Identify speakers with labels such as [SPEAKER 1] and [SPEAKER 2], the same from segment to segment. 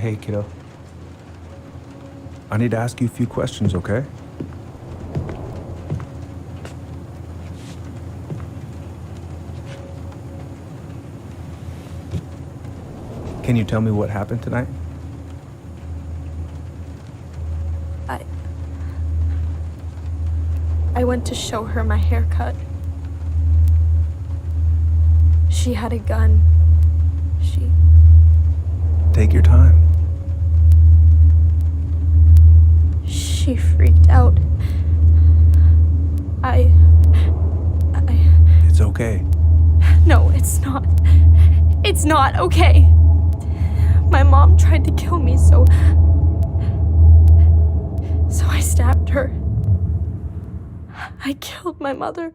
[SPEAKER 1] Hey, kiddo. I need to ask you a few questions, okay? Can you tell me what happened tonight?
[SPEAKER 2] I went to show her my haircut. She had a gun.
[SPEAKER 1] Take your time.
[SPEAKER 2] She freaked out.
[SPEAKER 1] It's okay.
[SPEAKER 2] No, it's not. It's not okay. My mom tried to kill me, so I stabbed her. I killed my mother.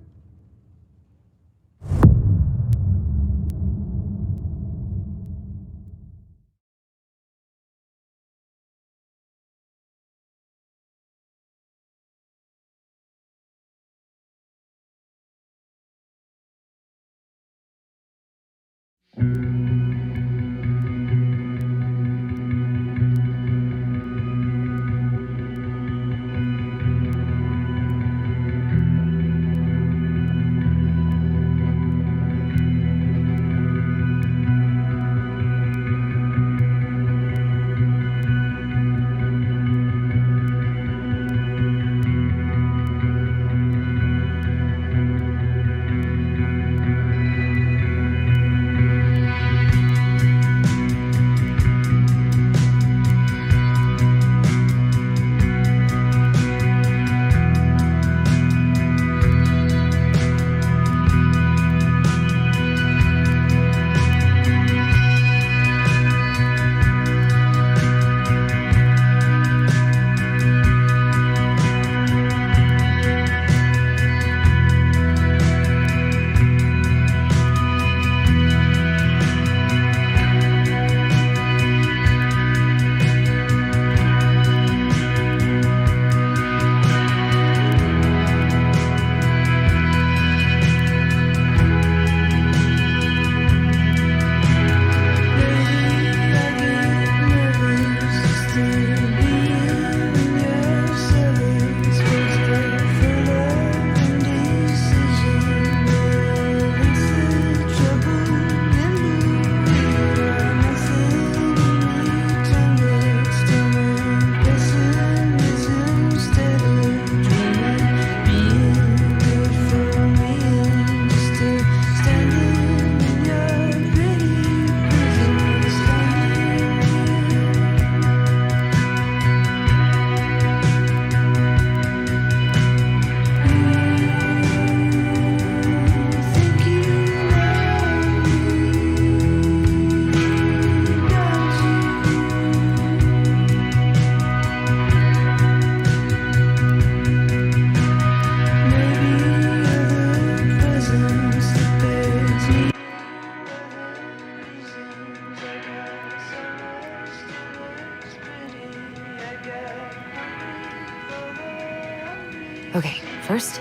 [SPEAKER 3] Okay, first,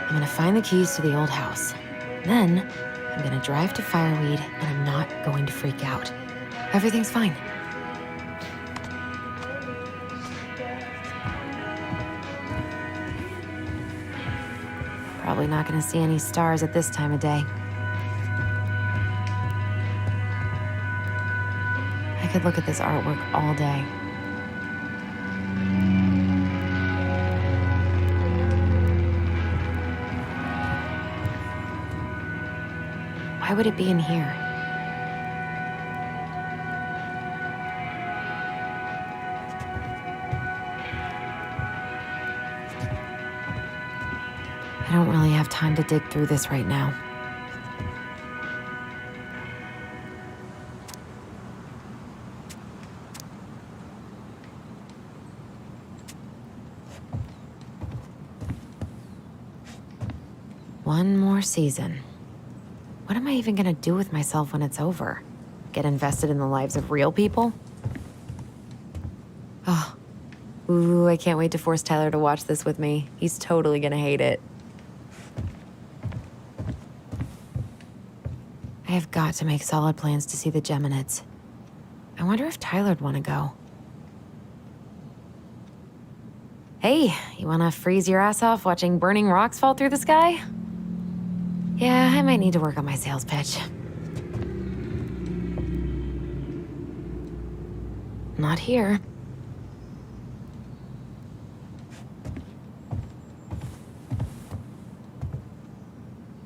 [SPEAKER 3] I'm gonna find the keys to the old house. Then, I'm gonna drive to Fireweed, and I'm not going to freak out. Everything's fine. Probably not gonna see any stars at this time of day. I could look at this artwork all day. Why would it be in here? I don't really have time to dig through this right now. One more season. What am I even gonna do with myself when it's over? Get invested in the lives of real people? Oh. Ooh, I can't wait to force Tyler to watch this with me. He's totally gonna hate it. I have got to make solid plans to see the Geminids. I wonder if Tyler'd want to go. Hey, you want to freeze your ass off watching burning rocks fall through the sky? Yeah, I might need to work on my sales pitch. Not here.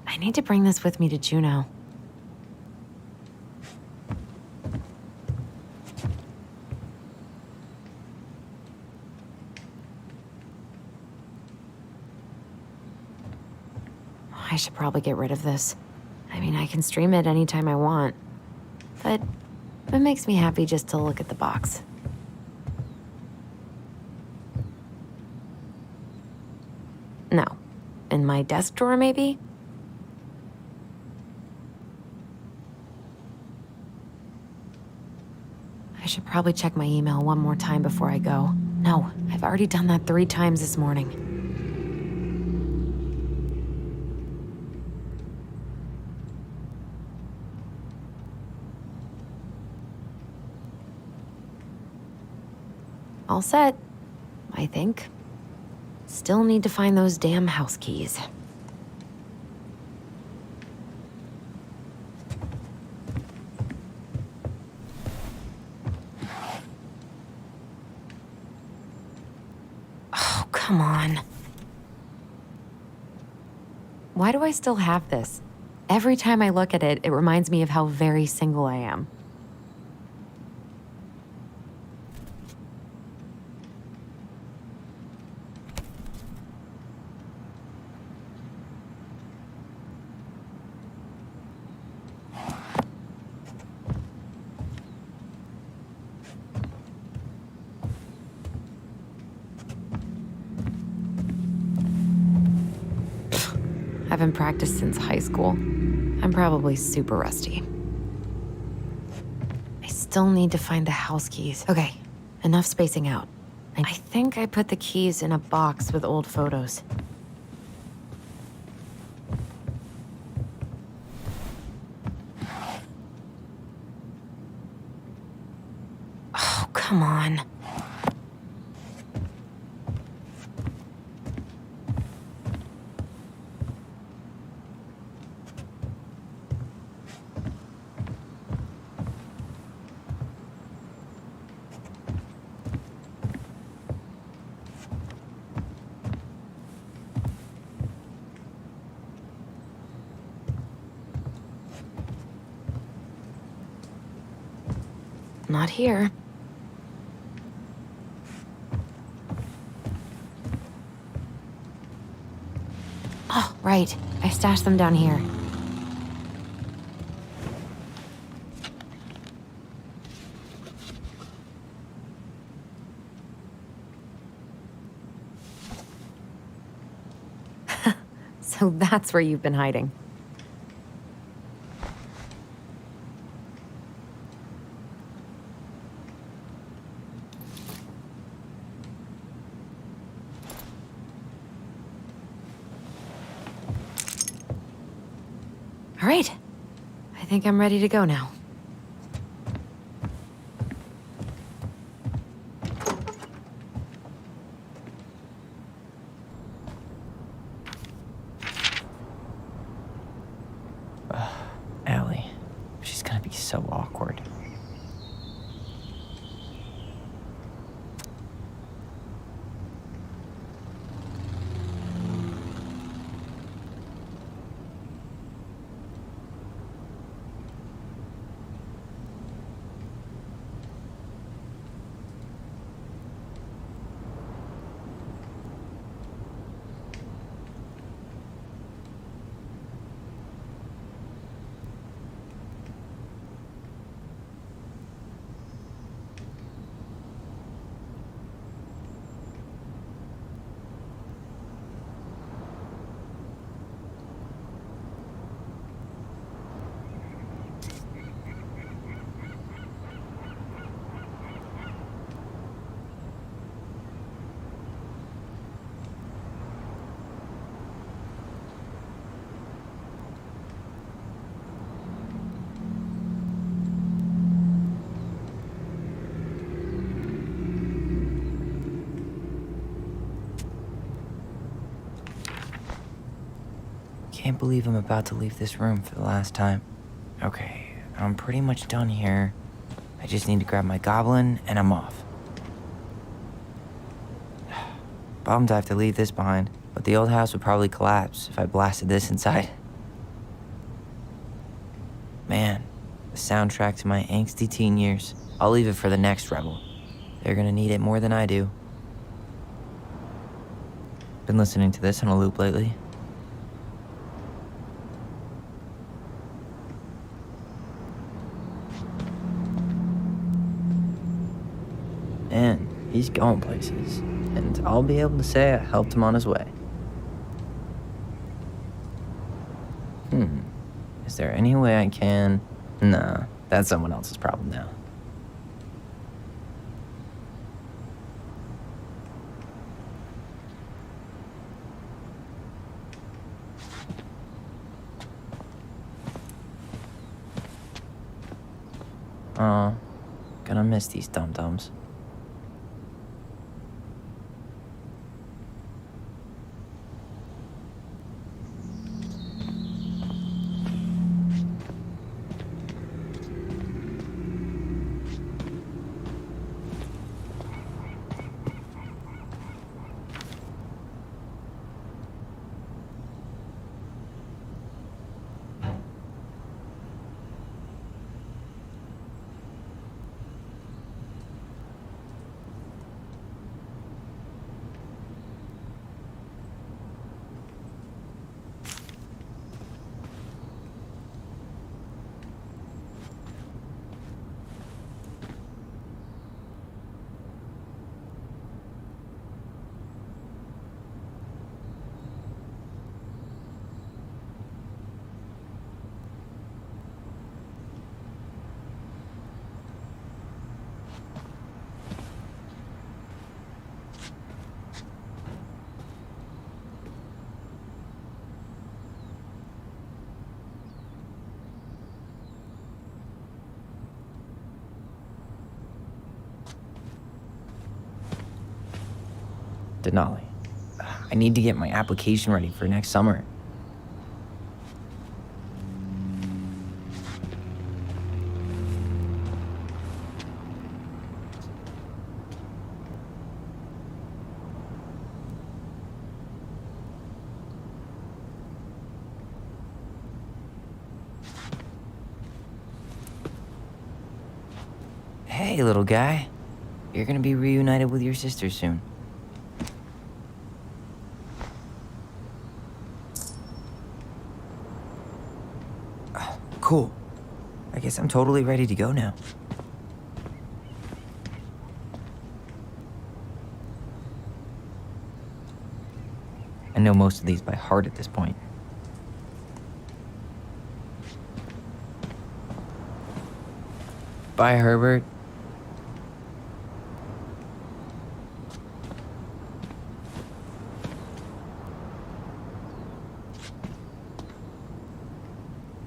[SPEAKER 3] I need to bring this with me to Juneau. I should probably get rid of this. I mean, I can stream it anytime I want, but it makes me happy just to look at the box. No. In my desk drawer, maybe? I should probably check my email one more time before I go. No, I've already done that 3 times this morning. All set, I think. Still need to find those damn house keys. Oh, come on. Why do I still have this? Every time I look at it, it reminds me of how very single I am. Haven't practiced since high school. I'm probably super rusty. I still need to find the house keys. Okay, enough spacing out. I think I put the keys in a box with old photos. Oh, come on. Not here. Oh, right. I stashed them down here. So that's where you've been hiding. All right. I think I'm ready to go now.
[SPEAKER 4] Allie, she's gonna be so awkward. can't believe I'm about to leave this room for the last time. Okay, I'm pretty much done here. I just need to grab my goblin and I'm off. Bummed I have to leave this behind, but the old house would probably collapse if I blasted this inside. Man, the soundtrack to my angsty teen years. I'll leave it for the next rebel. They're gonna need it more than I do. Been listening to this on a loop lately. And he's going places, and I'll be able to say I helped him on his way. Is there any way I can? Nah, that's someone else's problem now. Aw, gonna miss these dum-dums. Denali, I need to get my application ready for next summer. Hey, little guy. You're gonna be reunited with your sister soon. Cool. I guess I'm totally ready to go now. I know most of these by heart at this point. Bye, Herbert.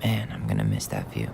[SPEAKER 4] Man, I'm gonna miss that view.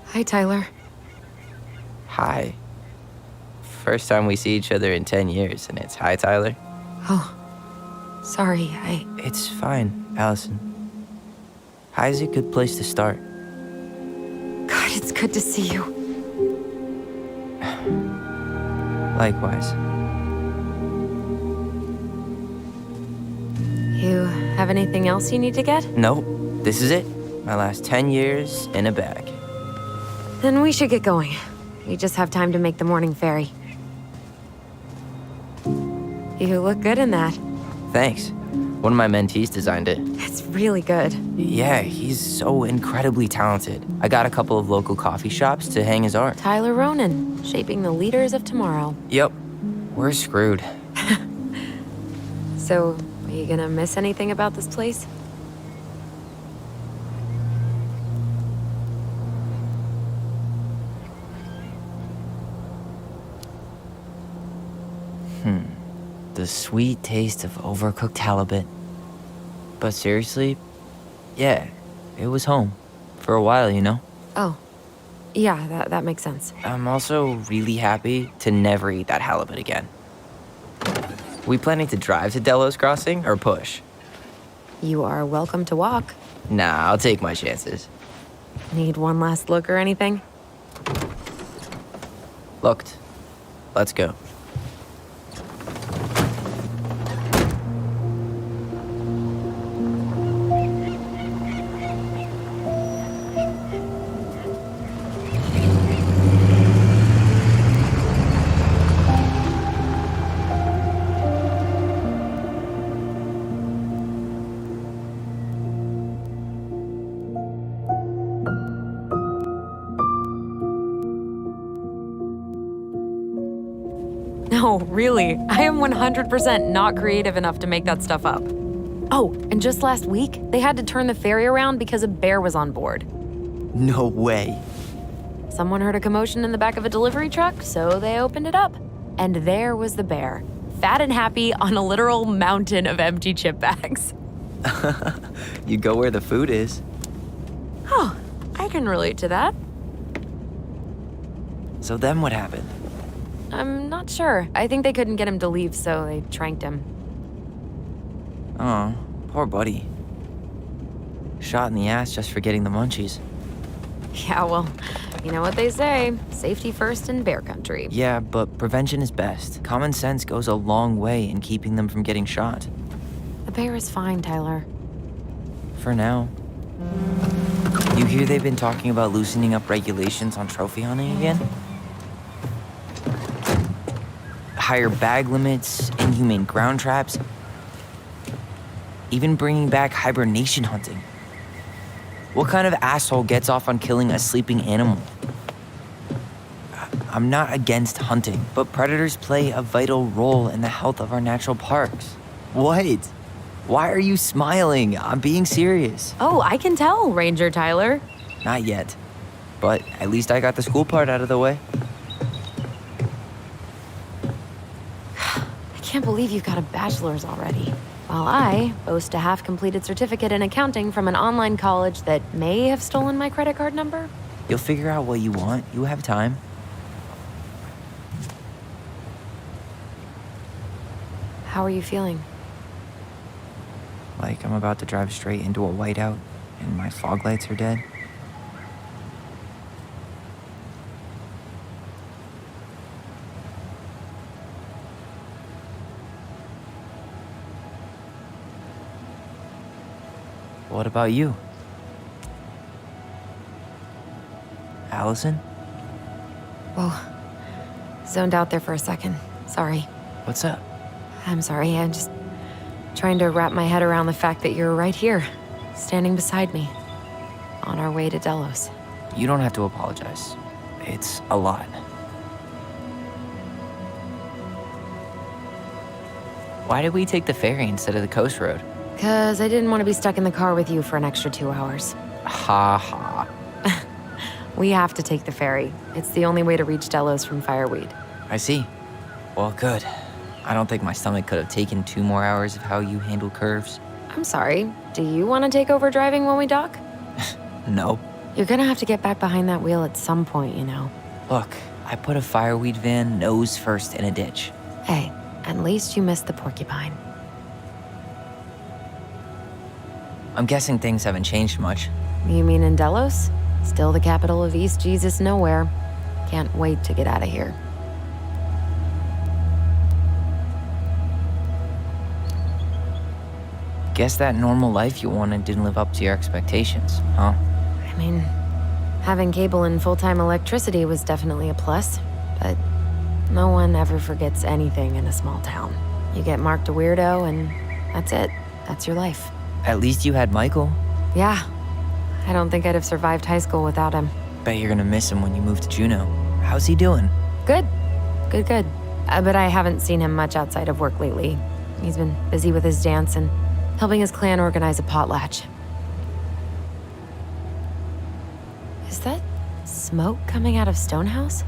[SPEAKER 3] Hi, Tyler.
[SPEAKER 4] Hi. First time we see each other in 10 years, and it's hi, Tyler.
[SPEAKER 3] Oh, sorry,
[SPEAKER 4] It's fine, Allison. Hi's a good place to start.
[SPEAKER 3] God, it's good to see you.
[SPEAKER 4] Likewise.
[SPEAKER 3] You have anything else you need to get?
[SPEAKER 4] Nope, this is it. My last 10 years in a bag.
[SPEAKER 3] Then we should get going. We just have time to make the morning ferry. You look good in that.
[SPEAKER 4] Thanks. One of my mentees designed it.
[SPEAKER 3] It's really good.
[SPEAKER 4] Yeah, he's so incredibly talented. I got a couple of local coffee shops to hang his art.
[SPEAKER 3] Tyler Ronan, shaping the leaders of tomorrow.
[SPEAKER 4] Yep, we're screwed.
[SPEAKER 3] So, are you gonna miss anything about this place?
[SPEAKER 4] The sweet taste of overcooked halibut. But seriously, yeah, it was home. For a while, you know?
[SPEAKER 3] Oh, yeah, that makes sense.
[SPEAKER 4] I'm also really happy to never eat that halibut again. We planning to drive to Delos Crossing or push?
[SPEAKER 3] You are welcome to walk.
[SPEAKER 4] Nah, I'll take my chances.
[SPEAKER 3] Need one last look or anything?
[SPEAKER 4] Looked. Let's go.
[SPEAKER 3] No, really. I am 100% not creative enough to make that stuff up. Oh, and just last week, they had to turn the ferry around because a bear was on board.
[SPEAKER 4] No way.
[SPEAKER 3] Someone heard a commotion in the back of a delivery truck, so they opened it up. And there was the bear, fat and happy on a literal mountain of empty chip bags.
[SPEAKER 4] You go where the food is.
[SPEAKER 3] Oh, I can relate to that.
[SPEAKER 4] So then what happened?
[SPEAKER 3] I'm not sure. I think they couldn't get him to leave, so they tranked him.
[SPEAKER 4] Oh, poor buddy. Shot in the ass just for getting the munchies.
[SPEAKER 3] Yeah, well, you know what they say. Safety first in bear country.
[SPEAKER 4] Yeah, but prevention is best. Common sense goes a long way in keeping them from getting shot.
[SPEAKER 3] The bear is fine, Tyler.
[SPEAKER 4] For now. You hear they've been talking about loosening up regulations on trophy hunting again? Higher bag limits, inhumane ground traps, even bringing back hibernation hunting. What kind of asshole gets off on killing a sleeping animal? I'm not against hunting, but predators play a vital role in the health of our natural parks. What? Why are you smiling? I'm being serious.
[SPEAKER 3] Oh, I can tell, Ranger Tyler.
[SPEAKER 4] Not yet, but at least I got the school part out of the way.
[SPEAKER 3] I can't believe you've got a bachelor's already. While I boast a half-completed certificate in accounting from an online college that may have stolen my credit card number.
[SPEAKER 4] You'll figure out what you want. You have time.
[SPEAKER 3] How are you feeling?
[SPEAKER 4] Like I'm about to drive straight into a whiteout and my fog lights are dead. What about you? Allison?
[SPEAKER 3] Whoa. Zoned out there for a second. Sorry.
[SPEAKER 4] What's up?
[SPEAKER 3] I'm sorry. I'm just trying to wrap my head around the fact that you're right here, standing beside me, on our way to Delos.
[SPEAKER 4] You don't have to apologize. It's a lot. Why did we take the ferry instead of the coast road?
[SPEAKER 3] 'Cause I didn't want to be stuck in the car with you for an extra 2 hours.
[SPEAKER 4] Ha ha.
[SPEAKER 3] We have to take the ferry. It's the only way to reach Delos from Fireweed.
[SPEAKER 4] I see. Well, good. I don't think my stomach could have taken 2 more hours of how you handle curves.
[SPEAKER 3] I'm sorry. Do you want to take over driving when we dock?
[SPEAKER 4] No.
[SPEAKER 3] You're gonna have to get back behind that wheel at some point, you know.
[SPEAKER 4] Look, I put a fireweed van nose first in a ditch.
[SPEAKER 3] Hey, at least you missed the porcupine.
[SPEAKER 4] I'm guessing things haven't changed much.
[SPEAKER 3] You mean in Delos? Still the capital of East Jesus Nowhere. Can't wait to get out of here.
[SPEAKER 4] Guess that normal life you wanted didn't live up to your expectations, huh?
[SPEAKER 3] I mean, having cable and full-time electricity was definitely a plus, but no one ever forgets anything in a small town. You get marked a weirdo and that's it. That's your life.
[SPEAKER 4] At least you had Michael.
[SPEAKER 3] Yeah. I don't think I'd have survived high school without him.
[SPEAKER 4] Bet you're gonna miss him when you move to Juneau. How's he doing?
[SPEAKER 3] Good. Good. But I haven't seen him much outside of work lately. He's been busy with his dance and helping his clan organize a potlatch. Is that smoke coming out of Stonehouse?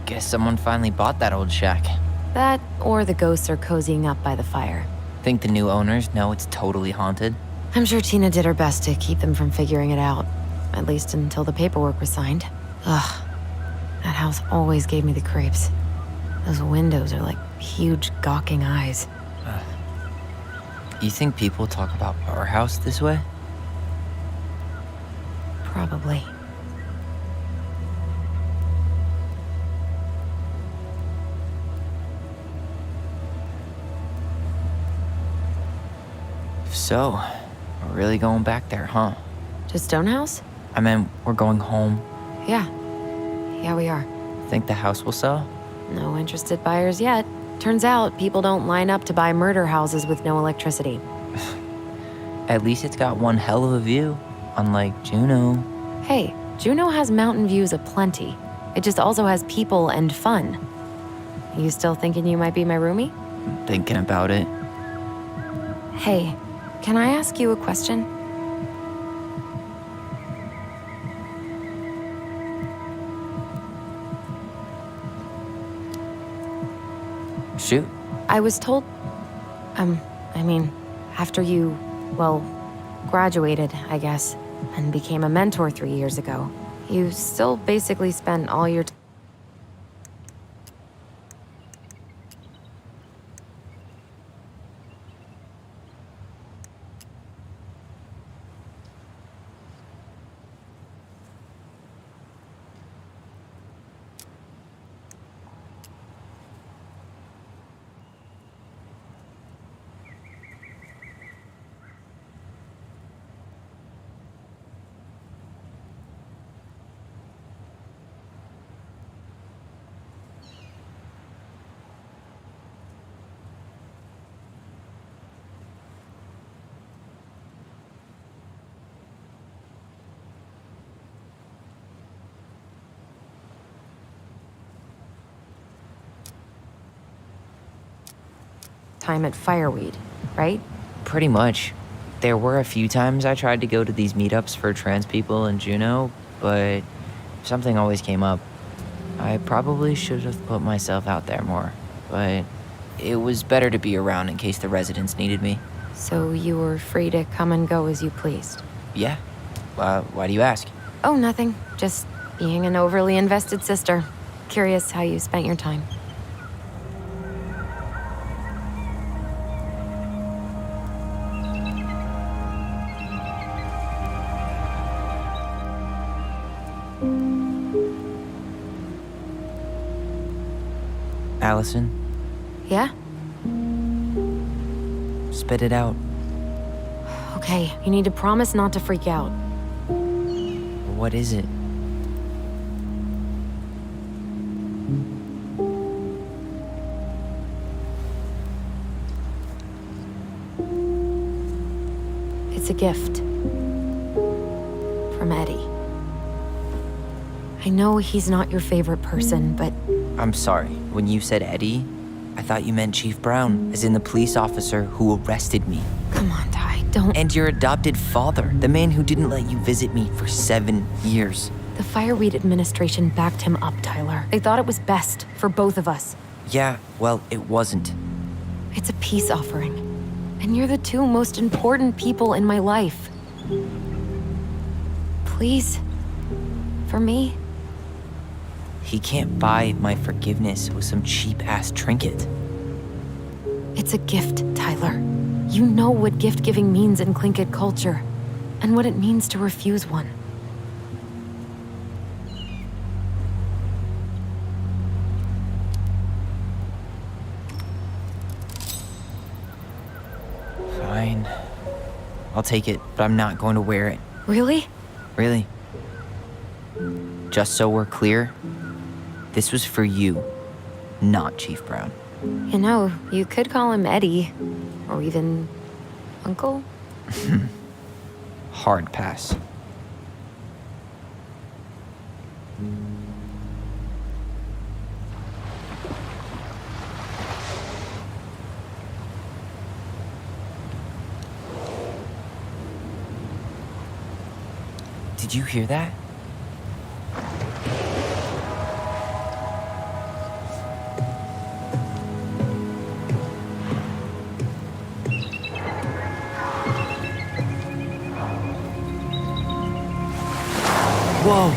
[SPEAKER 4] Guess someone finally bought that old shack.
[SPEAKER 3] That, or the ghosts are cozying up by the fire.
[SPEAKER 4] Think the new owners know it's totally haunted?
[SPEAKER 3] I'm sure Tina did her best to keep them from figuring it out. At least until the paperwork was signed. Ugh. That house always gave me the creeps. Those windows are like huge gawking eyes.
[SPEAKER 4] You think people talk about our house this way?
[SPEAKER 3] Probably.
[SPEAKER 4] So, we're really going back there, huh?
[SPEAKER 3] To Stonehouse?
[SPEAKER 4] I mean, we're going home.
[SPEAKER 3] Yeah. Yeah, we are.
[SPEAKER 4] Think the house will sell?
[SPEAKER 3] No interested buyers yet. Turns out people don't line up to buy murder houses with no electricity.
[SPEAKER 4] At least it's got one hell of a view, unlike Juneau.
[SPEAKER 3] Hey, Juneau has mountain views aplenty. It just also has people and fun. You still thinking you might be my roomie?
[SPEAKER 4] Thinking about it.
[SPEAKER 3] Hey, can I ask you a question?
[SPEAKER 4] Shoot.
[SPEAKER 3] I was told, after you, graduated, I guess, and became a mentor 3 years ago, you still basically spent all your time at Fireweed, right?
[SPEAKER 4] Pretty much. There were a few times I tried to go to these meetups for trans people in Juneau, but something always came up. I probably should have put myself out there more, but it was better to be around in case the residents needed me.
[SPEAKER 3] So you were free to come and go as you pleased?
[SPEAKER 4] Yeah? Why do you ask?
[SPEAKER 3] Oh, nothing. Just being an overly invested sister. Curious how you spent your time.
[SPEAKER 4] Allison,
[SPEAKER 3] Yeah?
[SPEAKER 4] spit it out.
[SPEAKER 3] Okay, you need to promise not to freak out.
[SPEAKER 4] What is it?
[SPEAKER 3] It's a gift. From Eddie. I know he's not your favorite person, but
[SPEAKER 4] I'm sorry. When you said Eddie, I thought you meant Chief Brown, as in the police officer who arrested me.
[SPEAKER 3] come on, Ty, don't.
[SPEAKER 4] And your adopted father, the man who didn't let you visit me for 7 years.
[SPEAKER 3] The Fireweed administration backed him up, Tyler. They thought it was best for both of us.
[SPEAKER 4] Yeah, well, it wasn't.
[SPEAKER 3] It's a peace offering. And you're the two most important people in my life. Please. For me.
[SPEAKER 4] He can't buy my forgiveness with some cheap-ass trinket.
[SPEAKER 3] It's a gift, Tyler. You know what gift-giving means in Tlingit culture, and what it means to refuse one.
[SPEAKER 4] Fine. I'll take it, but I'm not going to wear it.
[SPEAKER 3] Really?
[SPEAKER 4] Really. Just so we're clear, this was for you, not Chief Brown.
[SPEAKER 3] You know, you could call him Eddie. Or even Uncle?
[SPEAKER 4] Hard pass. Did you hear that? Whoa!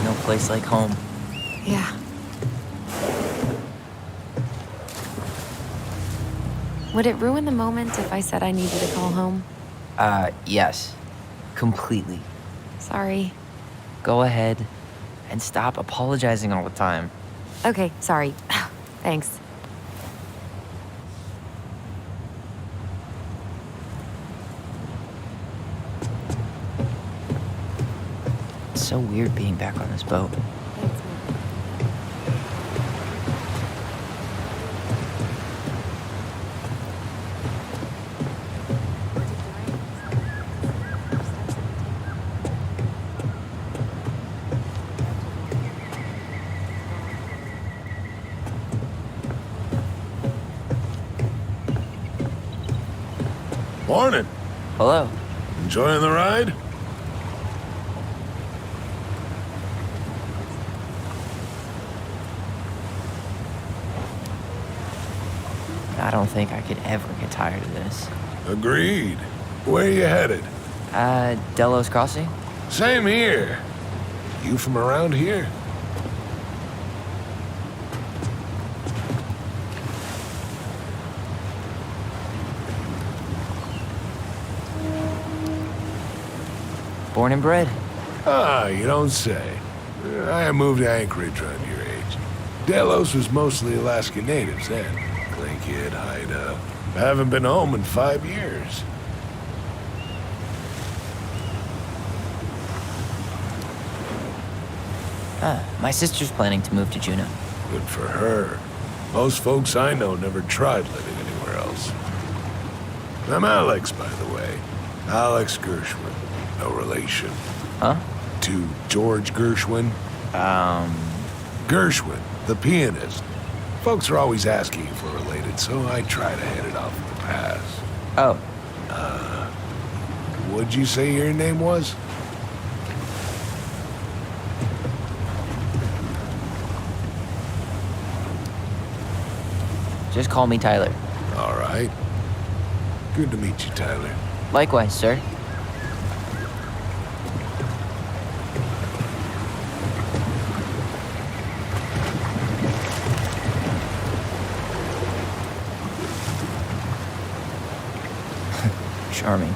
[SPEAKER 4] No place like home.
[SPEAKER 3] Yeah. Would it ruin the moment if I said I needed to call home?
[SPEAKER 4] Yes. Completely.
[SPEAKER 3] Sorry.
[SPEAKER 4] Go ahead and stop apologizing all the time.
[SPEAKER 3] Okay, sorry. Thanks.
[SPEAKER 4] It's so weird being back on this boat.
[SPEAKER 5] Morning.
[SPEAKER 4] Hello.
[SPEAKER 5] Enjoying the ride?
[SPEAKER 4] I don't think I could ever get tired of this.
[SPEAKER 5] Agreed. Where you headed?
[SPEAKER 4] Delos Crossing?
[SPEAKER 5] Same here. You from around here?
[SPEAKER 4] Born and bred.
[SPEAKER 5] Ah, you don't say. I moved to Anchorage around your age. Delos was mostly Alaska natives then. Clay Kid, Haida. Haven't been home in 5 years.
[SPEAKER 4] My sister's planning to move to Juneau.
[SPEAKER 5] Good for her. Most folks I know never tried living anywhere else. I'm Alex, by the way. Alex Gershwin. No relation.
[SPEAKER 4] Huh?
[SPEAKER 5] To George Gershwin. Gershwin, the pianist. Folks are always asking if we're related, so I try to head it off at the pass.
[SPEAKER 4] Oh,
[SPEAKER 5] What'd you say your name was?
[SPEAKER 4] just call me Tyler.
[SPEAKER 5] All right. Good to meet you, Tyler.
[SPEAKER 4] Likewise, sir. Charming.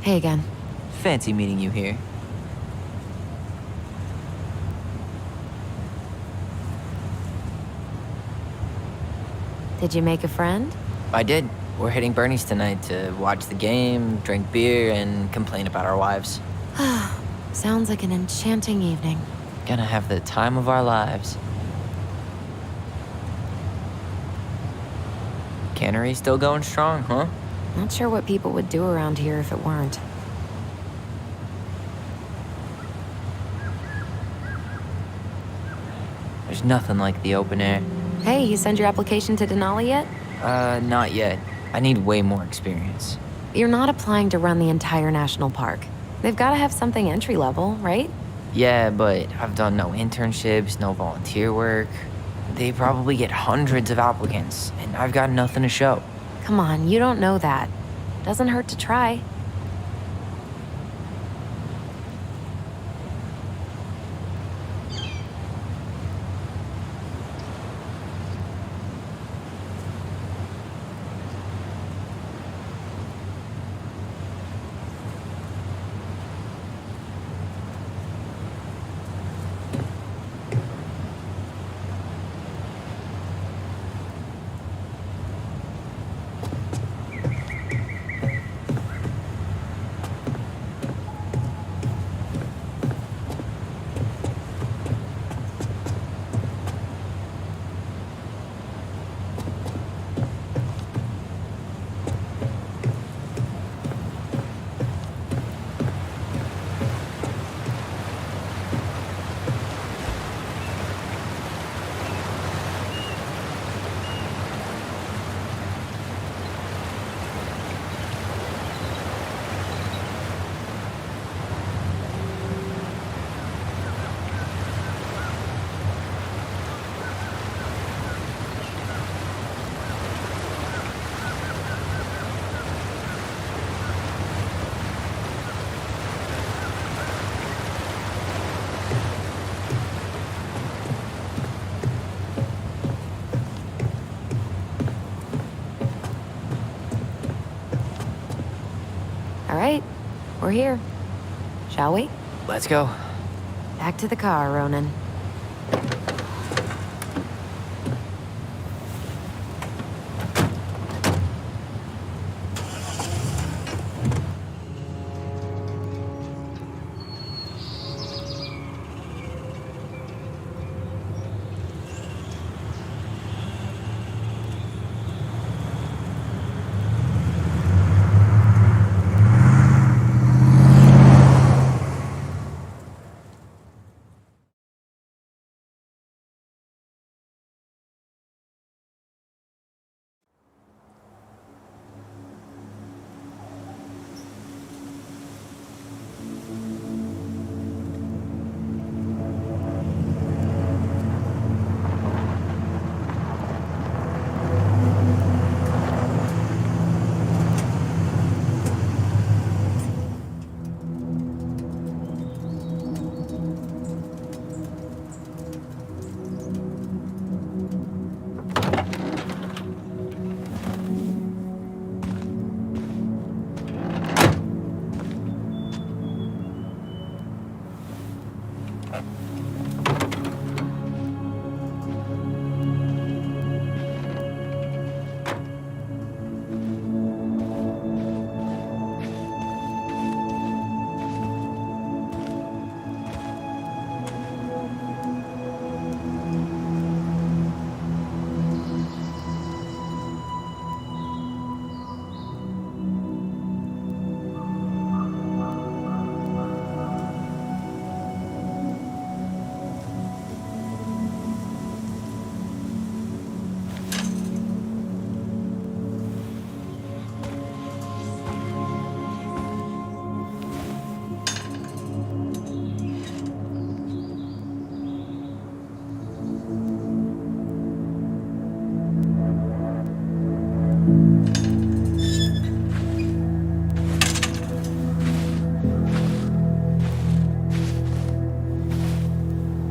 [SPEAKER 3] Hey again.
[SPEAKER 4] Fancy meeting you here.
[SPEAKER 3] Did you make a friend?
[SPEAKER 4] I did. We're hitting Bernie's tonight to watch the game, drink beer, and complain about our wives.
[SPEAKER 3] Sounds like an enchanting evening.
[SPEAKER 4] Gonna have the time of our lives. Cannery still going strong, huh?
[SPEAKER 3] Not sure what people would do around here if it weren't.
[SPEAKER 4] There's nothing like the open air.
[SPEAKER 3] Hey, you send your application to Denali yet?
[SPEAKER 4] Not yet. I need way more experience.
[SPEAKER 3] You're not applying to run the entire national park. They've got to have something entry level, right?
[SPEAKER 4] Yeah, but I've done no internships, no volunteer work. They probably get hundreds of applicants, and I've got nothing to show.
[SPEAKER 3] Come on, you don't know that. Doesn't hurt to try. All right, we're here. Shall we?
[SPEAKER 4] Let's go.
[SPEAKER 3] Back to the car, Ronan.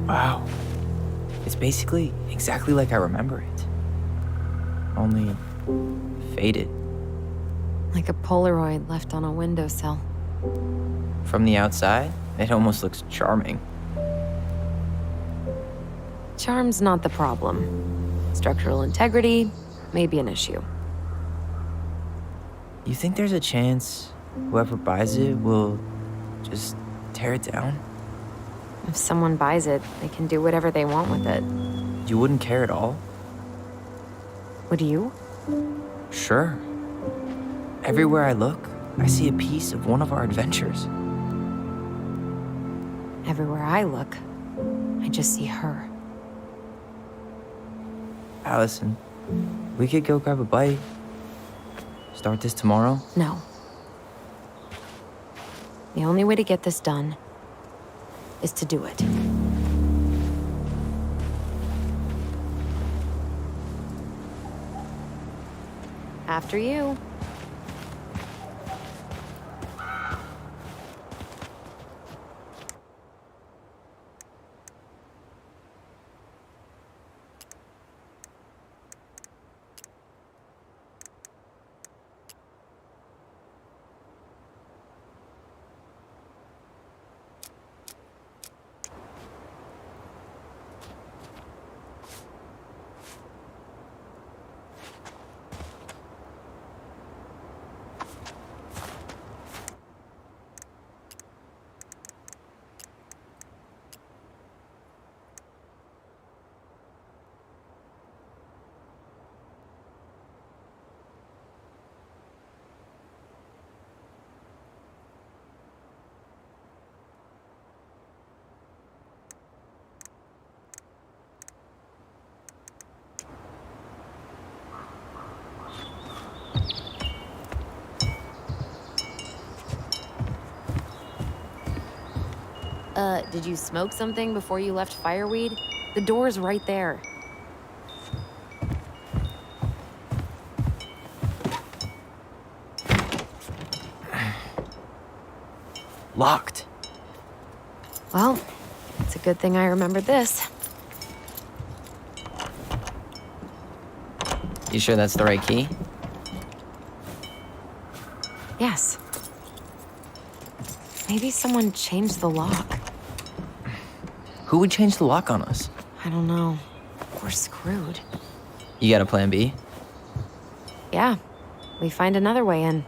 [SPEAKER 4] Wow. It's basically exactly like I remember it. Only faded.
[SPEAKER 3] Like a Polaroid left on a windowsill.
[SPEAKER 4] From the outside, it almost looks charming.
[SPEAKER 3] Charm's not the problem. Structural integrity may be an issue.
[SPEAKER 4] You think there's a chance whoever buys it will just tear it down?
[SPEAKER 3] If someone buys it, they can do whatever they want with it.
[SPEAKER 4] You wouldn't care at all?
[SPEAKER 3] Would you?
[SPEAKER 4] Sure. Everywhere I look, I see a piece of one of our adventures.
[SPEAKER 3] Everywhere I look, I just see her.
[SPEAKER 4] Allison, we could go grab a bite. Start this tomorrow?
[SPEAKER 3] No. The only way to get this done is to do it. After you. Did you smoke something before you left Fireweed? The door's right there.
[SPEAKER 4] Locked.
[SPEAKER 3] Well, it's a good thing I remembered this.
[SPEAKER 4] You sure that's the right key?
[SPEAKER 3] Yes. Maybe someone changed the lock.
[SPEAKER 4] Who would change the lock on us?
[SPEAKER 3] I don't know. We're screwed.
[SPEAKER 4] You got a plan B?
[SPEAKER 3] Yeah, we find another way in.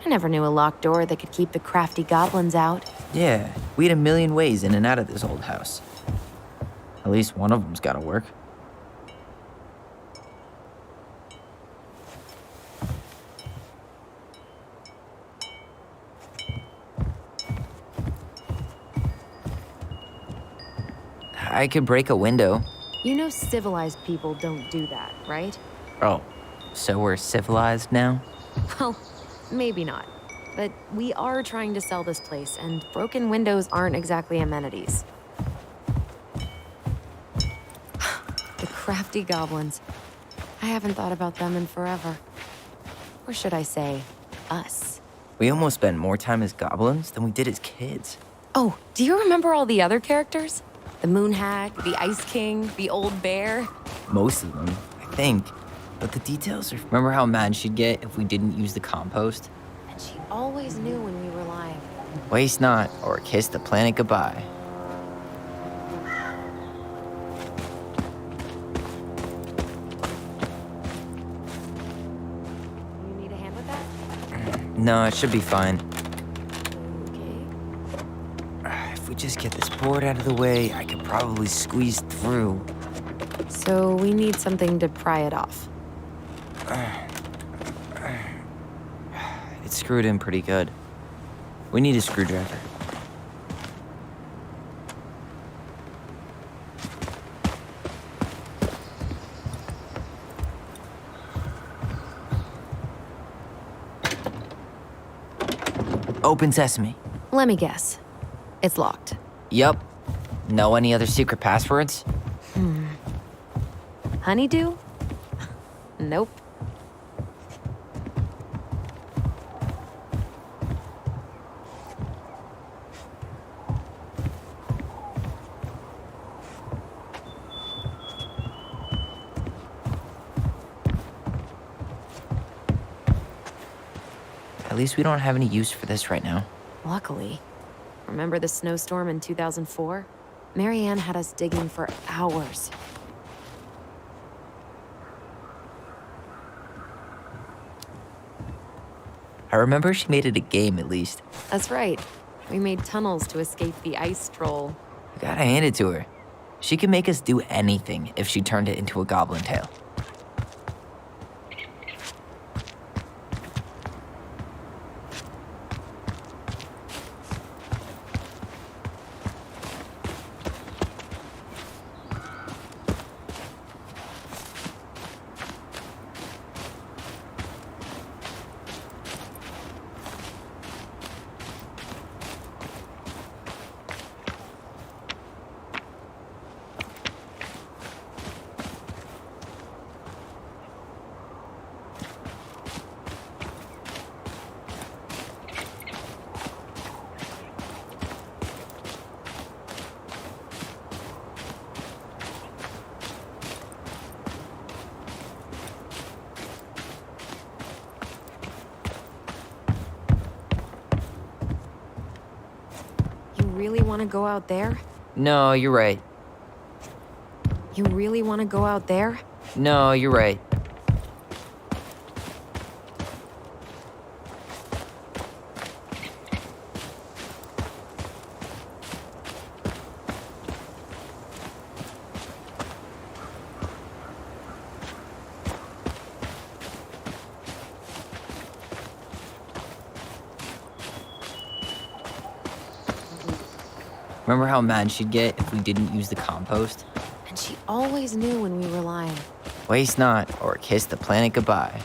[SPEAKER 3] I never knew a locked door that could keep the crafty goblins out.
[SPEAKER 4] Yeah, we had a million ways in and out of this old house. At least one of them's gotta work. I could break a window.
[SPEAKER 3] You know civilized people don't do that, right?
[SPEAKER 4] Oh, so we're civilized now?
[SPEAKER 3] Well, maybe not. But we are trying to sell this place, and broken windows aren't exactly amenities. The crafty goblins. I haven't thought about them in forever. Or should I say, us.
[SPEAKER 4] We almost spent more time as goblins than we did as kids.
[SPEAKER 3] Oh, do you remember all the other characters? The Moon Hag, the Ice King, the Old Bear?
[SPEAKER 4] Most of them, I think. But the details are... Remember how mad she'd get if we didn't use the compost?
[SPEAKER 3] And she always knew when we were live.
[SPEAKER 4] Waste not, or kiss the planet goodbye.
[SPEAKER 3] You need a hand with that?
[SPEAKER 4] No, it should be fine.
[SPEAKER 3] Okay.
[SPEAKER 4] If we just get this board out of the way, I could probably squeeze through.
[SPEAKER 3] So we need something to pry it off.
[SPEAKER 4] It's screwed in pretty good. We need a screwdriver. Open sesame.
[SPEAKER 3] Let me guess. It's locked.
[SPEAKER 4] Yup. Know any other secret passwords?
[SPEAKER 3] Honeydew? Nope.
[SPEAKER 4] At least we don't have any use for this right now.
[SPEAKER 3] Luckily. Remember the snowstorm in 2004? Marianne had us digging for hours.
[SPEAKER 4] I remember she made it a game at least.
[SPEAKER 3] That's right. We made tunnels to escape the ice troll.
[SPEAKER 4] I gotta hand it to her. She can make us do anything if she turned it into a goblin tale.
[SPEAKER 3] really want to go out there?
[SPEAKER 4] No, you're right.
[SPEAKER 3] You really want to go out there?
[SPEAKER 4] No, you're right. Remember how mad she'd get if we didn't use the compost?
[SPEAKER 3] And she always knew when we were lying.
[SPEAKER 4] Waste not, or kiss the planet goodbye.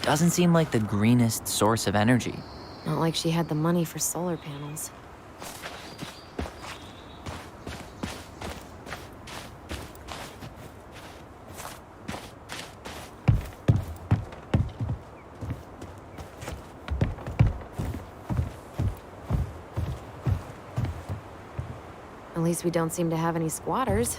[SPEAKER 4] Doesn't seem like the greenest source of energy.
[SPEAKER 3] Not like she had the money for solar panels. At least we don't seem to have any squatters.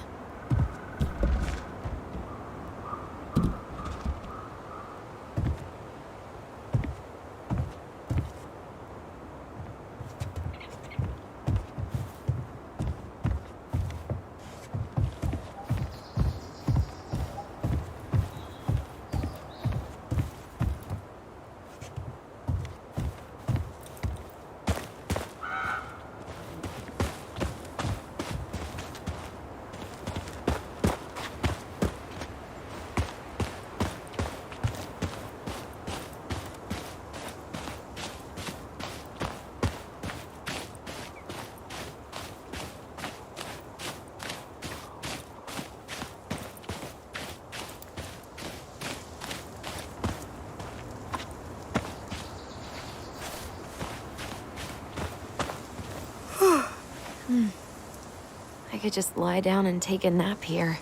[SPEAKER 3] I could just lie down and take a nap here.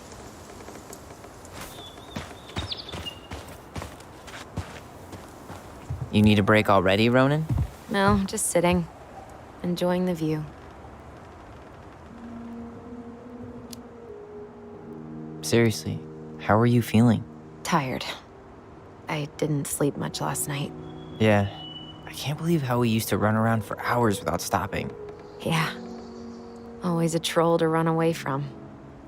[SPEAKER 4] You need a break already, Ronan?
[SPEAKER 3] No, just sitting. Enjoying the view.
[SPEAKER 4] Seriously, how are you feeling?
[SPEAKER 3] Tired. I didn't sleep much last night.
[SPEAKER 4] Yeah, I can't believe how we used to run around for hours without stopping.
[SPEAKER 3] Yeah. Always a troll to run away from.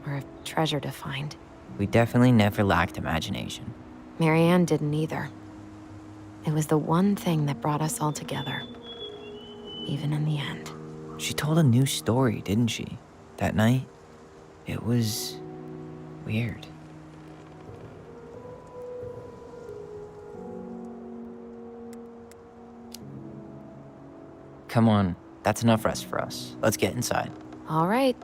[SPEAKER 3] Or a treasure to find.
[SPEAKER 4] We definitely never lacked imagination.
[SPEAKER 3] Marianne didn't either. It was the one thing that brought us all together. Even in the end.
[SPEAKER 4] She told a new story, didn't she? That night? It was weird. Come on, that's enough rest for us. Let's get inside.
[SPEAKER 3] All right.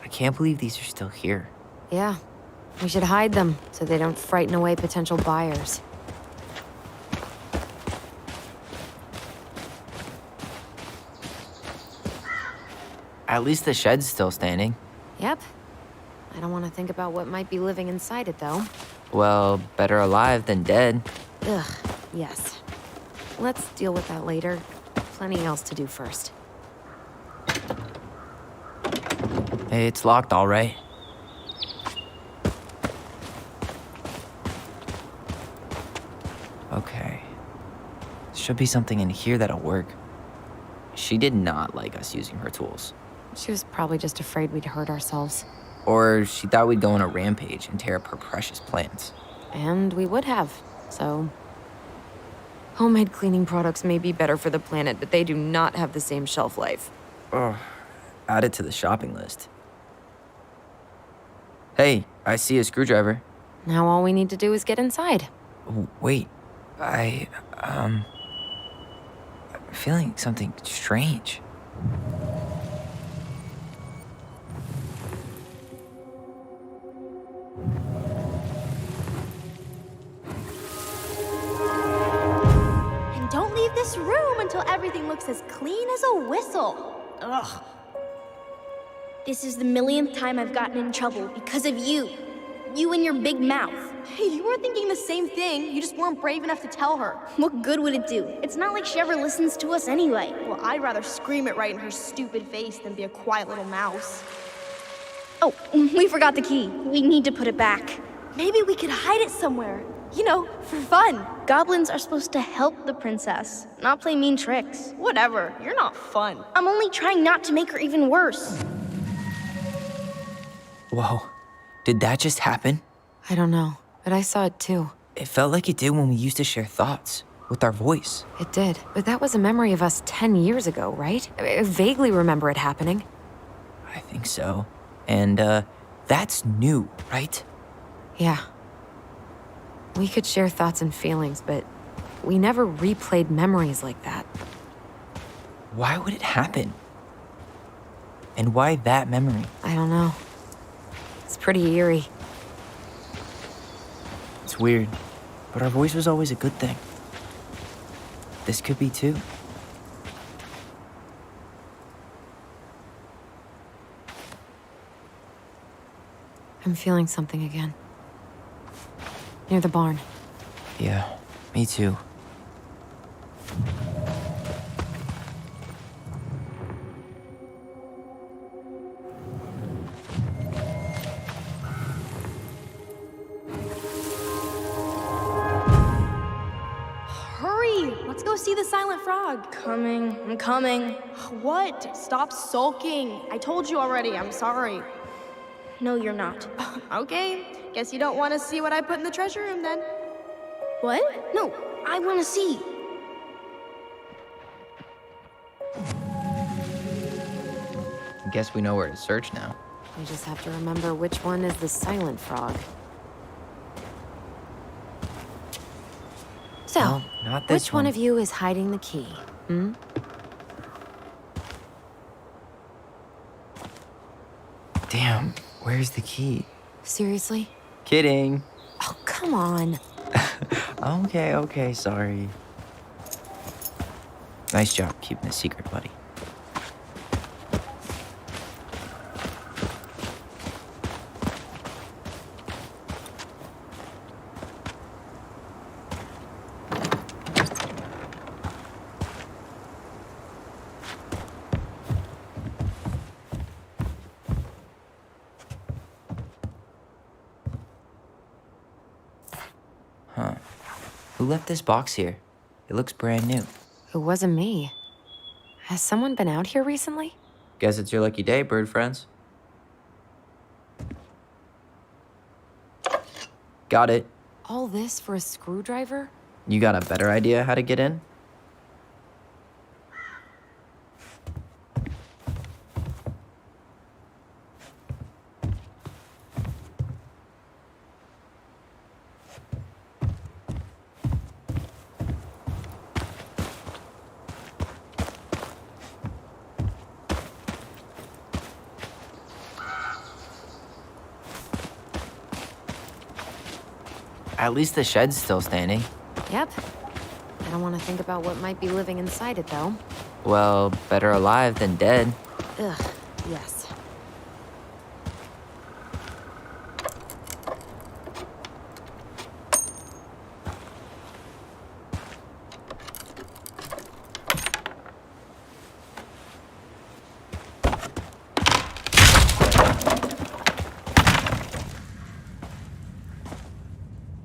[SPEAKER 4] I can't believe these are still here.
[SPEAKER 3] Yeah. We should hide them so they don't frighten away potential buyers.
[SPEAKER 4] At least the shed's still standing.
[SPEAKER 3] Yep. I don't want to think about what might be living inside it, though.
[SPEAKER 4] Well, better alive than dead.
[SPEAKER 3] Ugh, yes. Let's deal with that later. Plenty else to do first.
[SPEAKER 4] Hey, it's locked, all right. Okay. Should be something in here that'll work. She did not like us using her tools.
[SPEAKER 3] She was probably just afraid we'd hurt ourselves.
[SPEAKER 4] Or she thought we'd go on a rampage and tear up her precious plants.
[SPEAKER 3] And we would have, so... Homemade cleaning products may be better for the planet, but they do not have the same shelf life.
[SPEAKER 4] Ugh. Add it to the shopping list. Hey, I see a screwdriver.
[SPEAKER 3] Now all we need to do is get inside.
[SPEAKER 4] Wait, I'm feeling something strange.
[SPEAKER 6] And don't leave this room until everything looks as clean as a whistle. Ugh. This is the millionth time I've gotten in trouble because of you. You and your big mouth.
[SPEAKER 2] Hey, you were thinking the same thing. You just weren't brave enough to tell her.
[SPEAKER 6] What good would it do? It's not like she ever listens to us anyway.
[SPEAKER 2] Well, I'd rather scream it right in her stupid face than be a quiet little mouse.
[SPEAKER 6] Oh, we forgot the key. We need to put it back.
[SPEAKER 2] Maybe we could hide it somewhere. You know, for fun.
[SPEAKER 6] Goblins are supposed to help the princess, not play mean tricks.
[SPEAKER 2] Whatever, you're not fun.
[SPEAKER 6] I'm only trying not to make her even worse.
[SPEAKER 4] Whoa, did that just happen?
[SPEAKER 3] I don't know, but I saw it too.
[SPEAKER 4] It felt like it did when we used to share thoughts with our voice.
[SPEAKER 3] It did, but that was a memory of us 10 years ago, right? I vaguely remember it happening.
[SPEAKER 4] I think so. And, that's new, right?
[SPEAKER 3] Yeah. We could share thoughts and feelings, but we never replayed memories like that.
[SPEAKER 4] Why would it happen? And why that memory?
[SPEAKER 3] I don't know. It's pretty eerie.
[SPEAKER 4] It's weird, but our voice was always a good thing. This could be too.
[SPEAKER 3] I'm feeling something again. Near the barn.
[SPEAKER 4] Yeah, me too.
[SPEAKER 2] Hurry! Let's go see the silent frog.
[SPEAKER 6] I'm coming.
[SPEAKER 2] What? Stop sulking. I told you already, I'm sorry.
[SPEAKER 6] No, you're not.
[SPEAKER 2] Okay, guess you don't want to see what I put in the treasure room then.
[SPEAKER 6] What? No, I want to see.
[SPEAKER 4] Guess we know where to search now.
[SPEAKER 3] We just have to remember which one is the silent frog. So,
[SPEAKER 4] No, not this
[SPEAKER 3] which one of you is hiding the key? Hmm?
[SPEAKER 4] Damn, where's the key?
[SPEAKER 3] Seriously?
[SPEAKER 4] Kidding.
[SPEAKER 3] Oh, come on.
[SPEAKER 4] Okay, sorry. Nice job keeping it secret, buddy. Huh. Who left this box here? It looks brand new.
[SPEAKER 3] It wasn't me. Has someone been out here recently?
[SPEAKER 4] Guess it's your lucky day, bird friends. Got it.
[SPEAKER 3] All this for a screwdriver?
[SPEAKER 4] You got a better idea how to get in? At least the shed's still standing.
[SPEAKER 3] Yep. I don't want to think about what might be living inside it, though.
[SPEAKER 4] Well, better alive than dead.
[SPEAKER 3] Ugh, yes.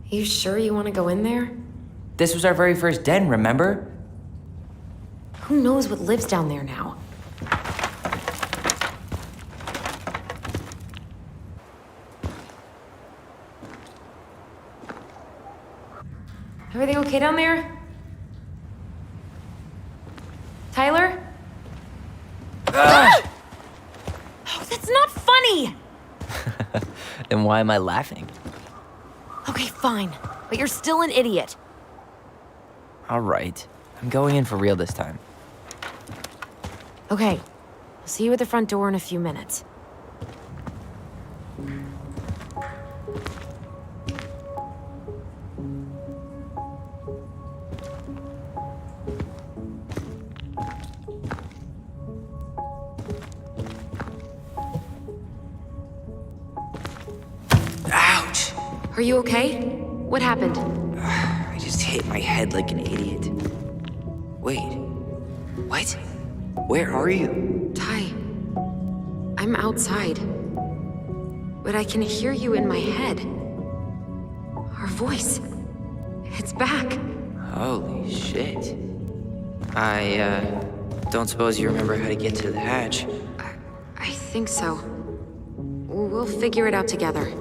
[SPEAKER 3] You sure you want to go in there?
[SPEAKER 4] This was our very first den, remember?
[SPEAKER 3] Who knows what lives down there now? Everything okay down there? Tyler? Oh, that's not funny!
[SPEAKER 4] Then why am I laughing?
[SPEAKER 3] Okay, fine. But but you're still an idiot.
[SPEAKER 4] All right. I'm going in for real this time.
[SPEAKER 3] Okay, I'll see you at the front door in a few minutes.
[SPEAKER 4] Ouch!
[SPEAKER 3] Are you okay? What happened?
[SPEAKER 4] I just hit my head like an idiot. Wait. What? Where are you?
[SPEAKER 3] Ty, I'm outside. But I can hear you in my head. Our voice. It's back.
[SPEAKER 4] Holy shit. I don't suppose you remember how to get to the hatch.
[SPEAKER 3] I think so. We'll figure it out together.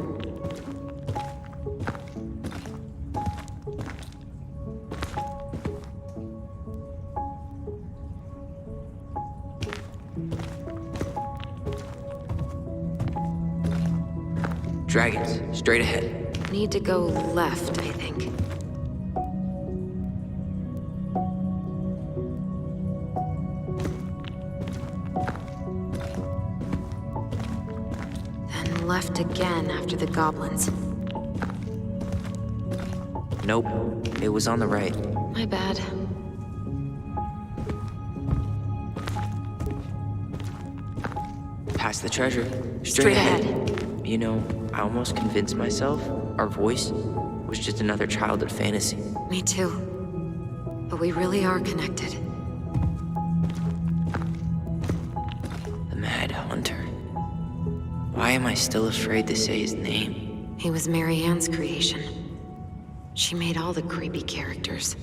[SPEAKER 4] Dragons, straight ahead.
[SPEAKER 3] Need to go left, I think. Then left again after the goblins.
[SPEAKER 4] Nope, it was on the right.
[SPEAKER 3] My bad.
[SPEAKER 4] Past the treasure.
[SPEAKER 3] Straight ahead.
[SPEAKER 4] You know, I almost convinced myself our voice was just another childhood fantasy.
[SPEAKER 3] Me too. But we really are connected.
[SPEAKER 4] The Mad Hunter. Why am I still afraid to say his name?
[SPEAKER 3] He was Mary Ann's creation. She made all the creepy characters.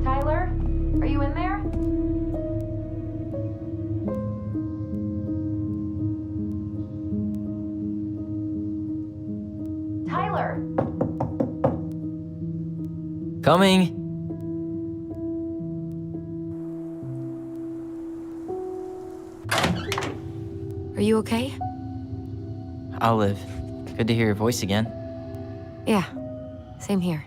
[SPEAKER 3] Tyler, are you in there? Tyler!
[SPEAKER 4] Coming!
[SPEAKER 3] Are you okay?
[SPEAKER 4] I'll live. Good to hear your voice again.
[SPEAKER 3] Yeah, same here.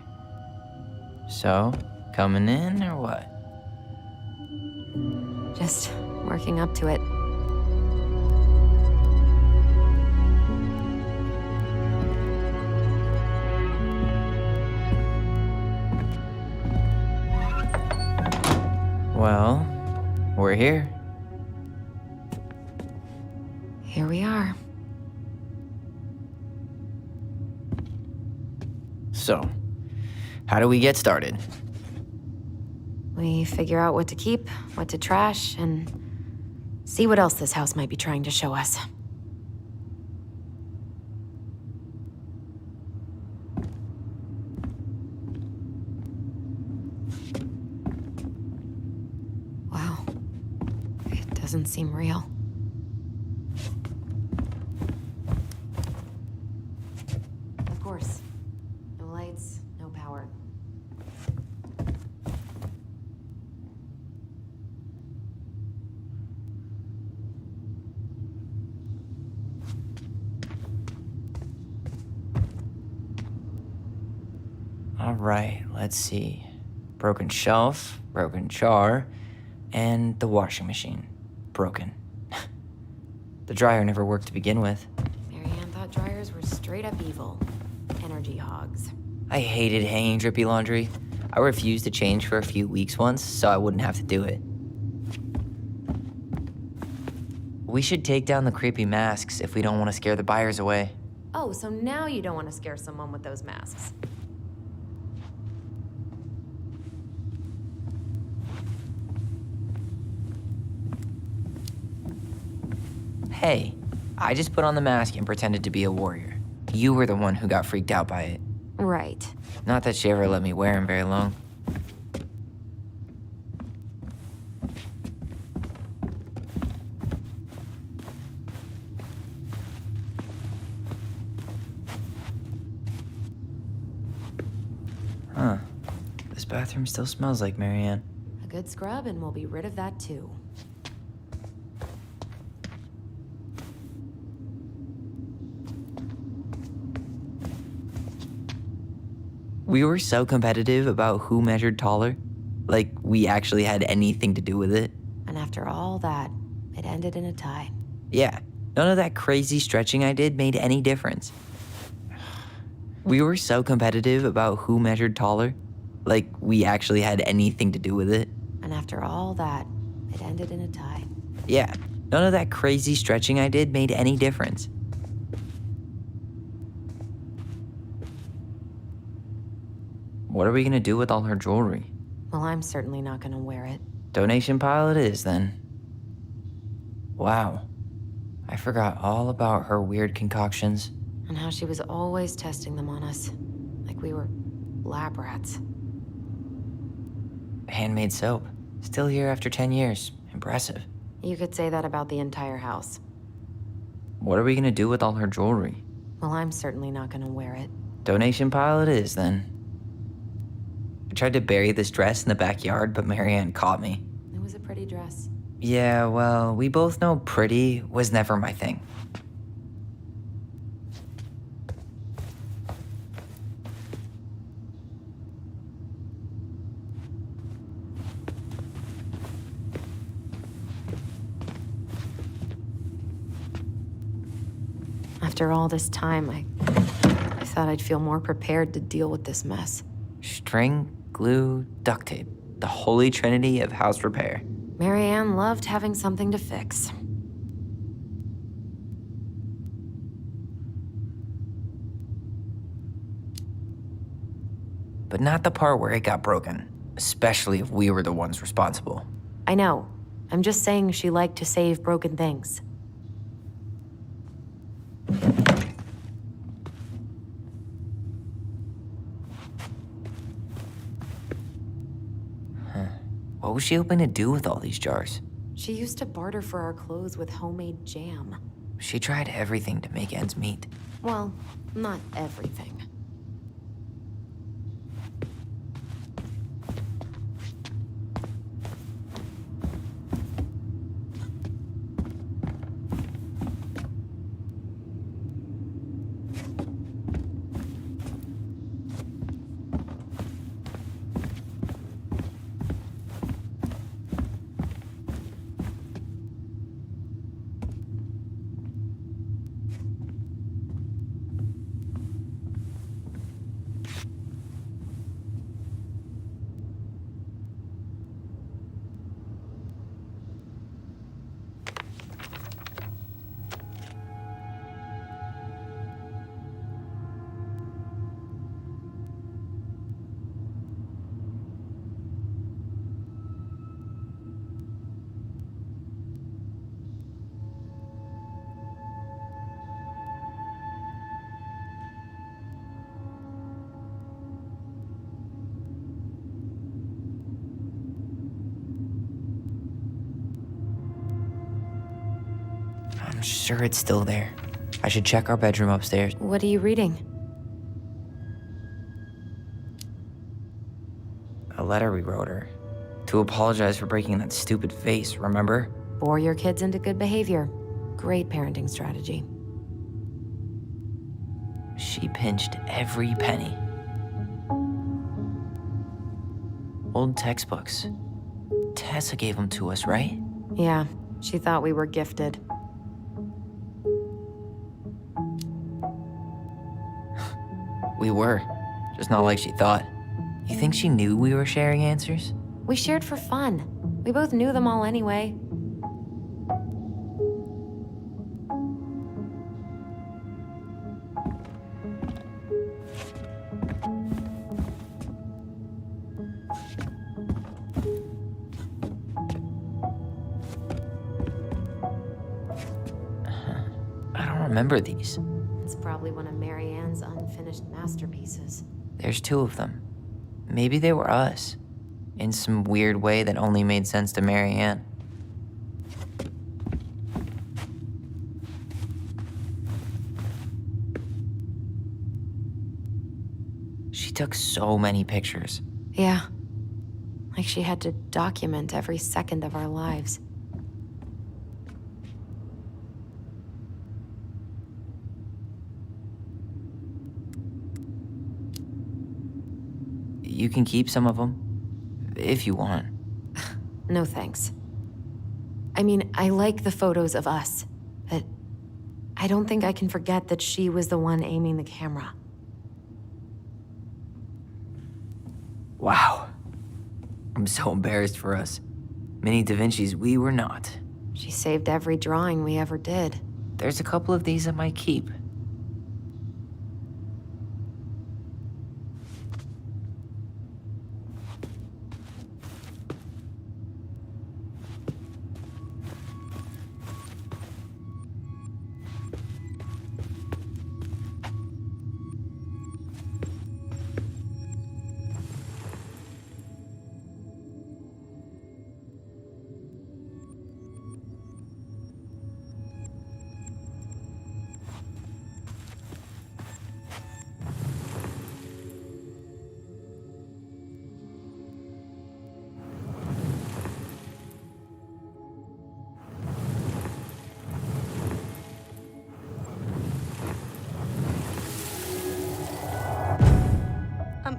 [SPEAKER 4] So, coming in or what?
[SPEAKER 3] Just working up to it.
[SPEAKER 4] Well, we're here.
[SPEAKER 3] Here we are.
[SPEAKER 4] So, how do we get started?
[SPEAKER 3] We figure out what to keep, what to trash, and see what else this house might be trying to show us. Wow. It doesn't seem real.
[SPEAKER 4] All right, let's see. Broken shelf, broken jar, and the washing machine. Broken. The dryer never worked to begin with.
[SPEAKER 3] Marianne thought dryers were straight up evil. Energy hogs.
[SPEAKER 4] I hated hanging drippy laundry. I refused to change for a few weeks once, so I wouldn't have to do it. We should take down the creepy masks if we don't want to scare the buyers away.
[SPEAKER 3] Oh, so now you don't want to scare someone with those masks.
[SPEAKER 4] Hey, I just put on the mask and pretended to be a warrior. You were the one who got freaked out by it.
[SPEAKER 3] Right.
[SPEAKER 4] Not that she ever let me wear him very long. Huh. This bathroom still smells like Marianne.
[SPEAKER 3] A good scrub and we'll be rid of that too.
[SPEAKER 4] We were so competitive about who measured taller. Like we actually had anything to do with it.
[SPEAKER 3] And after all that, it ended in a tie.
[SPEAKER 4] Yeah, none of that crazy stretching I did made any difference. We were so competitive about who measured taller. Like we actually had anything to do with it.
[SPEAKER 3] And after all that, it ended in a tie.
[SPEAKER 4] Yeah, none of that crazy stretching I did made any difference. What are we gonna do with all her jewelry?
[SPEAKER 3] Well, I'm certainly not gonna wear it.
[SPEAKER 4] Donation pile it is, then. Wow. I forgot all about her weird concoctions.
[SPEAKER 3] And how she was always testing them on us. Like we were lab rats.
[SPEAKER 4] Handmade soap. Still here after 10 years. Impressive.
[SPEAKER 3] You could say that about the entire house.
[SPEAKER 4] What are we gonna do with all her jewelry?
[SPEAKER 3] Well, I'm certainly not gonna wear it.
[SPEAKER 4] Donation pile it is, then. I tried to bury this dress in the backyard, but Marianne caught me.
[SPEAKER 3] It was a pretty dress.
[SPEAKER 4] Yeah, well, we both know pretty was never my thing.
[SPEAKER 3] After all this time, I thought I'd feel more prepared to deal with this mess.
[SPEAKER 4] String, glue, duct tape. The holy trinity of house repair.
[SPEAKER 3] Marianne loved having something to fix.
[SPEAKER 4] But not the part where it got broken. Especially if we were the ones responsible.
[SPEAKER 3] I know. I'm just saying she liked to save broken things.
[SPEAKER 4] What was she hoping to do with all these jars?
[SPEAKER 3] She used to barter for our clothes with homemade jam.
[SPEAKER 4] She tried everything to make ends meet.
[SPEAKER 3] Well, not everything.
[SPEAKER 4] I'm sure it's still there. I should check our bedroom upstairs.
[SPEAKER 3] What are you reading?
[SPEAKER 4] A letter we wrote her. To apologize for breaking that stupid vase, remember?
[SPEAKER 3] Bore your kids into good behavior. Great parenting strategy.
[SPEAKER 4] She pinched every penny. Old textbooks. Tessa gave them to us, right?
[SPEAKER 3] Yeah, she thought we were gifted.
[SPEAKER 4] We were. Just not like she thought. You think she knew we were sharing answers?
[SPEAKER 3] We shared for fun. We both knew them all anyway.
[SPEAKER 4] I don't remember these.
[SPEAKER 3] It's probably one of Marianne's unfinished masterpieces.
[SPEAKER 4] There's 2 of them. Maybe they were us. In some weird way that only made sense to Marianne. She took so many pictures.
[SPEAKER 3] Yeah. Like she had to document every second of our lives.
[SPEAKER 4] You can keep some of them, if you want.
[SPEAKER 3] No thanks. I mean, I like the photos of us, but I don't think I can forget that she was the one aiming the camera.
[SPEAKER 4] Wow. I'm so embarrassed for us. Mini Da Vinci's we were not.
[SPEAKER 3] She saved every drawing we ever did.
[SPEAKER 4] There's a couple of these I might keep.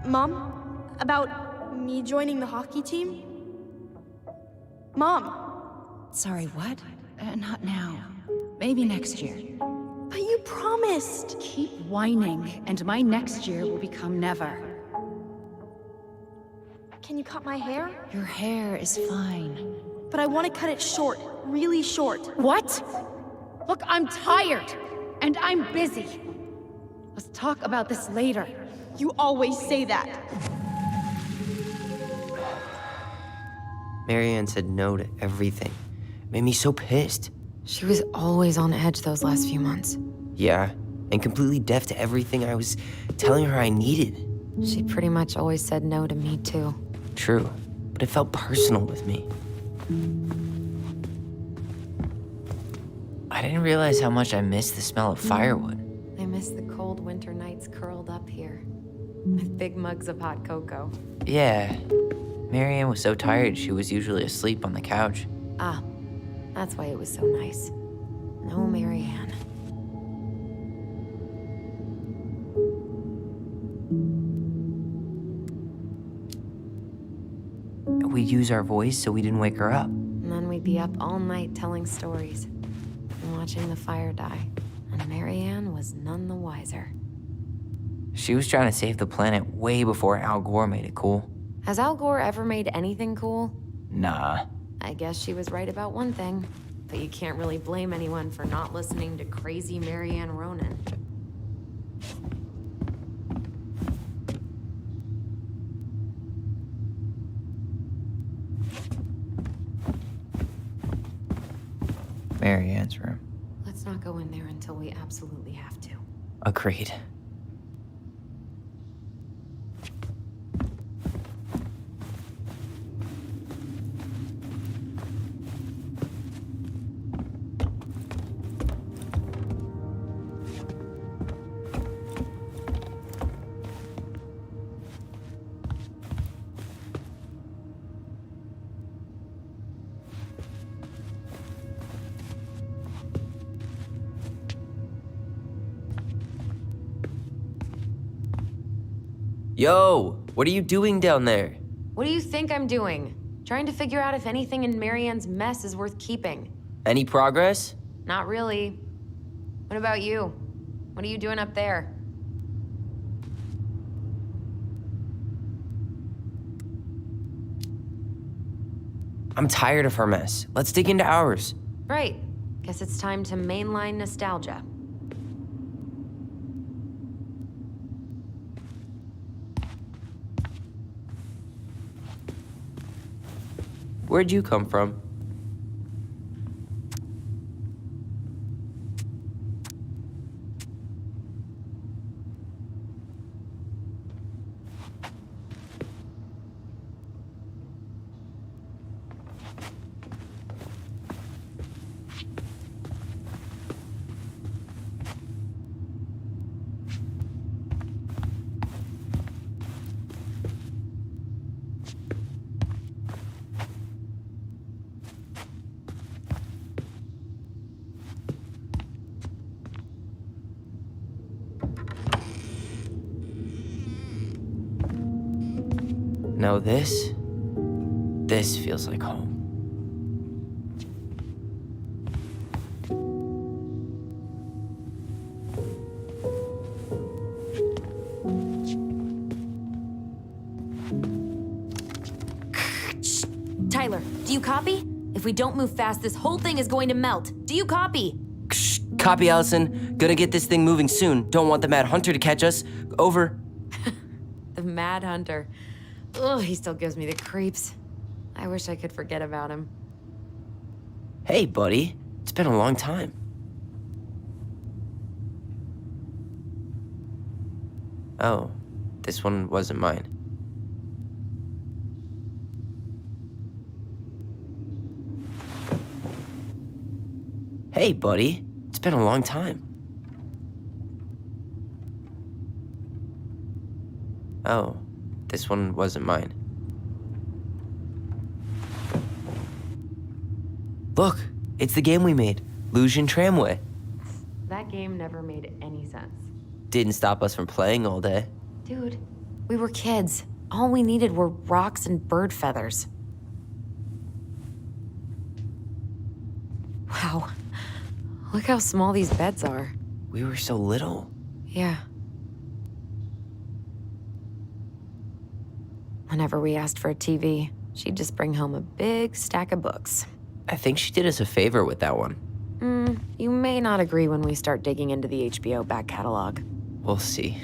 [SPEAKER 2] Mom? About me joining the hockey team? Mom!
[SPEAKER 7] Sorry, what? Not now. Maybe next year.
[SPEAKER 2] But you promised!
[SPEAKER 7] Keep whining, and my next year will become never.
[SPEAKER 2] Can you cut my hair?
[SPEAKER 7] Your hair is fine.
[SPEAKER 2] But I want to cut it short, really short.
[SPEAKER 7] What? Look, I'm tired, and I'm busy. Let's talk about this later.
[SPEAKER 2] You always say that.
[SPEAKER 4] Marianne said no to everything. Made me so pissed.
[SPEAKER 3] She was always on edge those last few months.
[SPEAKER 4] Yeah, and completely deaf to everything I was telling her I needed.
[SPEAKER 3] She pretty much always said no to me, too.
[SPEAKER 4] True, but it felt personal with me. I didn't realize how much I missed the smell of firewood.
[SPEAKER 3] I miss the cold winter nights curled up here, with big mugs of hot cocoa.
[SPEAKER 4] Yeah, Marianne was so tired she was usually asleep on the couch.
[SPEAKER 3] Ah, that's why it was so nice. No Marianne.
[SPEAKER 4] We'd use our voice so we didn't wake her up.
[SPEAKER 3] And then we'd be up all night telling stories and watching the fire die. And Marianne was none the wiser.
[SPEAKER 4] She was trying to save the planet way before Al Gore made it cool.
[SPEAKER 3] Has Al Gore ever made anything cool?
[SPEAKER 4] Nah.
[SPEAKER 3] I guess she was right about one thing, but you can't really blame anyone for not listening to crazy Marianne Ronan.
[SPEAKER 4] Marianne's room.
[SPEAKER 3] Let's not go in there until we absolutely have to.
[SPEAKER 4] Agreed. Yo, what are you doing down there?
[SPEAKER 3] What do you think I'm doing? Trying to figure out if anything in Marianne's mess is worth keeping.
[SPEAKER 8] Any progress?
[SPEAKER 3] Not really. What about you? What are you doing up there?
[SPEAKER 8] I'm tired of her mess. Let's dig into ours.
[SPEAKER 3] Right. Guess it's time to mainline nostalgia.
[SPEAKER 8] Where'd you come from? Now this feels like home.
[SPEAKER 3] Tyler, do you copy? If we don't move fast, this whole thing is going to melt. Do you copy?
[SPEAKER 8] Shh, copy, Allison. Gonna get this thing moving soon. Don't want the Mad Hunter to catch us. Over.
[SPEAKER 3] The Mad Hunter. Ugh, he still gives me the creeps. I wish I could forget about him.
[SPEAKER 8] Hey, buddy. It's been a long time. Oh, this one wasn't mine. Hey, buddy. It's been a long time. Oh, this one wasn't mine. Look, it's the game we made, Lusion Tramway.
[SPEAKER 3] That game never made any sense.
[SPEAKER 8] Didn't stop us from playing all day.
[SPEAKER 3] Dude, we were kids. All we needed were rocks and bird feathers. Wow. Look how small these beds are.
[SPEAKER 8] We were so little.
[SPEAKER 3] Yeah. Whenever we asked for a TV, she'd just bring home a big stack of books.
[SPEAKER 8] I think she did us a favor with that one.
[SPEAKER 3] You may not agree when we start digging into the HBO back catalog.
[SPEAKER 8] We'll see.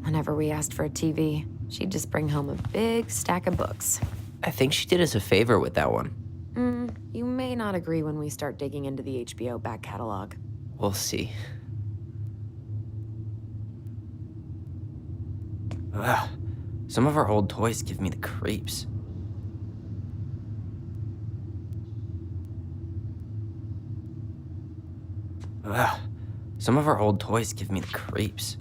[SPEAKER 3] Whenever we asked for a TV, she'd just bring home a big stack of books.
[SPEAKER 8] I think she did us a favor with that one.
[SPEAKER 3] You may not agree when we start digging into the HBO back catalog.
[SPEAKER 8] We'll see. Ugh. Some of our old toys give me the creeps. Ugh. Some of our old toys give me the creeps.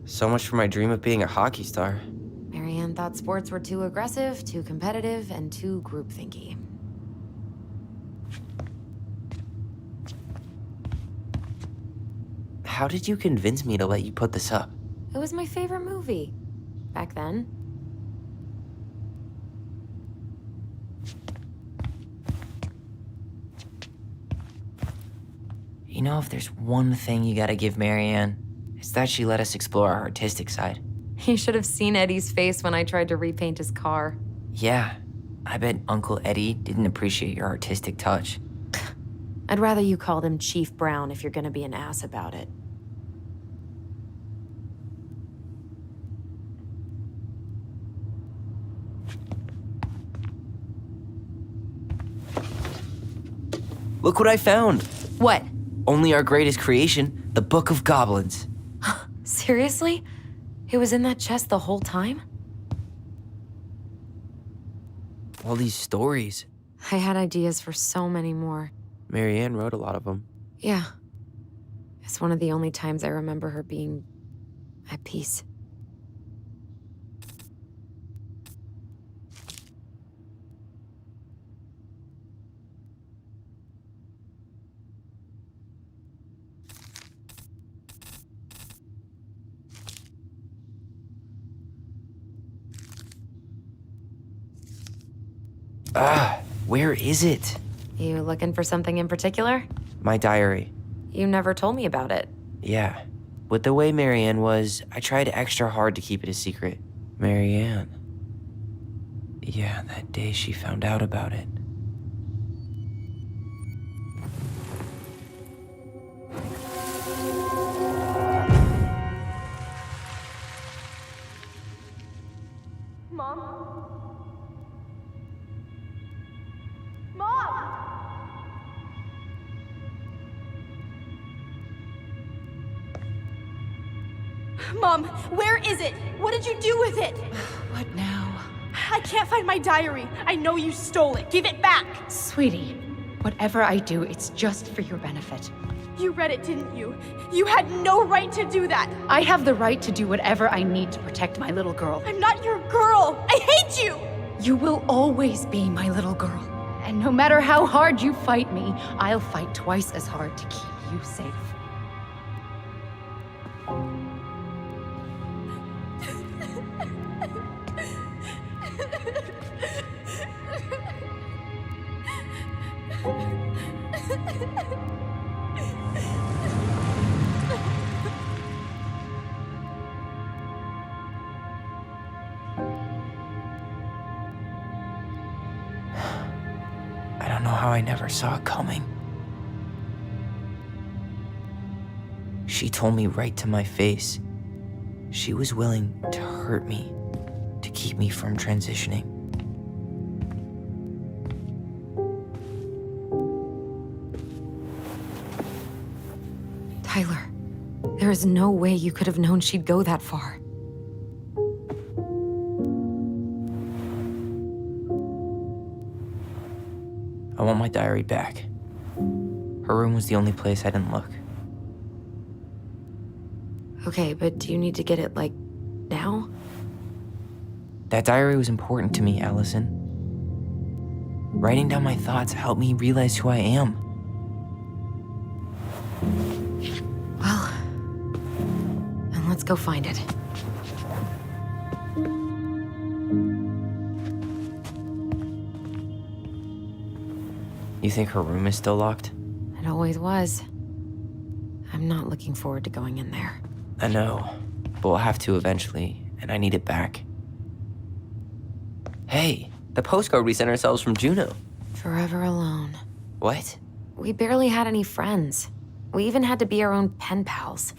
[SPEAKER 8] So much for my dream of being a hockey star.
[SPEAKER 3] Marianne thought sports were too aggressive, too competitive, and too groupthinky.
[SPEAKER 8] How did you convince me to let you put this up?
[SPEAKER 3] It was my favorite movie. Back then.
[SPEAKER 4] You know, if there's one thing you gotta give Marianne, it's that she let us explore our artistic side.
[SPEAKER 3] You should have seen Eddie's face when I tried to repaint his car.
[SPEAKER 4] Yeah, I bet Uncle Eddie didn't appreciate your artistic touch.
[SPEAKER 3] I'd rather you called him Chief Brown if you're gonna be an ass about it.
[SPEAKER 8] Look what I found!
[SPEAKER 3] What?
[SPEAKER 8] Only our greatest creation, the Book of Goblins.
[SPEAKER 3] Seriously? It was in that chest the whole time?
[SPEAKER 8] All these stories.
[SPEAKER 3] I had ideas for so many more.
[SPEAKER 8] Marianne wrote a lot of them.
[SPEAKER 3] Yeah. It's one of the only times I remember her being at peace.
[SPEAKER 4] Where is it?
[SPEAKER 3] You looking for something in particular?
[SPEAKER 4] My diary.
[SPEAKER 3] You never told me about it.
[SPEAKER 4] Yeah. With the way Marianne was, I tried extra hard to keep it a secret. Marianne. Yeah, that day she found out about it.
[SPEAKER 2] Mom? Mom! Mom, where is it? What did you do with it?
[SPEAKER 7] What now?
[SPEAKER 2] I can't find my diary. I know you stole it. Give it back.
[SPEAKER 7] Sweetie, whatever I do, it's just for your benefit.
[SPEAKER 2] You read it, didn't you? You had no right to do that.
[SPEAKER 7] I have the right to do whatever I need to protect my little girl.
[SPEAKER 2] I'm not your girl. I hate you.
[SPEAKER 7] You will always be my little girl. And no matter how hard you fight me, I'll fight twice as hard to keep you safe.
[SPEAKER 4] I don't know how I never saw it coming. She told me right to my face. She was willing to hurt me, to keep me from transitioning.
[SPEAKER 3] Tyler, there is no way you could have known she'd go that far.
[SPEAKER 4] I want my diary back. Her room was the only place I didn't look.
[SPEAKER 3] Okay, but do you need to get it, like, now?
[SPEAKER 4] That diary was important to me, Allison. Writing down my thoughts helped me realize who I am.
[SPEAKER 3] Well, then let's go find it.
[SPEAKER 4] You think her room is still locked?
[SPEAKER 3] It always was. I'm not looking forward to going in there.
[SPEAKER 4] I know, but we'll have to eventually, and I need it back. Hey, the postcard we sent ourselves from Juneau.
[SPEAKER 3] Forever alone.
[SPEAKER 4] What?
[SPEAKER 3] We barely had any friends. We even had to be our own pen pals.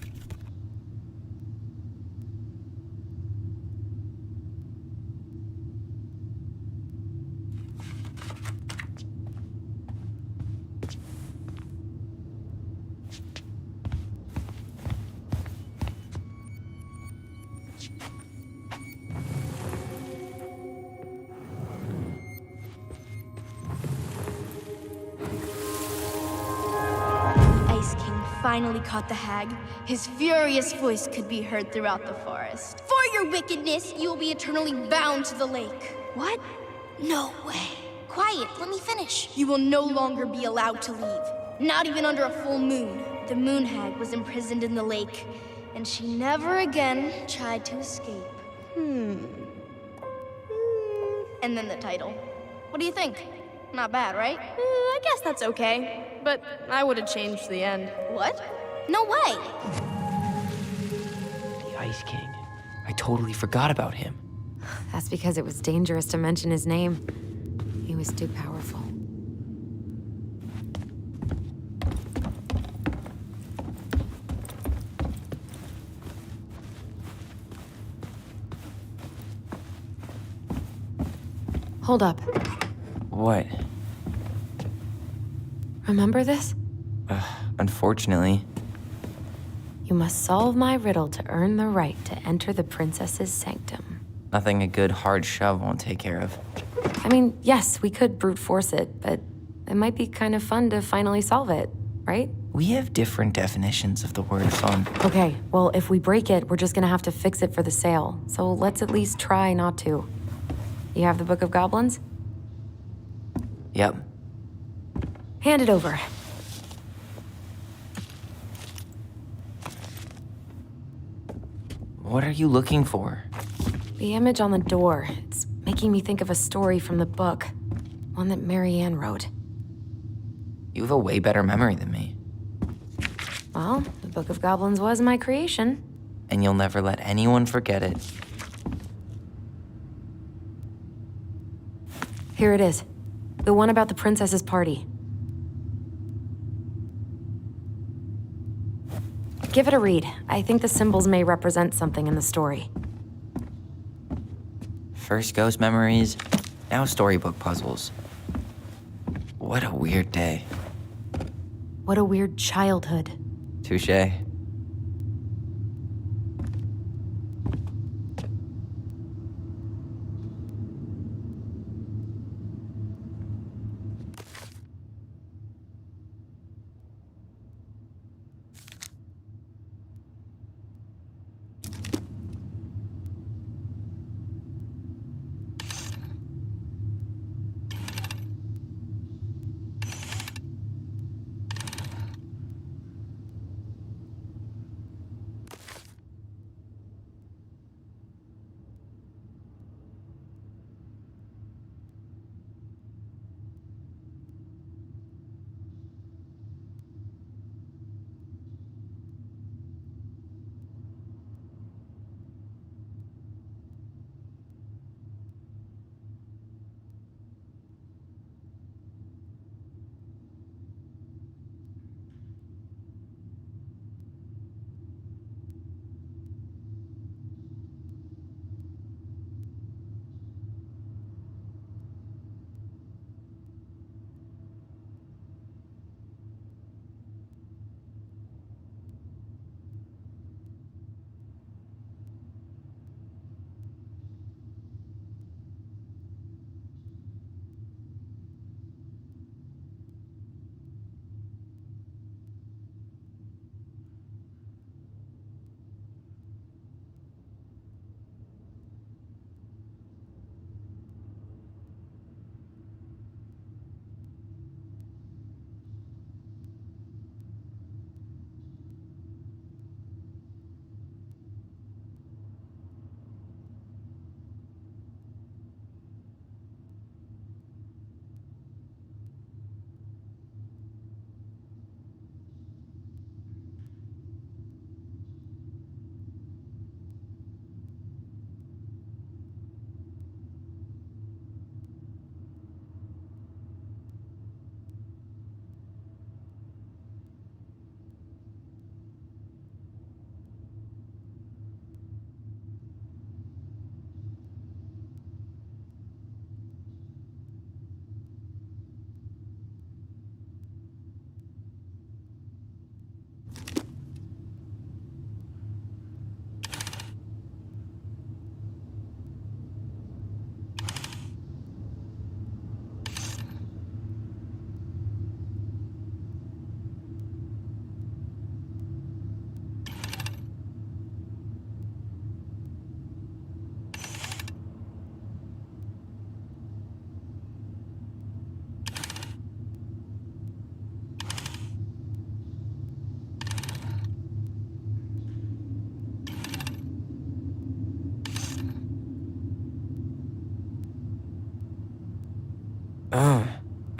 [SPEAKER 6] Ice King finally caught the hag. His furious voice could be heard throughout the forest. For your wickedness, you will be eternally bound to the lake. What? No way. Quiet, let me finish. You will no longer be allowed to leave. Not even under a full moon. The moon hag was imprisoned in the lake, and she never again tried to escape. And then the title. What do you think? Not bad, right?
[SPEAKER 2] I guess that's okay. But I would have changed the end.
[SPEAKER 6] What? No way!
[SPEAKER 4] The Ice King. I totally forgot about him.
[SPEAKER 3] That's because it was dangerous to mention his name. He was too powerful. Hold up.
[SPEAKER 4] What?
[SPEAKER 3] Remember this?
[SPEAKER 4] Unfortunately.
[SPEAKER 3] You must solve my riddle to earn the right to enter the princess's sanctum.
[SPEAKER 4] Nothing a good hard shove won't take care of.
[SPEAKER 3] I mean, yes, we could brute force it, but it might be kind of fun to finally solve it, right?
[SPEAKER 4] We have different definitions of the word fun.
[SPEAKER 3] Okay, well, if we break it, we're just gonna have to fix it for the sale. So let's at least try not to. You have the Book of Goblins?
[SPEAKER 4] Yep.
[SPEAKER 3] Hand it over.
[SPEAKER 4] What are you looking for?
[SPEAKER 3] The image on the door. It's making me think of a story from the book. One that Marianne wrote.
[SPEAKER 4] You have a way better memory than me.
[SPEAKER 3] Well, the Book of Goblins was my creation.
[SPEAKER 4] And you'll never let anyone forget it.
[SPEAKER 3] Here it is. The one about the princess's party. Give it a read. I think the symbols may represent something in the story.
[SPEAKER 4] First ghost memories, now storybook puzzles. What a weird day.
[SPEAKER 3] What a weird childhood.
[SPEAKER 4] Touche.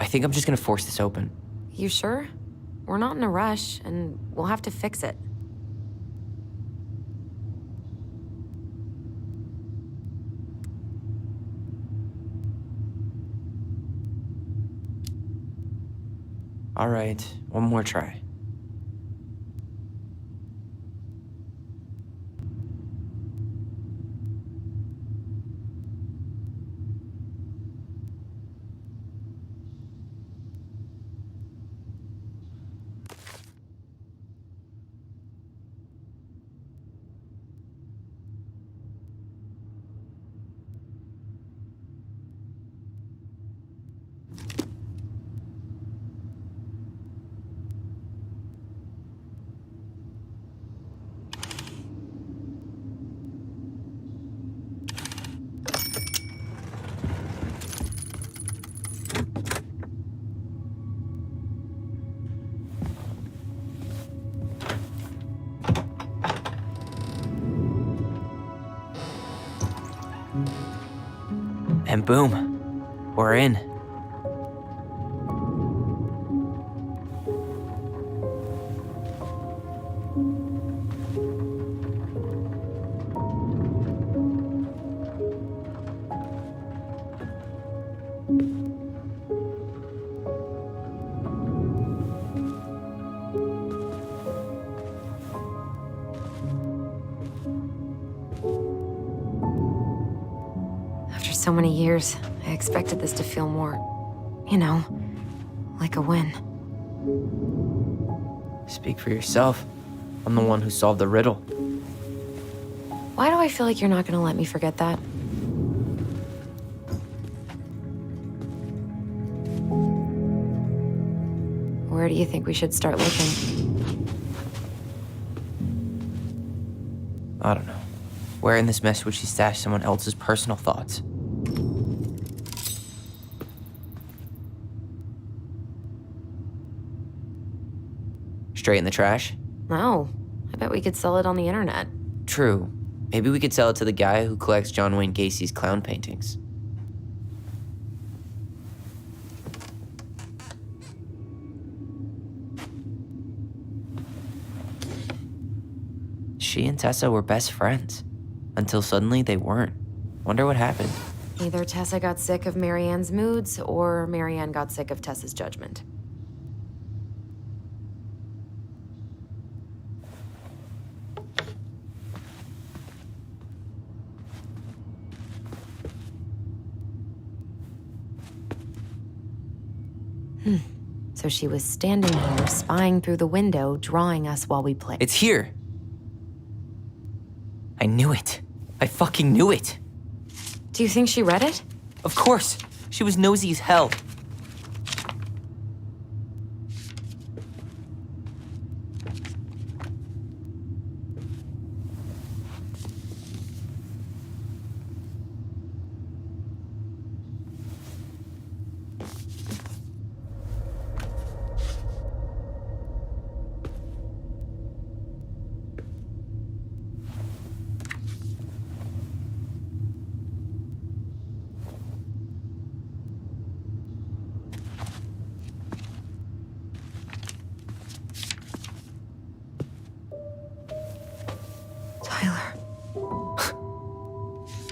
[SPEAKER 4] I think I'm just gonna force this open.
[SPEAKER 3] You sure? We're not in a rush, and we'll have to fix it.
[SPEAKER 4] All right, one more try. And boom, we're in.
[SPEAKER 3] After so many years, I expected this to feel more, you know, like a win.
[SPEAKER 4] Speak for yourself. I'm the one who solved the riddle.
[SPEAKER 3] Why do I feel like you're not gonna let me forget that? Where do you think we should start looking?
[SPEAKER 4] I don't know. Where in this mess would she stash someone else's personal thoughts? Straight in the trash?
[SPEAKER 3] No, I bet we could sell it on the internet.
[SPEAKER 4] True. Maybe we could sell it to the guy who collects John Wayne Gacy's clown paintings. She and Tessa were best friends. Until suddenly they weren't. Wonder what happened.
[SPEAKER 3] Either Tessa got sick of Marianne's moods, or Marianne got sick of Tessa's judgment. So she was standing here, spying through the window, drawing us while we played.
[SPEAKER 4] It's here. I knew it. I fucking knew it.
[SPEAKER 3] Do you think she read it?
[SPEAKER 4] Of course. She was nosy as hell.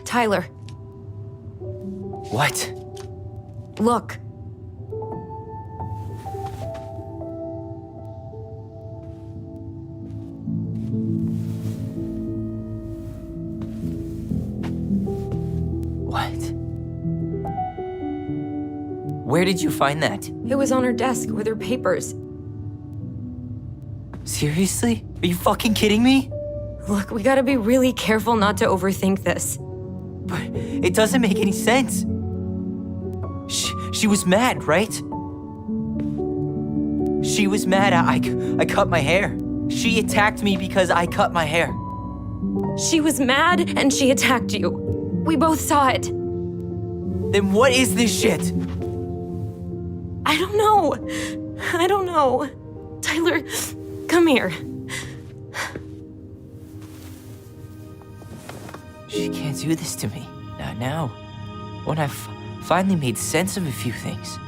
[SPEAKER 3] Tyler.
[SPEAKER 4] What?
[SPEAKER 3] Look.
[SPEAKER 4] What? Where did you find that?
[SPEAKER 3] It was on her desk with her papers.
[SPEAKER 4] Seriously? Are you fucking kidding me?
[SPEAKER 3] Look, we gotta be really careful not to overthink this.
[SPEAKER 4] But it doesn't make any sense. She was mad, right? She was mad I cut my hair. She attacked me because I cut my hair.
[SPEAKER 3] She was mad and she attacked you. We both saw it.
[SPEAKER 4] Then what is this shit?
[SPEAKER 3] I don't know. I don't know. Tyler, come here.
[SPEAKER 4] She can't do this to me. Not now. When I've finally made sense of a few things.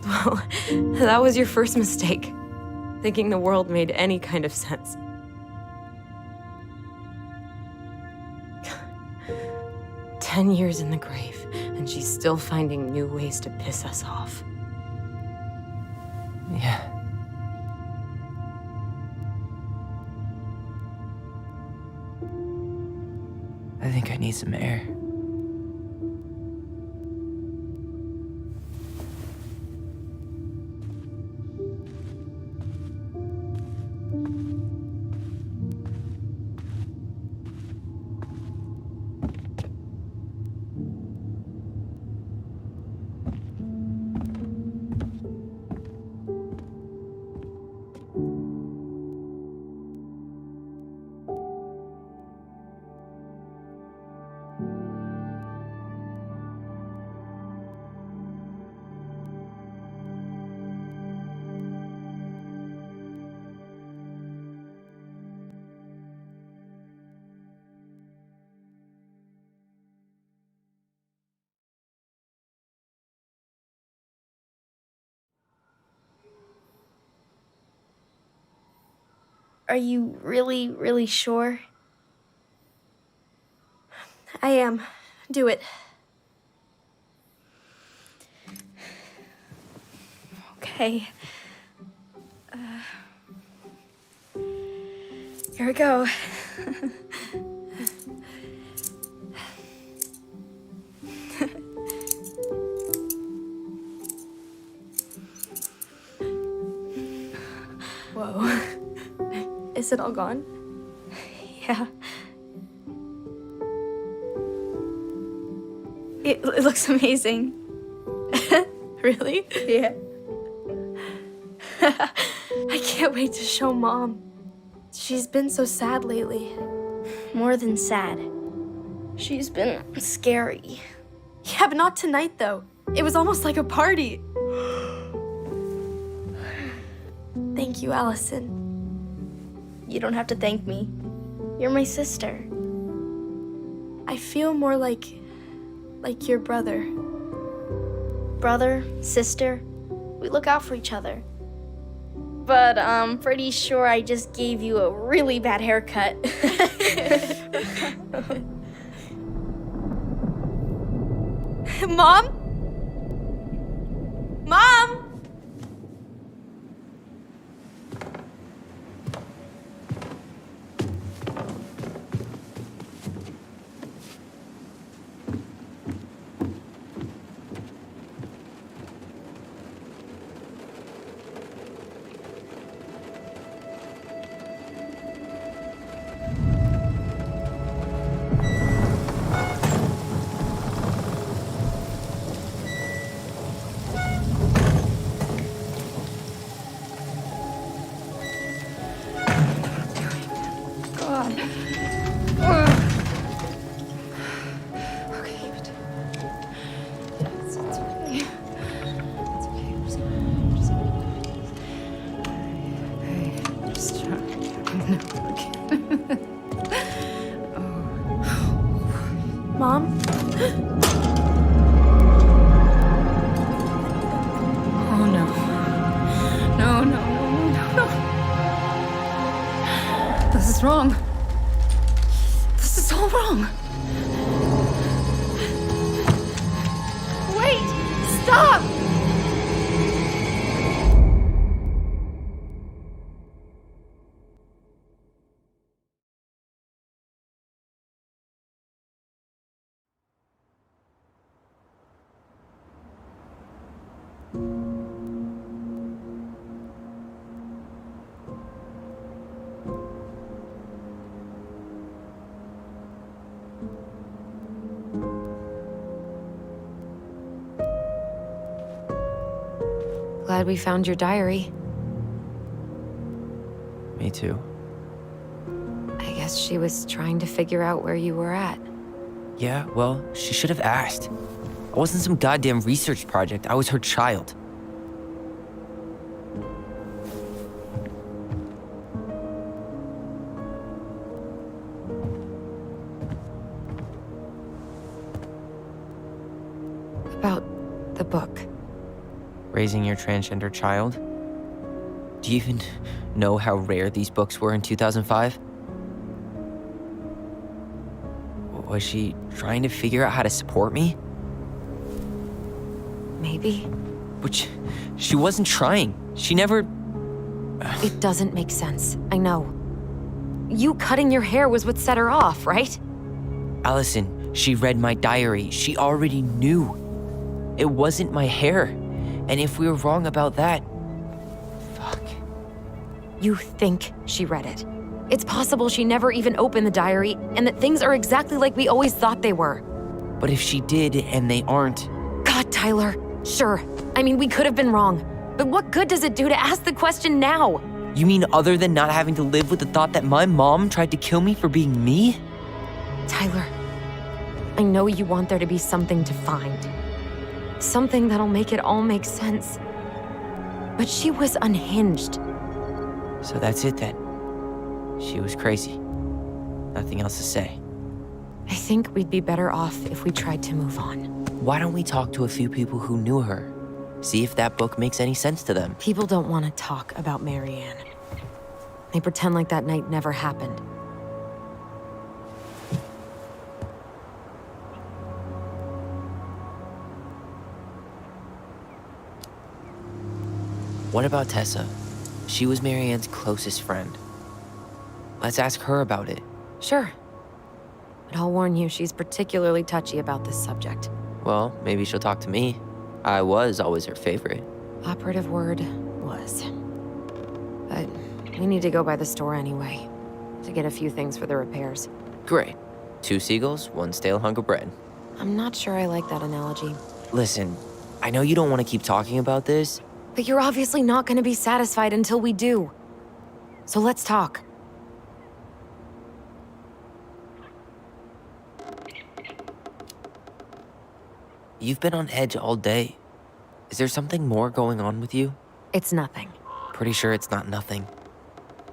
[SPEAKER 3] Well, that was your first mistake. Thinking the world made any kind of sense. "10 years in the grave, and she's still finding new ways to piss us off."
[SPEAKER 4] Yeah. I think I need some air.
[SPEAKER 6] Are you really, really sure?
[SPEAKER 2] I am. Do it. Okay. Here we go. Whoa. Is it all gone? Yeah. It looks amazing. Really? Yeah. I can't wait to show Mom. She's been so sad lately.
[SPEAKER 6] More than sad. She's been scary.
[SPEAKER 2] Yeah, but not tonight, though. It was almost like a party. Thank you, Allison.
[SPEAKER 6] You don't have to thank me. You're my sister.
[SPEAKER 2] I feel more like your brother.
[SPEAKER 6] Brother, sister, we look out for each other. But I'm pretty sure I just gave you a really bad haircut.
[SPEAKER 2] Mom? Mom? Mom?
[SPEAKER 7] Oh no. No, no, no, no, no. This is wrong. This is all wrong.
[SPEAKER 2] Wait! Stop!
[SPEAKER 3] Glad we found your diary.
[SPEAKER 4] Me too.
[SPEAKER 3] I guess she was trying to figure out where you were at.
[SPEAKER 4] Yeah, well, she should have asked. I wasn't some goddamn research project. I was her child.
[SPEAKER 3] About the book.
[SPEAKER 4] Raising your transgender child? Do you even know how rare these books were in 2005? Was she trying to figure out how to support me?
[SPEAKER 3] Maybe.
[SPEAKER 4] Which, she wasn't trying. She never...
[SPEAKER 3] It doesn't make sense. I know. You cutting your hair was what set her off, right?
[SPEAKER 4] Allison, she read my diary. She already knew. It wasn't my hair. And if we were wrong about that... Fuck.
[SPEAKER 3] You think she read it. It's possible she never even opened the diary, and that things are exactly like we always thought they were.
[SPEAKER 4] But if she did, and they aren't...
[SPEAKER 3] God, Tyler. Sure. I mean, we could have been wrong. But what good does it do to ask the question now?
[SPEAKER 4] You mean other than not having to live with the thought that my mom tried to kill me for being me?
[SPEAKER 3] Tyler, I know you want there to be something to find. Something that'll make it all make sense. But she was unhinged.
[SPEAKER 4] So that's it then. She was crazy. Nothing else to say.
[SPEAKER 3] I think we'd be better off if we tried to move on.
[SPEAKER 4] Why don't we talk to a few people who knew her? See if that book makes any sense to them.
[SPEAKER 3] People don't want to talk about Marianne. They pretend like that night never happened.
[SPEAKER 4] What about Tessa? She was Marianne's closest friend. Let's ask her about it.
[SPEAKER 3] Sure. But I'll warn you, she's particularly touchy about this subject.
[SPEAKER 4] Well, maybe she'll talk to me. I was always her favorite.
[SPEAKER 3] Operative word was. But we need to go by the store anyway, to get a few things for the repairs.
[SPEAKER 4] Great. 2 seagulls, 1 stale hunk of bread.
[SPEAKER 3] I'm not sure I like that analogy.
[SPEAKER 4] Listen, I know you don't want to keep talking about this.
[SPEAKER 3] But you're obviously not going to be satisfied until we do. So let's talk.
[SPEAKER 4] You've been on edge all day. Is there something more going on with you?
[SPEAKER 3] It's nothing.
[SPEAKER 4] Pretty sure it's not nothing.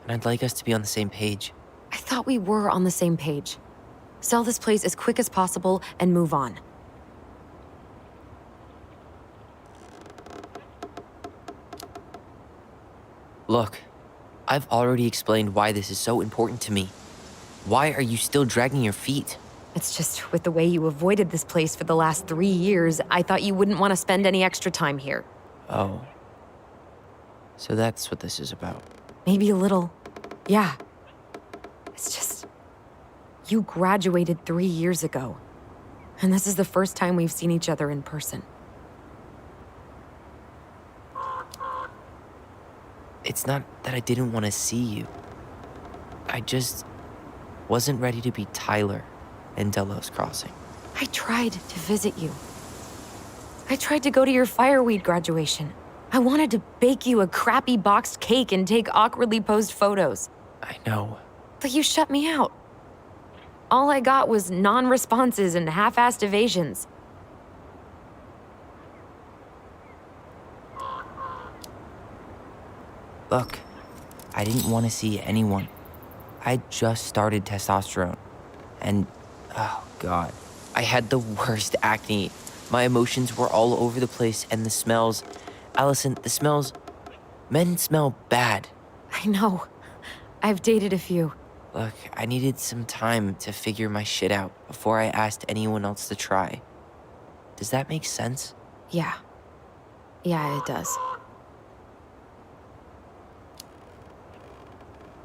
[SPEAKER 4] And I'd like us to be on the same page.
[SPEAKER 3] I thought we were on the same page. Sell this place as quick as possible and move on.
[SPEAKER 4] Look, I've already explained why this is so important to me. Why are you still dragging your feet?
[SPEAKER 3] It's just with the way you avoided this place for the last 3 years, I thought you wouldn't want to spend any extra time here.
[SPEAKER 4] Oh. So that's what this is about.
[SPEAKER 3] Maybe a little. Yeah. It's just... You graduated 3 years ago. And this is the first time we've seen each other in person.
[SPEAKER 4] It's not that I didn't want to see you. I just wasn't ready to be Tyler in Delos Crossing.
[SPEAKER 3] I tried to visit you. I tried to go to your fireweed graduation. I wanted to bake you a crappy boxed cake and take awkwardly posed photos.
[SPEAKER 4] I know.
[SPEAKER 3] But you shut me out. All I got was non-responses and half-assed evasions.
[SPEAKER 4] Look, I didn't want to see anyone. I just started testosterone. And, oh God, I had the worst acne. My emotions were all over the place, and the smells. Allison, the smells. Men smell bad.
[SPEAKER 3] I know. I've dated a few.
[SPEAKER 4] Look, I needed some time to figure my shit out before I asked anyone else to try. Does that make sense?
[SPEAKER 3] Yeah. Yeah, it does.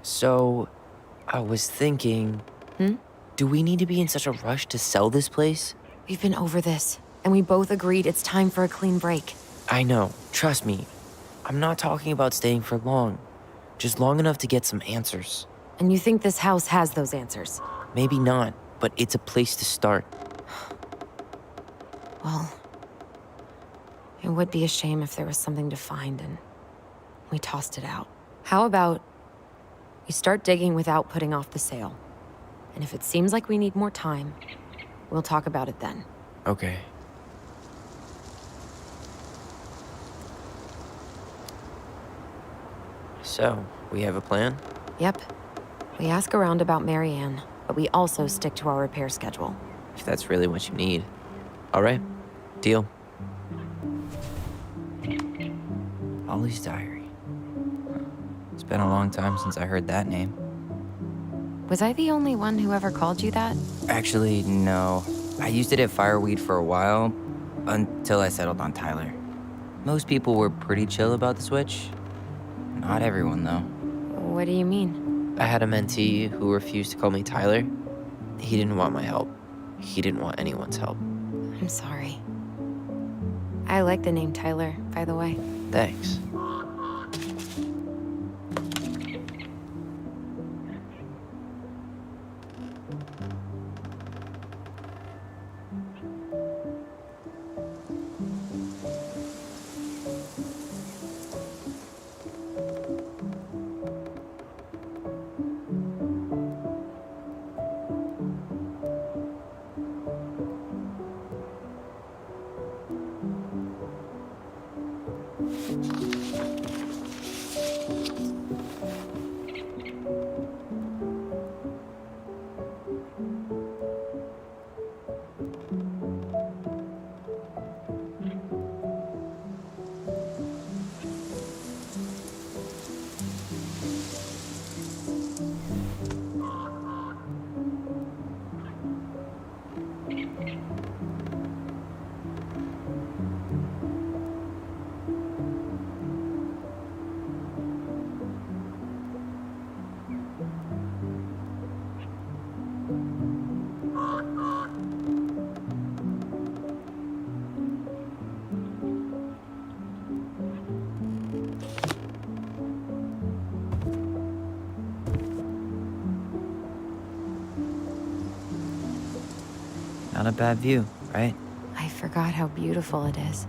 [SPEAKER 4] So, I was thinking... Do we need to be in such a rush to sell this place?
[SPEAKER 3] We've been over this, and we both agreed it's time for a clean break.
[SPEAKER 4] I know, trust me. I'm not talking about staying for long. Just long enough to get some answers.
[SPEAKER 3] And you think this house has those answers?
[SPEAKER 4] Maybe not, but it's a place to start.
[SPEAKER 3] Well, it would be a shame if there was something to find and we tossed it out. How about you start digging without putting off the sale? And if it seems like we need more time, we'll talk about it then.
[SPEAKER 4] Okay. So, we have a plan?
[SPEAKER 3] Yep. We ask around about Marianne, but we also stick to our repair schedule.
[SPEAKER 4] If that's really what you need. All right, deal. Ollie's Diary. It's been a long time since I heard that name.
[SPEAKER 3] Was I the only one who ever called you that?
[SPEAKER 9] Actually, no. I used it at Fireweed for a while, until I settled on Tyler.
[SPEAKER 4] Most people were pretty chill about the switch.
[SPEAKER 9] Not everyone, though.
[SPEAKER 3] What do you mean?
[SPEAKER 4] I had a mentee who refused to call me Tyler. He didn't want my help. He didn't want anyone's help.
[SPEAKER 3] I'm sorry. I like the name Tyler, by the way.
[SPEAKER 4] Thanks. Not a bad view, right?
[SPEAKER 3] I forgot how beautiful it is.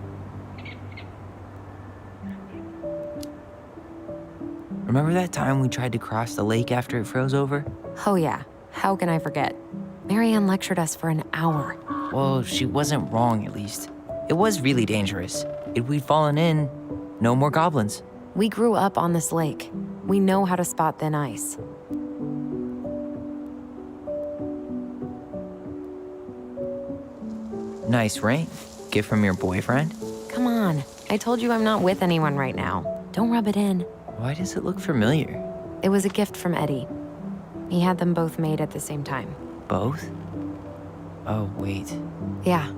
[SPEAKER 4] Remember that time we tried to cross the lake after it froze over?
[SPEAKER 3] Oh yeah, how can I forget? Marianne lectured us for an hour.
[SPEAKER 4] Well, she wasn't wrong, at least. It was really dangerous. If we'd fallen in, no more goblins.
[SPEAKER 3] We grew up on this lake. We know how to spot thin ice.
[SPEAKER 4] Nice ring. Gift from your boyfriend?
[SPEAKER 3] Come on, I told you I'm not with anyone right now. Don't rub it in.
[SPEAKER 4] Why does it look familiar?
[SPEAKER 3] It was a gift from Eddie. He had them both made at the same time.
[SPEAKER 4] Both? Oh, wait.
[SPEAKER 3] Yeah.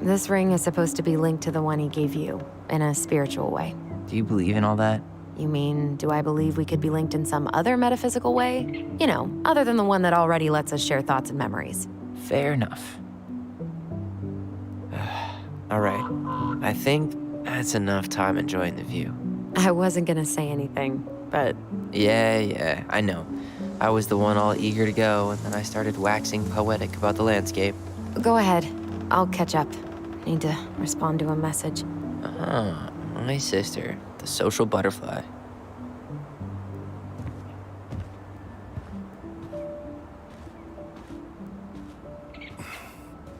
[SPEAKER 3] This ring is supposed to be linked to the one he gave you, in a spiritual way.
[SPEAKER 4] Do you believe in all that?
[SPEAKER 3] You mean, do I believe we could be linked in some other metaphysical way? You know, other than the one that already lets us share thoughts and memories.
[SPEAKER 4] Fair enough. All right. I think that's enough time enjoying the view.
[SPEAKER 3] I wasn't gonna say anything, but
[SPEAKER 4] Yeah, I know. I was the one all eager to go, and then I started waxing poetic about the landscape.
[SPEAKER 3] go ahead. I'll catch up. Need to respond to a message.
[SPEAKER 4] My sister, the social butterfly.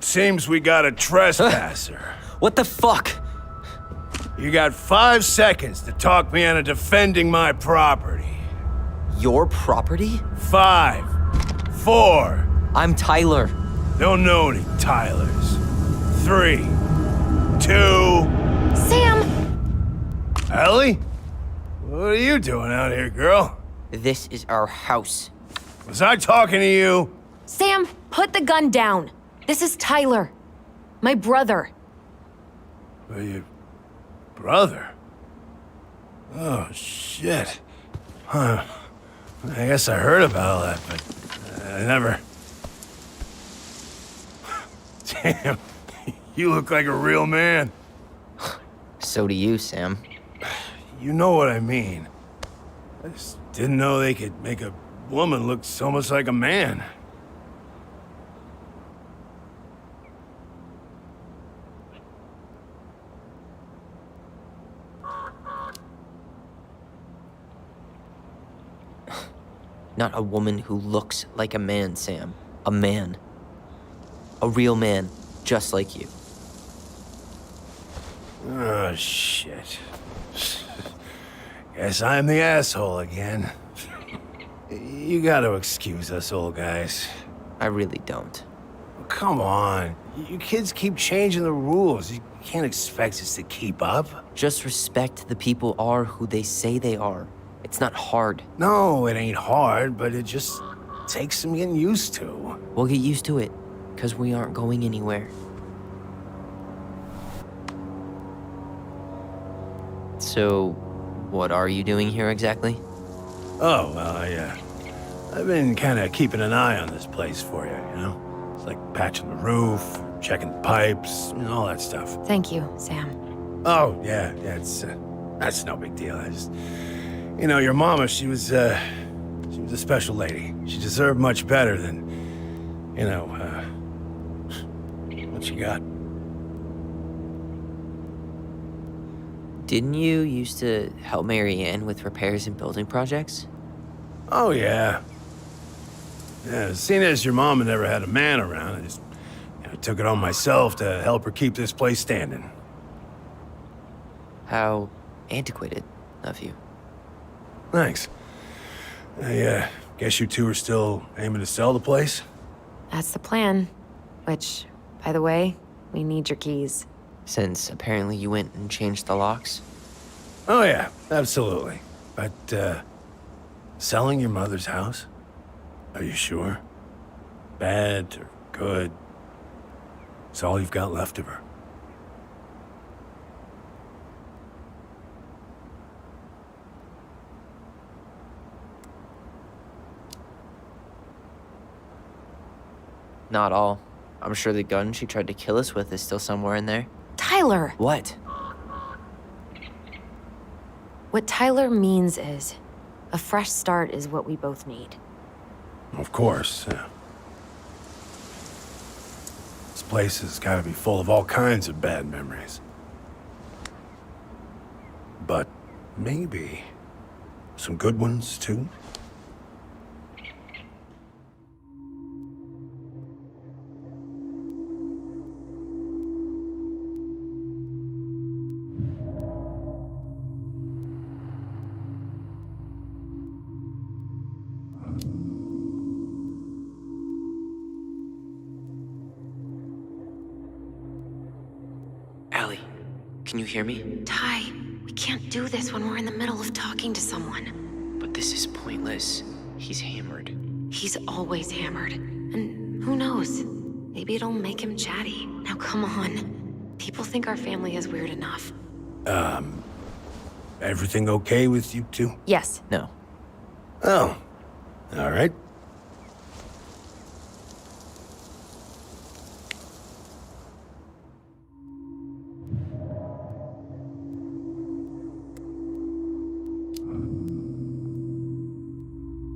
[SPEAKER 5] Seems we got a trespasser.
[SPEAKER 8] What the fuck?
[SPEAKER 5] You got 5 seconds to talk me into defending my property.
[SPEAKER 8] Your property?
[SPEAKER 5] 5, 4.
[SPEAKER 8] I'm Tyler.
[SPEAKER 5] Don't know any Tylers. 3, 2.
[SPEAKER 3] Sam!
[SPEAKER 5] Ellie? What are you doing out here, girl?
[SPEAKER 8] This is our house.
[SPEAKER 5] Was I talking to you?
[SPEAKER 3] Sam, put the gun down. This is Tyler. My brother.
[SPEAKER 5] Your brother? Oh, shit. Huh. I guess I heard about all that, but I never... Damn, you look like a real man.
[SPEAKER 4] So do you, Sam.
[SPEAKER 5] You know what I mean. I just didn't know they could make a woman look so much like a man.
[SPEAKER 8] Not a woman who looks like a man, Sam. A man. A real man, just like you.
[SPEAKER 5] Oh, shit. Guess I'm the asshole again. You gotta excuse us old guys.
[SPEAKER 8] I really don't.
[SPEAKER 5] Come on. You kids keep changing the rules. You can't expect us to keep up.
[SPEAKER 8] Just respect the people are who they say they are. It's not hard.
[SPEAKER 5] No, it ain't hard, but it just takes some getting used to.
[SPEAKER 8] We'll get used to it, because we aren't going anywhere. So, what are you doing here exactly?
[SPEAKER 5] Oh, well, I've been kind of keeping an eye on this place for you, you know? It's like patching the roof, checking the pipes, and all that stuff.
[SPEAKER 3] Thank you, Sam.
[SPEAKER 5] Oh, yeah, that's no big deal. I just, you know, your mama, she was a special lady. She deserved much better than, you know, what she got.
[SPEAKER 8] Didn't you used to help Marianne with repairs and building projects?
[SPEAKER 5] Oh, yeah. Yeah, seeing as your mama never had a man around, I just took it on myself to help her keep this place standing.
[SPEAKER 8] How antiquated of you.
[SPEAKER 5] Thanks. I guess you two are still aiming to sell the place?
[SPEAKER 3] That's the plan. Which, by the way, we need your keys.
[SPEAKER 8] Since apparently you went and changed the locks?
[SPEAKER 5] Oh, yeah, absolutely. But, selling your mother's house? Are you sure? Bad or good? It's all you've got left of her.
[SPEAKER 8] Not all. I'm sure the gun she tried to kill us with is still somewhere in there.
[SPEAKER 3] Tyler!
[SPEAKER 8] What?
[SPEAKER 3] What Tyler means is, a fresh start is what we both need.
[SPEAKER 5] Of course. This
[SPEAKER 10] place has gotta be full of all kinds of bad memories. But maybe some good ones, too?
[SPEAKER 8] Allie, can you hear me?
[SPEAKER 3] Ty, we can't do this when we're in the middle of talking to someone.
[SPEAKER 8] But this is pointless. He's hammered.
[SPEAKER 3] He's always hammered. And who knows? Maybe it'll make him chatty. Now come on. People think our family is weird enough.
[SPEAKER 10] Everything okay with you two?
[SPEAKER 3] Yes.
[SPEAKER 8] No.
[SPEAKER 10] Oh, all right.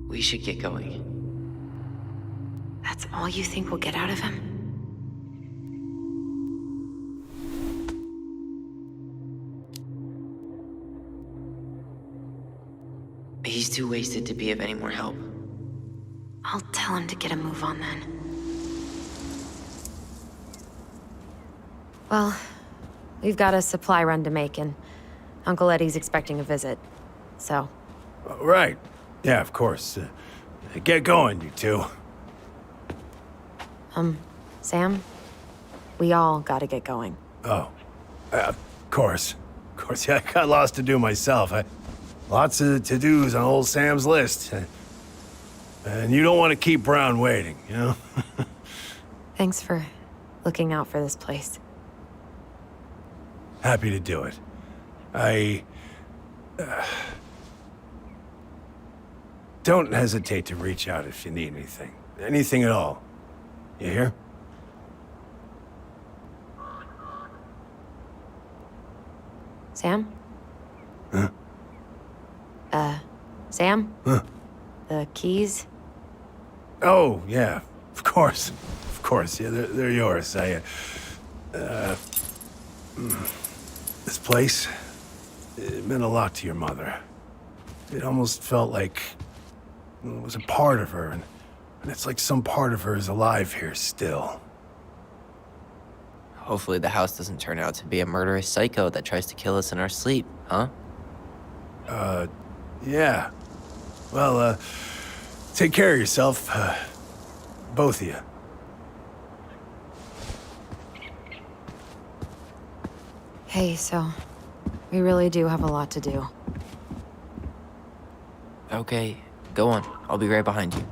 [SPEAKER 8] We should get going.
[SPEAKER 3] That's all you think we'll get out of him?
[SPEAKER 8] He's too wasted to be of any more help.
[SPEAKER 3] I'll tell him to get a move on then. Well, we've got a supply run to make, and Uncle Eddie's expecting a visit. So,
[SPEAKER 10] Right. Yeah, of course. Get going, you two.
[SPEAKER 3] Sam, we all gotta get going.
[SPEAKER 10] Oh, of course. Of course, yeah, I got lots to do myself. Lots of to-dos on old Sam's list. And you don't want to keep Brown waiting, you know?
[SPEAKER 3] Thanks for looking out for this place.
[SPEAKER 10] Happy to do it. Don't hesitate to reach out if you need anything. Anything at all. You hear?
[SPEAKER 3] Sam?
[SPEAKER 10] Huh?
[SPEAKER 3] Sam?
[SPEAKER 10] Huh?
[SPEAKER 3] The keys?
[SPEAKER 10] Oh, yeah. Of course. Of course. Yeah, they're yours. This place, it meant a lot to your mother. It almost felt like it was a part of her, and it's like some part of her is alive here still.
[SPEAKER 8] Hopefully the house doesn't turn out to be a murderous psycho that tries to kill us in our sleep, huh?
[SPEAKER 10] Yeah. Well, take care of yourself, both of you.
[SPEAKER 3] Hey, so we really do have a lot to do.
[SPEAKER 8] Okay, go on. I'll be right behind you.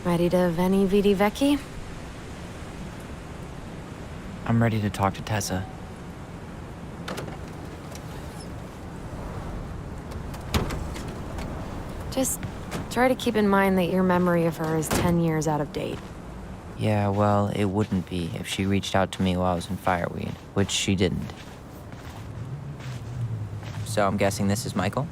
[SPEAKER 3] Ready to Veni Vidi Vici?
[SPEAKER 4] I'm ready to talk to Tessa.
[SPEAKER 3] Just try to keep in mind that your memory of her is 10 years out of date.
[SPEAKER 4] Yeah, well, it wouldn't be if she reached out to me while I was in Fireweed, which she didn't. So I'm guessing this is Michael?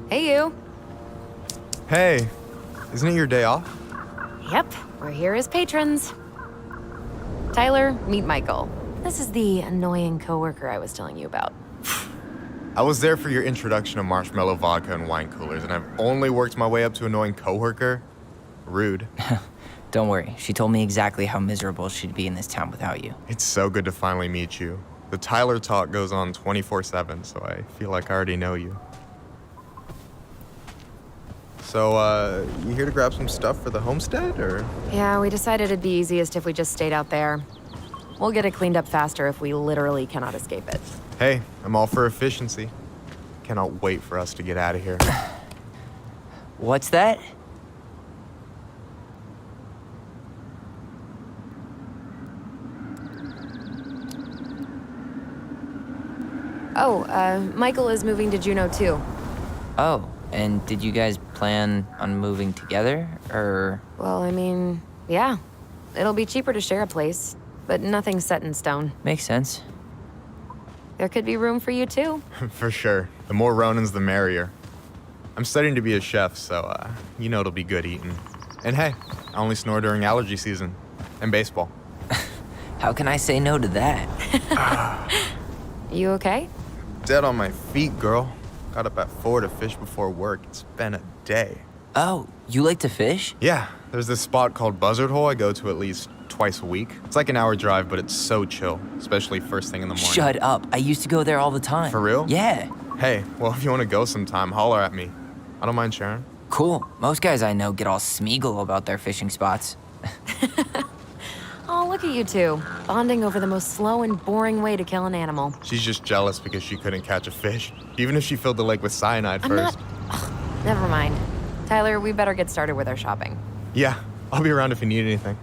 [SPEAKER 3] Hey, you.
[SPEAKER 11] Hey, isn't it your day off?
[SPEAKER 3] Yep, we're here as patrons. Tyler, meet Michael. This is the annoying coworker I was telling you about.
[SPEAKER 11] I was there for your introduction to marshmallow vodka and wine coolers, and I've only worked my way up to annoying coworker. Rude.
[SPEAKER 4] Don't worry, she told me exactly how miserable she'd be in this town without you.
[SPEAKER 11] It's so good to finally meet you. The Tyler talk goes on 24/7, so I feel like I already know you. So, you here to grab some stuff for the homestead, or?
[SPEAKER 3] Yeah, we decided it'd be easiest if we just stayed out there. We'll get it cleaned up faster if we literally cannot escape it.
[SPEAKER 11] Hey, I'm all for efficiency. Cannot wait for us to get out of here.
[SPEAKER 4] What's that?
[SPEAKER 3] Oh, Michael is moving to Juneau too.
[SPEAKER 4] Oh, and did you guys plan on moving together, or?
[SPEAKER 3] Well, I mean, yeah. It'll be cheaper to share a place, but nothing's set in stone.
[SPEAKER 4] Makes sense.
[SPEAKER 3] There could be room for you too.
[SPEAKER 11] For sure. The more Ronins, the merrier. I'm studying to be a chef, so, you know it'll be good eating. And hey, I only snore during allergy season. And baseball.
[SPEAKER 4] How can I say no to that?
[SPEAKER 3] You okay?
[SPEAKER 11] Dead on my feet, girl. Got up at 4 to fish before work. It's been a day.
[SPEAKER 4] Oh, you like to fish?
[SPEAKER 11] Yeah, there's this spot called Buzzard Hole I go to at least twice a week. It's like an hour drive, but it's so chill, especially first thing in the morning.
[SPEAKER 4] Shut up. I used to go there all the time.
[SPEAKER 11] For real?
[SPEAKER 4] Yeah.
[SPEAKER 11] Hey, well, if you want to go sometime, holler at me. I don't mind sharing.
[SPEAKER 4] Cool. Most guys I know get all Smeagol about their fishing spots.
[SPEAKER 3] Oh, look at you two, bonding over the most slow and boring way to kill an animal.
[SPEAKER 11] She's just jealous because she couldn't catch a fish, even if she filled the lake with cyanide first.
[SPEAKER 3] Never mind. Tyler, we better get started with our shopping.
[SPEAKER 11] Yeah, I'll be around if you need anything.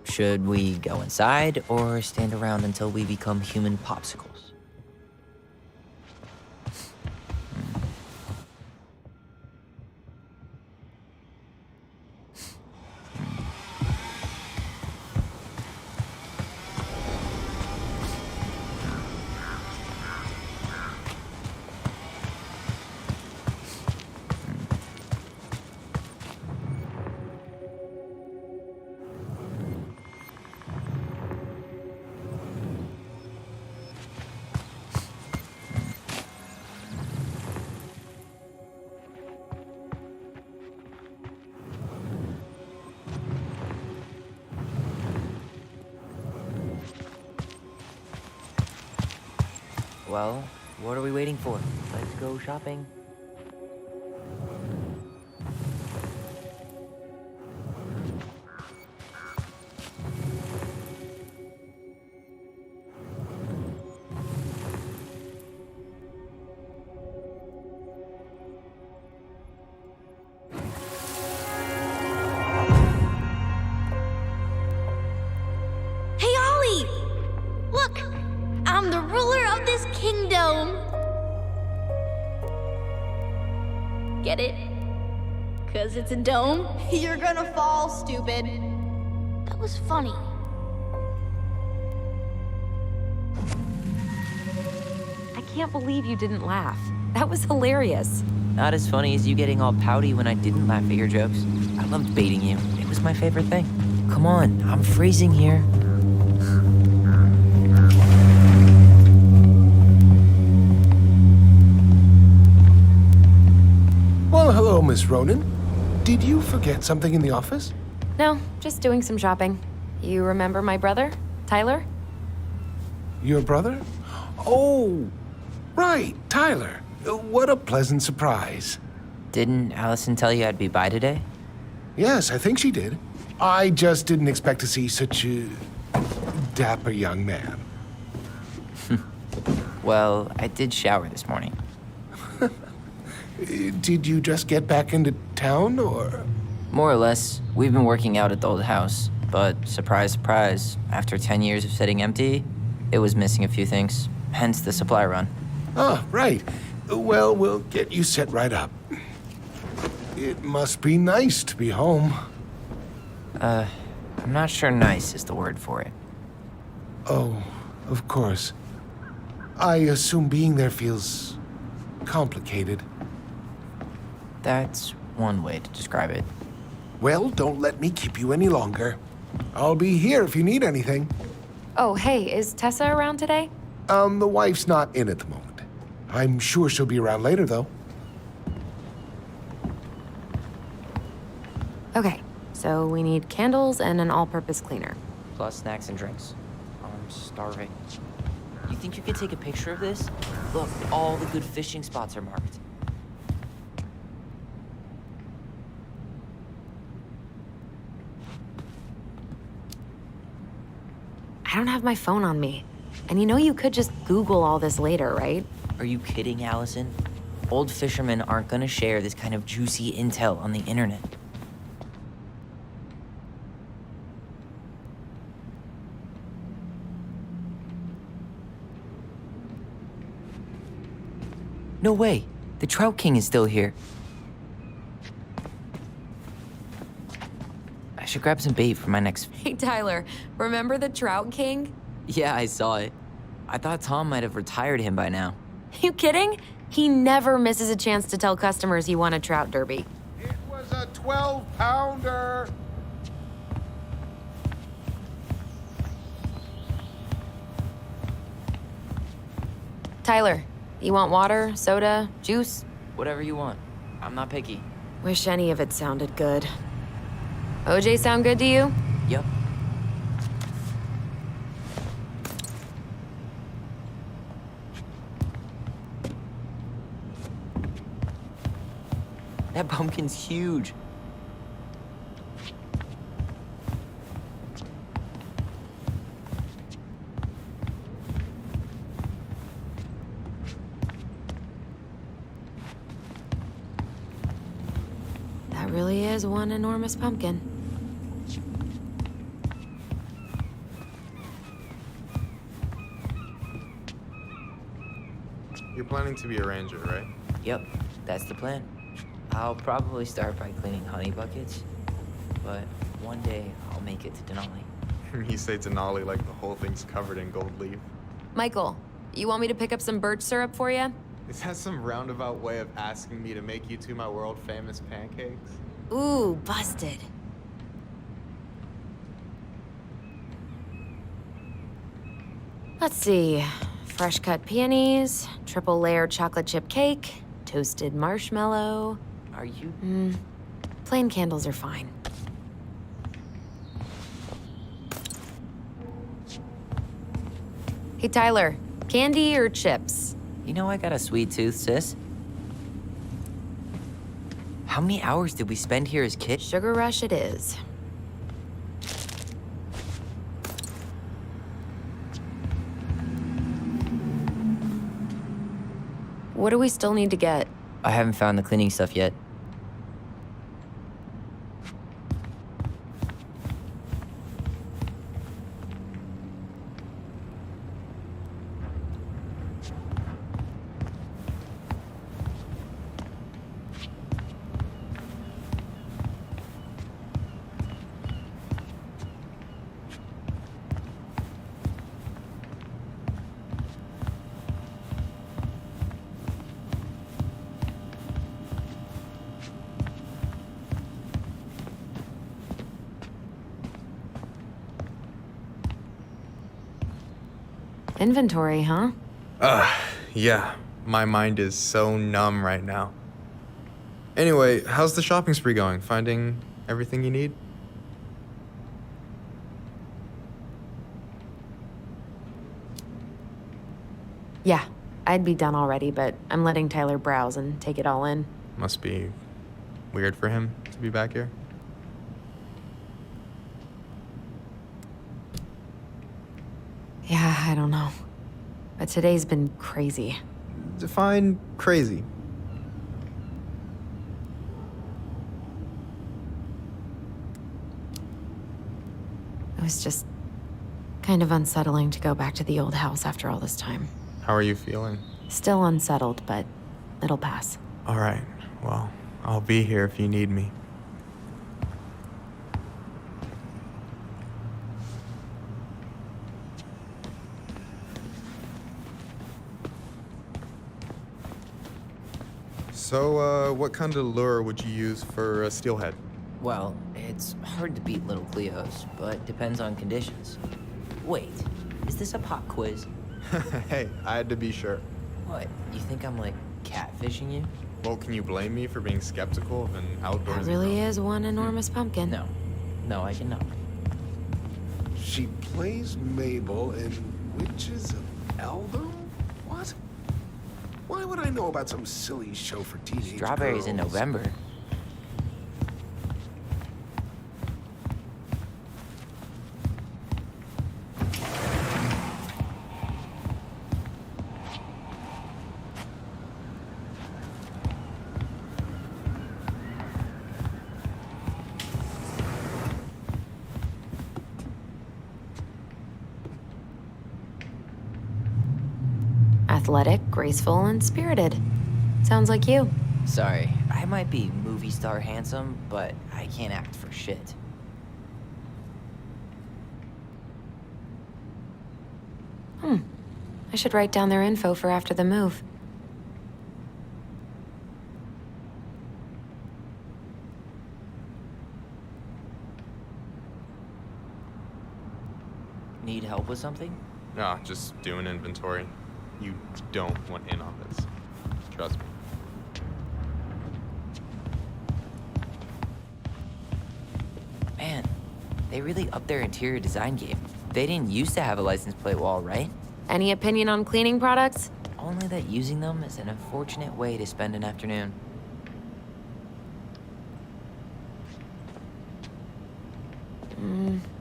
[SPEAKER 4] Should we go inside or stand around until we become human popsicles? Well, what are we waiting for? Let's go shopping.
[SPEAKER 6] Hey, Ollie! Look! I'm the ruler of this kingdom! Get it? 'Cause it's a dome? You're gonna fall, stupid. That was funny.
[SPEAKER 3] I can't believe you didn't laugh. That was hilarious.
[SPEAKER 4] Not as funny as you getting all pouty when I didn't laugh at your jokes. I loved baiting you. It was my favorite thing. Come on, I'm freezing here.
[SPEAKER 10] Whoa!
[SPEAKER 5] Oh, hello, Miss Ronan. Did you forget something in the office?
[SPEAKER 3] No, just doing some shopping. You remember my brother, Tyler?
[SPEAKER 5] Your brother? Oh, right, Tyler. What a pleasant surprise.
[SPEAKER 4] Didn't Allison tell you I'd be by today?
[SPEAKER 5] Yes, I think she did. I just didn't expect to see such a dapper young man.
[SPEAKER 4] Well, I did shower this morning.
[SPEAKER 5] Did you just get back into town, or?
[SPEAKER 4] More or less, we've been working out at the old house, but surprise, surprise, after 10 years of sitting empty, it was missing a few things, hence the supply run.
[SPEAKER 5] Ah, right. Well, we'll get you set right up. It must be nice to be home.
[SPEAKER 4] I'm not sure nice is the word for it.
[SPEAKER 5] Oh, of course. I assume being there feels complicated.
[SPEAKER 4] That's one way to describe it.
[SPEAKER 5] Well, don't let me keep you any longer. I'll be here if you need anything.
[SPEAKER 3] Oh, hey, is Tessa around today?
[SPEAKER 5] The wife's not in at the moment. I'm sure she'll be around later, though.
[SPEAKER 3] Okay, so we need candles and an all-purpose cleaner.
[SPEAKER 4] Plus snacks and drinks. I'm starving. You think you could take a picture of this? Look, all the good fishing spots are marked.
[SPEAKER 3] I don't have my phone on me. And you know you could just Google all this later, right?
[SPEAKER 4] Are you kidding, Allison? Old fishermen aren't gonna share this kind of juicy intel on the internet. No way! The Trout King is still here. I should grab some bait for my next...
[SPEAKER 3] Hey, Tyler, remember the Trout King?
[SPEAKER 4] Yeah, I saw it. I thought Tom might have retired him by now.
[SPEAKER 3] You kidding? He never misses a chance to tell customers he won a trout derby.
[SPEAKER 5] It was a 12-pounder.
[SPEAKER 3] Tyler, you want water, soda, juice?
[SPEAKER 4] Whatever you want. I'm not picky.
[SPEAKER 3] Wish any of it sounded good. OJ sound good to you?
[SPEAKER 4] Yep. That pumpkin's huge.
[SPEAKER 3] That really is one enormous pumpkin.
[SPEAKER 11] You're planning to be a ranger, right?
[SPEAKER 4] Yep, that's the plan. I'll probably start by cleaning honey buckets, but one day I'll make it to Denali.
[SPEAKER 11] You say Denali like the whole thing's covered in gold leaf.
[SPEAKER 3] Michael, you want me to pick up some birch syrup for you?
[SPEAKER 11] Is that some roundabout way of asking me to make you two my world-famous pancakes?
[SPEAKER 3] Ooh, busted. Let's see. Fresh cut peonies, triple layered chocolate chip cake, toasted marshmallow.
[SPEAKER 4] Are you?
[SPEAKER 3] Plain candles are fine. Hey, Tyler, candy or chips?
[SPEAKER 4] You know I got a sweet tooth, sis. How many hours did we spend here as kids?
[SPEAKER 3] Sugar rush it is. What do we still need to get?
[SPEAKER 4] I haven't found the cleaning stuff yet.
[SPEAKER 3] Inventory, huh?
[SPEAKER 11] Yeah. My mind is so numb right now. Anyway, how's the shopping spree going? Finding everything you need?
[SPEAKER 3] Yeah, I'd be done already, but I'm letting Tyler browse and take it all in.
[SPEAKER 11] Must be weird for him to be back here.
[SPEAKER 3] Yeah, I don't know. But today's been crazy.
[SPEAKER 11] Define crazy.
[SPEAKER 3] It was just kind of unsettling to go back to the old house after all this time.
[SPEAKER 11] How are you feeling?
[SPEAKER 3] Still unsettled, but it'll pass.
[SPEAKER 11] All right. Well, I'll be here if you need me. So, what kind of lure would you use for a steelhead?
[SPEAKER 4] Well, it's hard to beat little Cleo's, but depends on conditions. Wait, is this a pop quiz?
[SPEAKER 11] Hey, I had to be sure.
[SPEAKER 4] What, you think I'm like catfishing you?
[SPEAKER 11] Well, can you blame me for being skeptical of an outdoorsy
[SPEAKER 3] That really
[SPEAKER 11] girl?
[SPEAKER 3] is one enormous pumpkin.
[SPEAKER 4] No, I cannot.
[SPEAKER 5] She plays Mabel in Witches of Eldon? What? Why would I know about some silly show for teenage
[SPEAKER 4] Strawberries in
[SPEAKER 5] girls?
[SPEAKER 4] November.
[SPEAKER 3] Athletic, graceful, and spirited. Sounds like you.
[SPEAKER 4] Sorry, I might be movie star handsome, but I can't act for shit.
[SPEAKER 3] I should write down their info for after the move.
[SPEAKER 4] Need help with something?
[SPEAKER 11] No, just do an inventory. You don't want in on this. Trust me.
[SPEAKER 4] Man, they really upped their interior design game. They didn't used to have a license plate wall, right?
[SPEAKER 3] Any opinion on cleaning products?
[SPEAKER 4] Only that using them is an unfortunate way to spend an afternoon.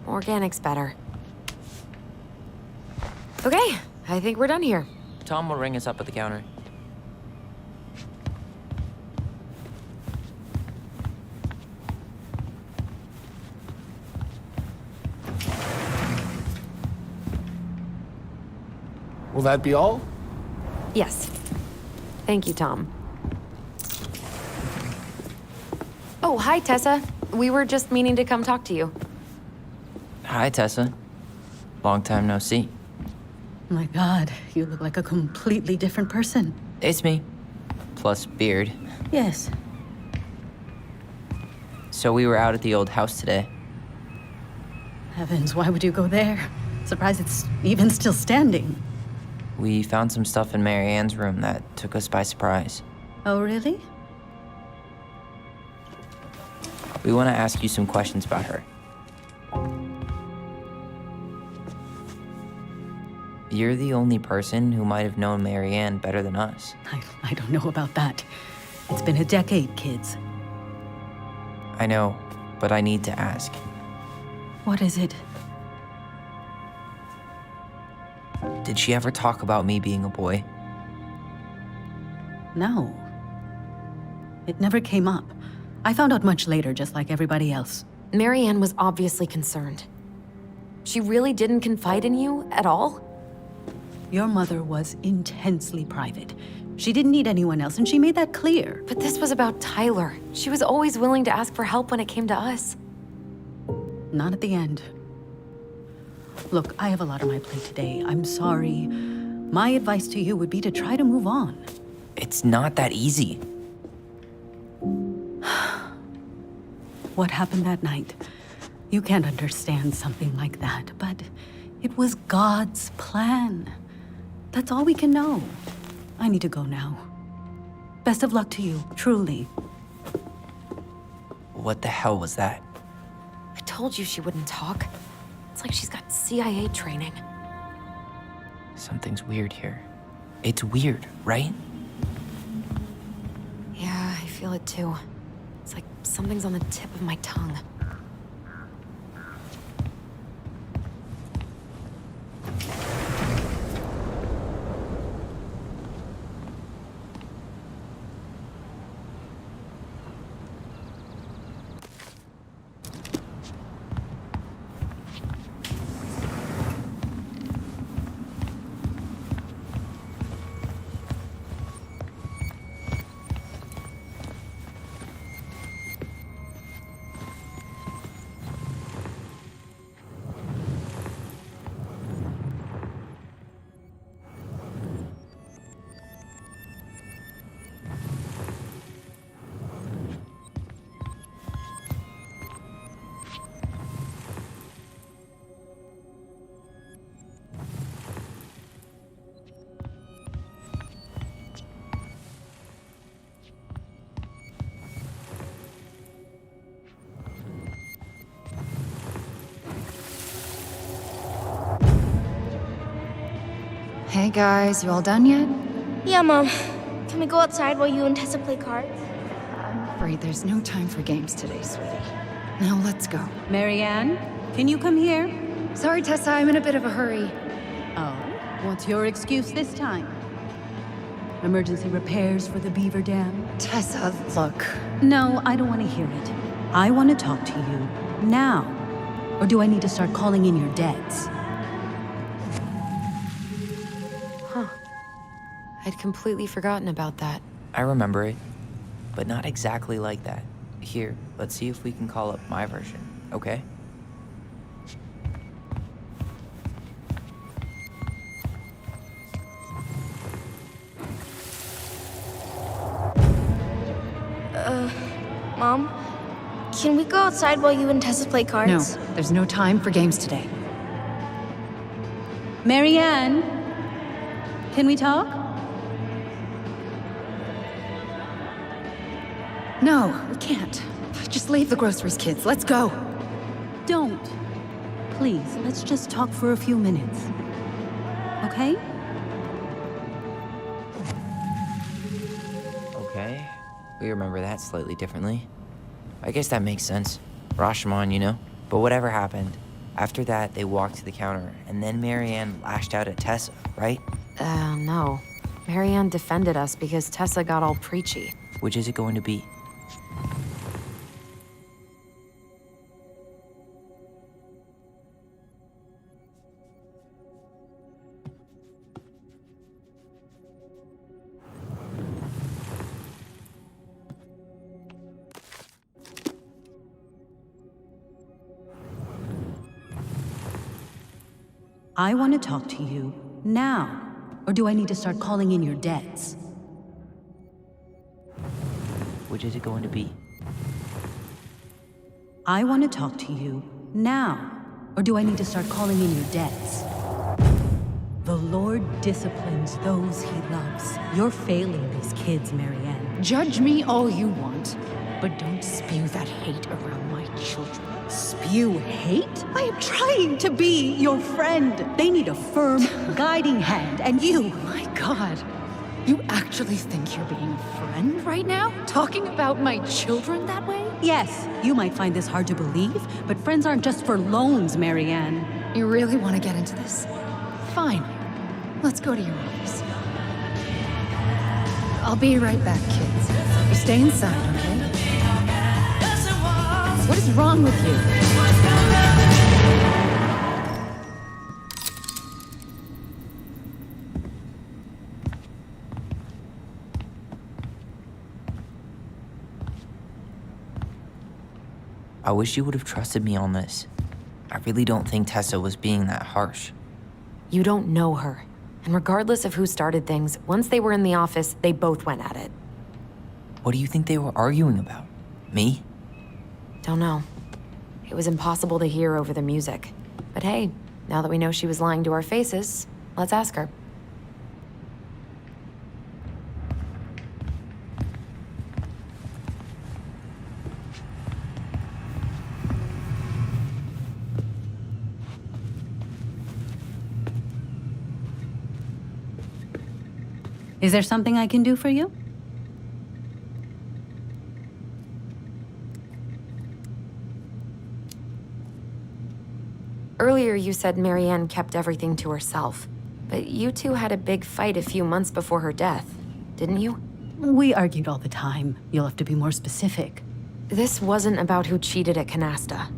[SPEAKER 3] Organic's better. Okay, I think we're done here.
[SPEAKER 4] Tom will ring us up at the counter.
[SPEAKER 5] Will that be all?
[SPEAKER 3] Yes. Thank you, Tom. Oh, hi, Tessa. We were just meaning to come talk to you.
[SPEAKER 4] Hi, Tessa. Long time no see.
[SPEAKER 7] My God, you look like a completely different person.
[SPEAKER 4] It's me. Plus beard.
[SPEAKER 7] Yes.
[SPEAKER 4] So we were out at the old house today.
[SPEAKER 7] Heavens, why would you go there? Surprised it's even still standing.
[SPEAKER 4] We found some stuff in Mary Ann's room that took us by surprise.
[SPEAKER 7] Oh, really?
[SPEAKER 4] We want to ask you some questions about her. You're the only person who might have known Mary Ann better than us.
[SPEAKER 7] I don't know about that. It's been a decade, kids.
[SPEAKER 4] I know, but I need to ask.
[SPEAKER 7] What is it?
[SPEAKER 4] Did she ever talk about me being a boy?
[SPEAKER 7] No. It never came up. I found out much later, just like everybody else.
[SPEAKER 3] Mary Ann was obviously concerned. She really didn't confide in you at all?
[SPEAKER 7] Your mother was intensely private. She didn't need anyone else, and she made that clear.
[SPEAKER 3] But this was about Tyler. She was always willing to ask for help when it came to us.
[SPEAKER 7] Not at the end. Look, I have a lot on my plate today. I'm sorry. My advice to you would be to try to move on.
[SPEAKER 4] It's not that easy.
[SPEAKER 7] What happened that night? You can't understand something like that, but it was God's plan. That's all we can know. I need to go now. Best of luck to you, truly.
[SPEAKER 8] What the hell was that?
[SPEAKER 3] I told you she wouldn't talk. It's like she's got CIA training.
[SPEAKER 4] Something's weird here. It's weird, right?
[SPEAKER 3] Yeah, I feel it too. It's like something's on the tip of my tongue.
[SPEAKER 12] Hey guys, you all done yet?
[SPEAKER 6] Yeah, Mom. Can we go outside while you and Tessa play cards?
[SPEAKER 12] I'm afraid there's no time for games today, sweetie. Now let's go.
[SPEAKER 7] Marianne, can you come here?
[SPEAKER 12] Sorry, Tessa, I'm in a bit of a hurry.
[SPEAKER 7] Oh, what's your excuse this time? Emergency repairs for the beaver dam?
[SPEAKER 12] Tessa, look.
[SPEAKER 7] No, I don't want to hear it. I want to talk to you now. Or do I need to start calling in your debts?
[SPEAKER 3] I'd completely forgotten about that.
[SPEAKER 4] I remember it, but not exactly like that. Here, let's see if we can call up my version, okay?
[SPEAKER 6] Mom? Can we go outside while you and Tessa play
[SPEAKER 12] No,
[SPEAKER 6] cards?
[SPEAKER 12] there's no time for games today.
[SPEAKER 7] Marianne, can we talk?
[SPEAKER 12] No, we can't. Just leave the groceries, kids. Let's go.
[SPEAKER 7] Don't. Please, let's just talk for a few minutes. Okay?
[SPEAKER 4] Okay, we remember that slightly differently. I guess that makes sense. Rashomon, you know? But whatever happened, after that, they walked to the counter, and then Marianne lashed out at Tessa, right?
[SPEAKER 3] No. Marianne defended us because Tessa got all preachy.
[SPEAKER 4] Which is it going to be?
[SPEAKER 7] I want to talk to you now. Or do I need to start calling in your debts?
[SPEAKER 4] Which is it going to be?
[SPEAKER 7] I want to talk to you now. Or do I need to start calling in your debts? The Lord disciplines those he loves. You're failing these kids, Marianne.
[SPEAKER 12] Judge me all you want, but don't spew that hate around my children.
[SPEAKER 7] Spew hate? I am trying to be your friend. They need a firm, guiding hand, and you...
[SPEAKER 12] My God. You actually think you're being a friend right now? Talking about my children that way?
[SPEAKER 7] Yes, you might find this hard to believe, but friends aren't just for loans, Marianne.
[SPEAKER 12] You really want to get into this? Fine. Let's go to your office. I'll be right back, kids. You stay inside, okay? What is wrong with you?
[SPEAKER 4] I wish you would have trusted me on this. I really don't think Tessa was being that harsh.
[SPEAKER 3] You don't know her. And regardless of who started things, once they were in the office, they both went at it.
[SPEAKER 4] What do you think they were arguing about? Me?
[SPEAKER 3] Don't know. It was impossible to hear over the music. But hey, now that we know she was lying to our faces, let's ask her.
[SPEAKER 7] Is there something I can do for you?
[SPEAKER 3] Earlier, you said Marianne kept everything to herself. But you two had a big fight a few months before her death, didn't you?
[SPEAKER 7] We argued all the time. You'll have to be more specific.
[SPEAKER 3] This wasn't about who cheated at Canasta.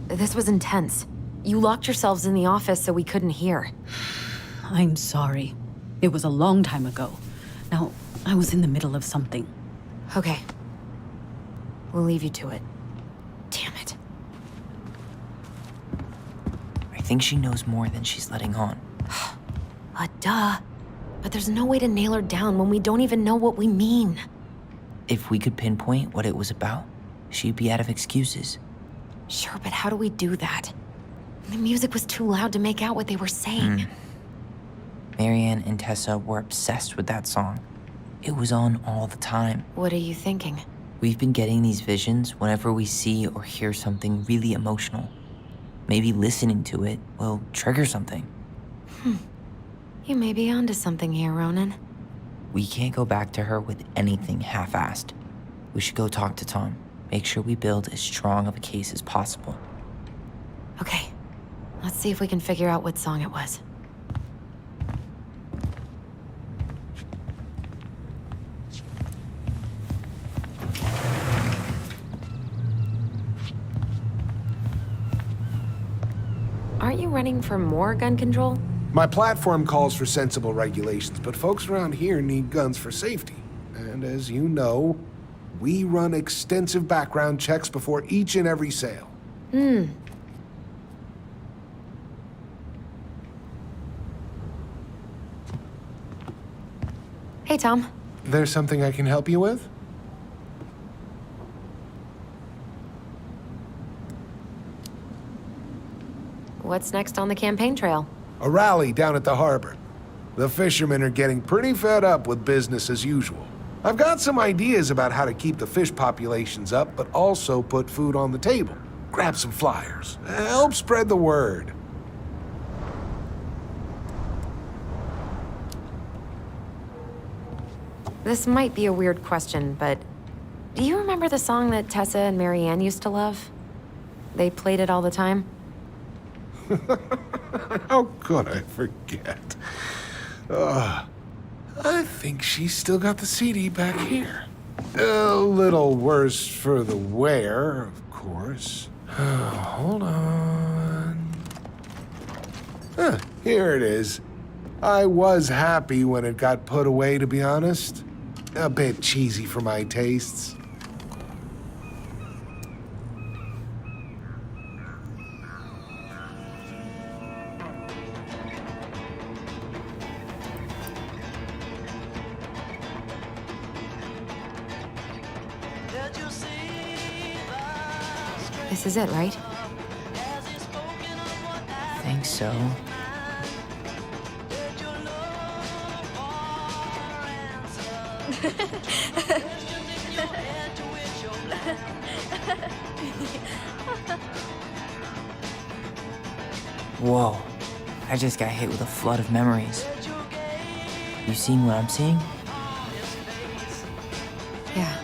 [SPEAKER 3] This was intense. You locked yourselves in the office so we couldn't hear.
[SPEAKER 7] I'm sorry. It was a long time ago. Now, I was in the middle of something.
[SPEAKER 3] Okay. We'll leave you to it. Damn it.
[SPEAKER 4] I think she knows more than she's letting on.
[SPEAKER 3] Duh. But there's no way to nail her down when we don't even know what we mean.
[SPEAKER 4] If we could pinpoint what it was about, she'd be out of excuses.
[SPEAKER 3] Sure, but how do we do that? The music was too loud to make out what they were saying.
[SPEAKER 4] Marianne and Tessa were obsessed with that song. It was on all the time.
[SPEAKER 3] What are you thinking?
[SPEAKER 4] We've been getting these visions whenever we see or hear something really emotional. Maybe listening to it will trigger something.
[SPEAKER 3] You may be onto something here, Ronan.
[SPEAKER 4] We can't go back to her with anything half-assed. We should go talk to Tom. Make sure we build as strong of a case as possible.
[SPEAKER 3] Okay. Let's see if we can figure out what song it was. Aren't you running for more gun control?
[SPEAKER 5] My platform calls for sensible regulations, but folks around here need guns for safety. And as you know, we run extensive background checks before each and every sale.
[SPEAKER 3] Hey, Tom.
[SPEAKER 5] There's something I can help you with?
[SPEAKER 3] What's next on the campaign trail?
[SPEAKER 5] A rally down at the harbor. The fishermen are getting pretty fed up with business as usual. I've got some ideas about how to keep the fish populations up, but also put food on the table. Grab some flyers. Help spread the word.
[SPEAKER 3] This might be a weird question, but do you remember the song that Tessa and Marianne used to love? They played it all the time.
[SPEAKER 5] How could I forget? I think she's still got the CD back here. A little worse for the wear, of course. Hold on. Here it is. I was happy when it got put away, to be honest. A bit cheesy for my tastes.
[SPEAKER 3] This is it, right?
[SPEAKER 4] Think so. Whoa. I just got hit with a flood of memories. You seeing what I'm seeing?
[SPEAKER 3] Yeah.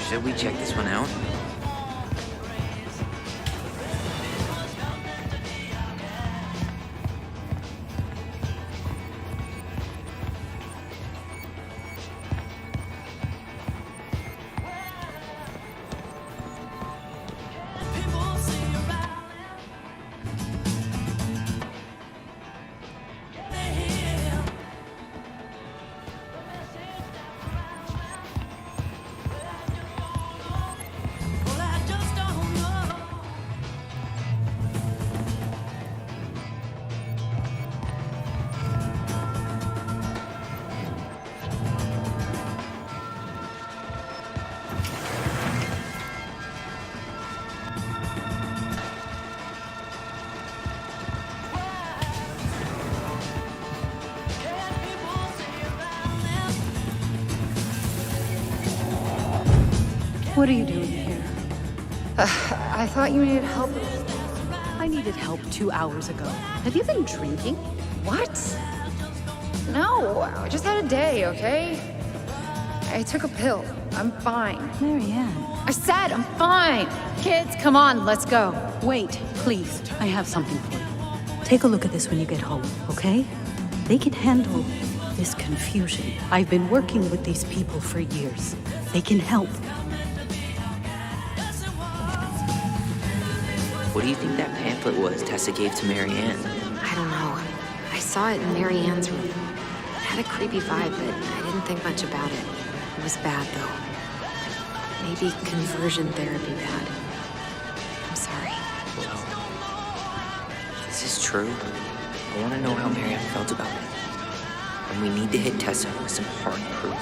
[SPEAKER 4] Should we check this one out?
[SPEAKER 7] What are you doing here?
[SPEAKER 12] I thought you needed help.
[SPEAKER 7] I needed help 2 hours ago. Have you been drinking?
[SPEAKER 12] What? No, I just had a day, okay? I took a pill. I'm fine.
[SPEAKER 7] Marianne.
[SPEAKER 12] I said I'm fine. Kids, come on, let's go.
[SPEAKER 7] Wait, please. I have something for you. Take a look at this when you get home, okay? They can handle this confusion. I've been working with these people for years. They can help.
[SPEAKER 8] What do you think that pamphlet was Tessa gave to Marianne?
[SPEAKER 3] I don't know. I saw it in Marianne's room. It had a creepy vibe, but I didn't think much about it. It was bad, though. Maybe conversion therapy bad. I'm sorry.
[SPEAKER 8] This is true. I want to know how Marianne felt about it. And we need to hit Tessa with some hard proof.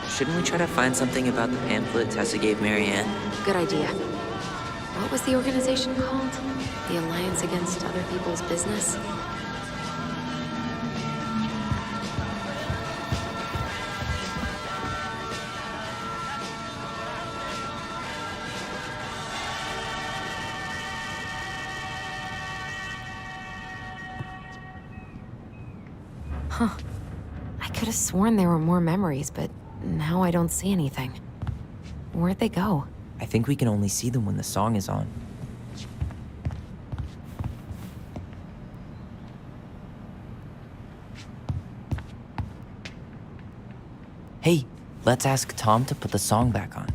[SPEAKER 8] Shouldn't we try to find something about the pamphlet Tessa gave Marianne?
[SPEAKER 3] Good idea. What was the organization called? The Alliance Against Other People's Business? Huh. I could have sworn there were more memories, but now I don't see anything. Where'd they go?
[SPEAKER 4] I think we can only see them when the song is on. Hey, let's ask Tom to put the song back on.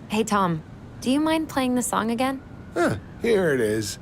[SPEAKER 3] Hey, Tom. Do you mind playing the song again?
[SPEAKER 5] Huh, here it is.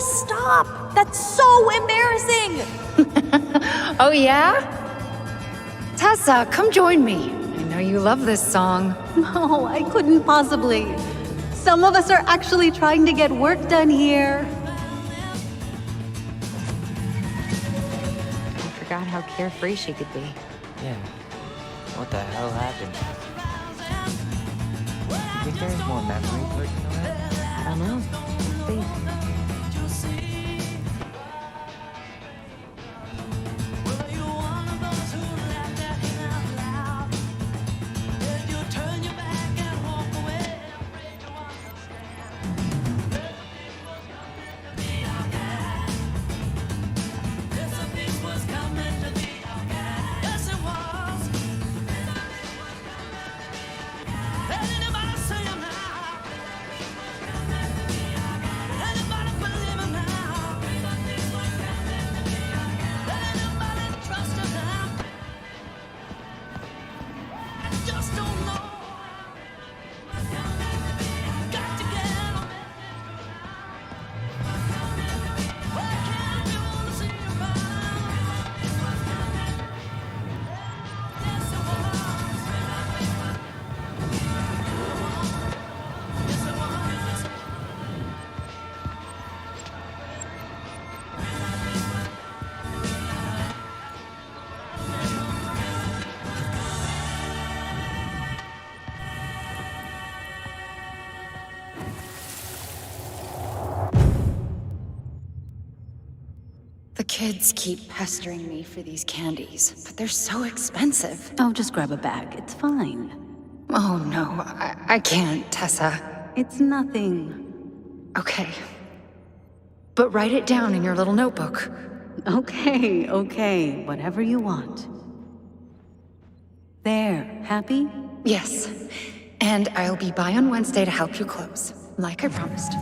[SPEAKER 2] Stop! That's so embarrassing!
[SPEAKER 12] Oh, yeah? Tessa, come join me. I know you love this song.
[SPEAKER 7] No, I couldn't possibly. Some of us are actually trying to get work done here.
[SPEAKER 3] I forgot how carefree she could be.
[SPEAKER 4] Yeah. What the hell happened? You think there's more memory lurking around?
[SPEAKER 3] I don't know. Let's see.
[SPEAKER 13] Anybody
[SPEAKER 12] kids keep pestering me for these candies, but they're so expensive.
[SPEAKER 7] I'll just grab a bag. It's fine.
[SPEAKER 12] Oh no, I can't, Tessa.
[SPEAKER 7] It's nothing.
[SPEAKER 12] Okay. But write it down in your little notebook.
[SPEAKER 7] Okay. Whatever you want. There, happy?
[SPEAKER 12] Yes. And I'll be by on Wednesday to help you close, like I promised.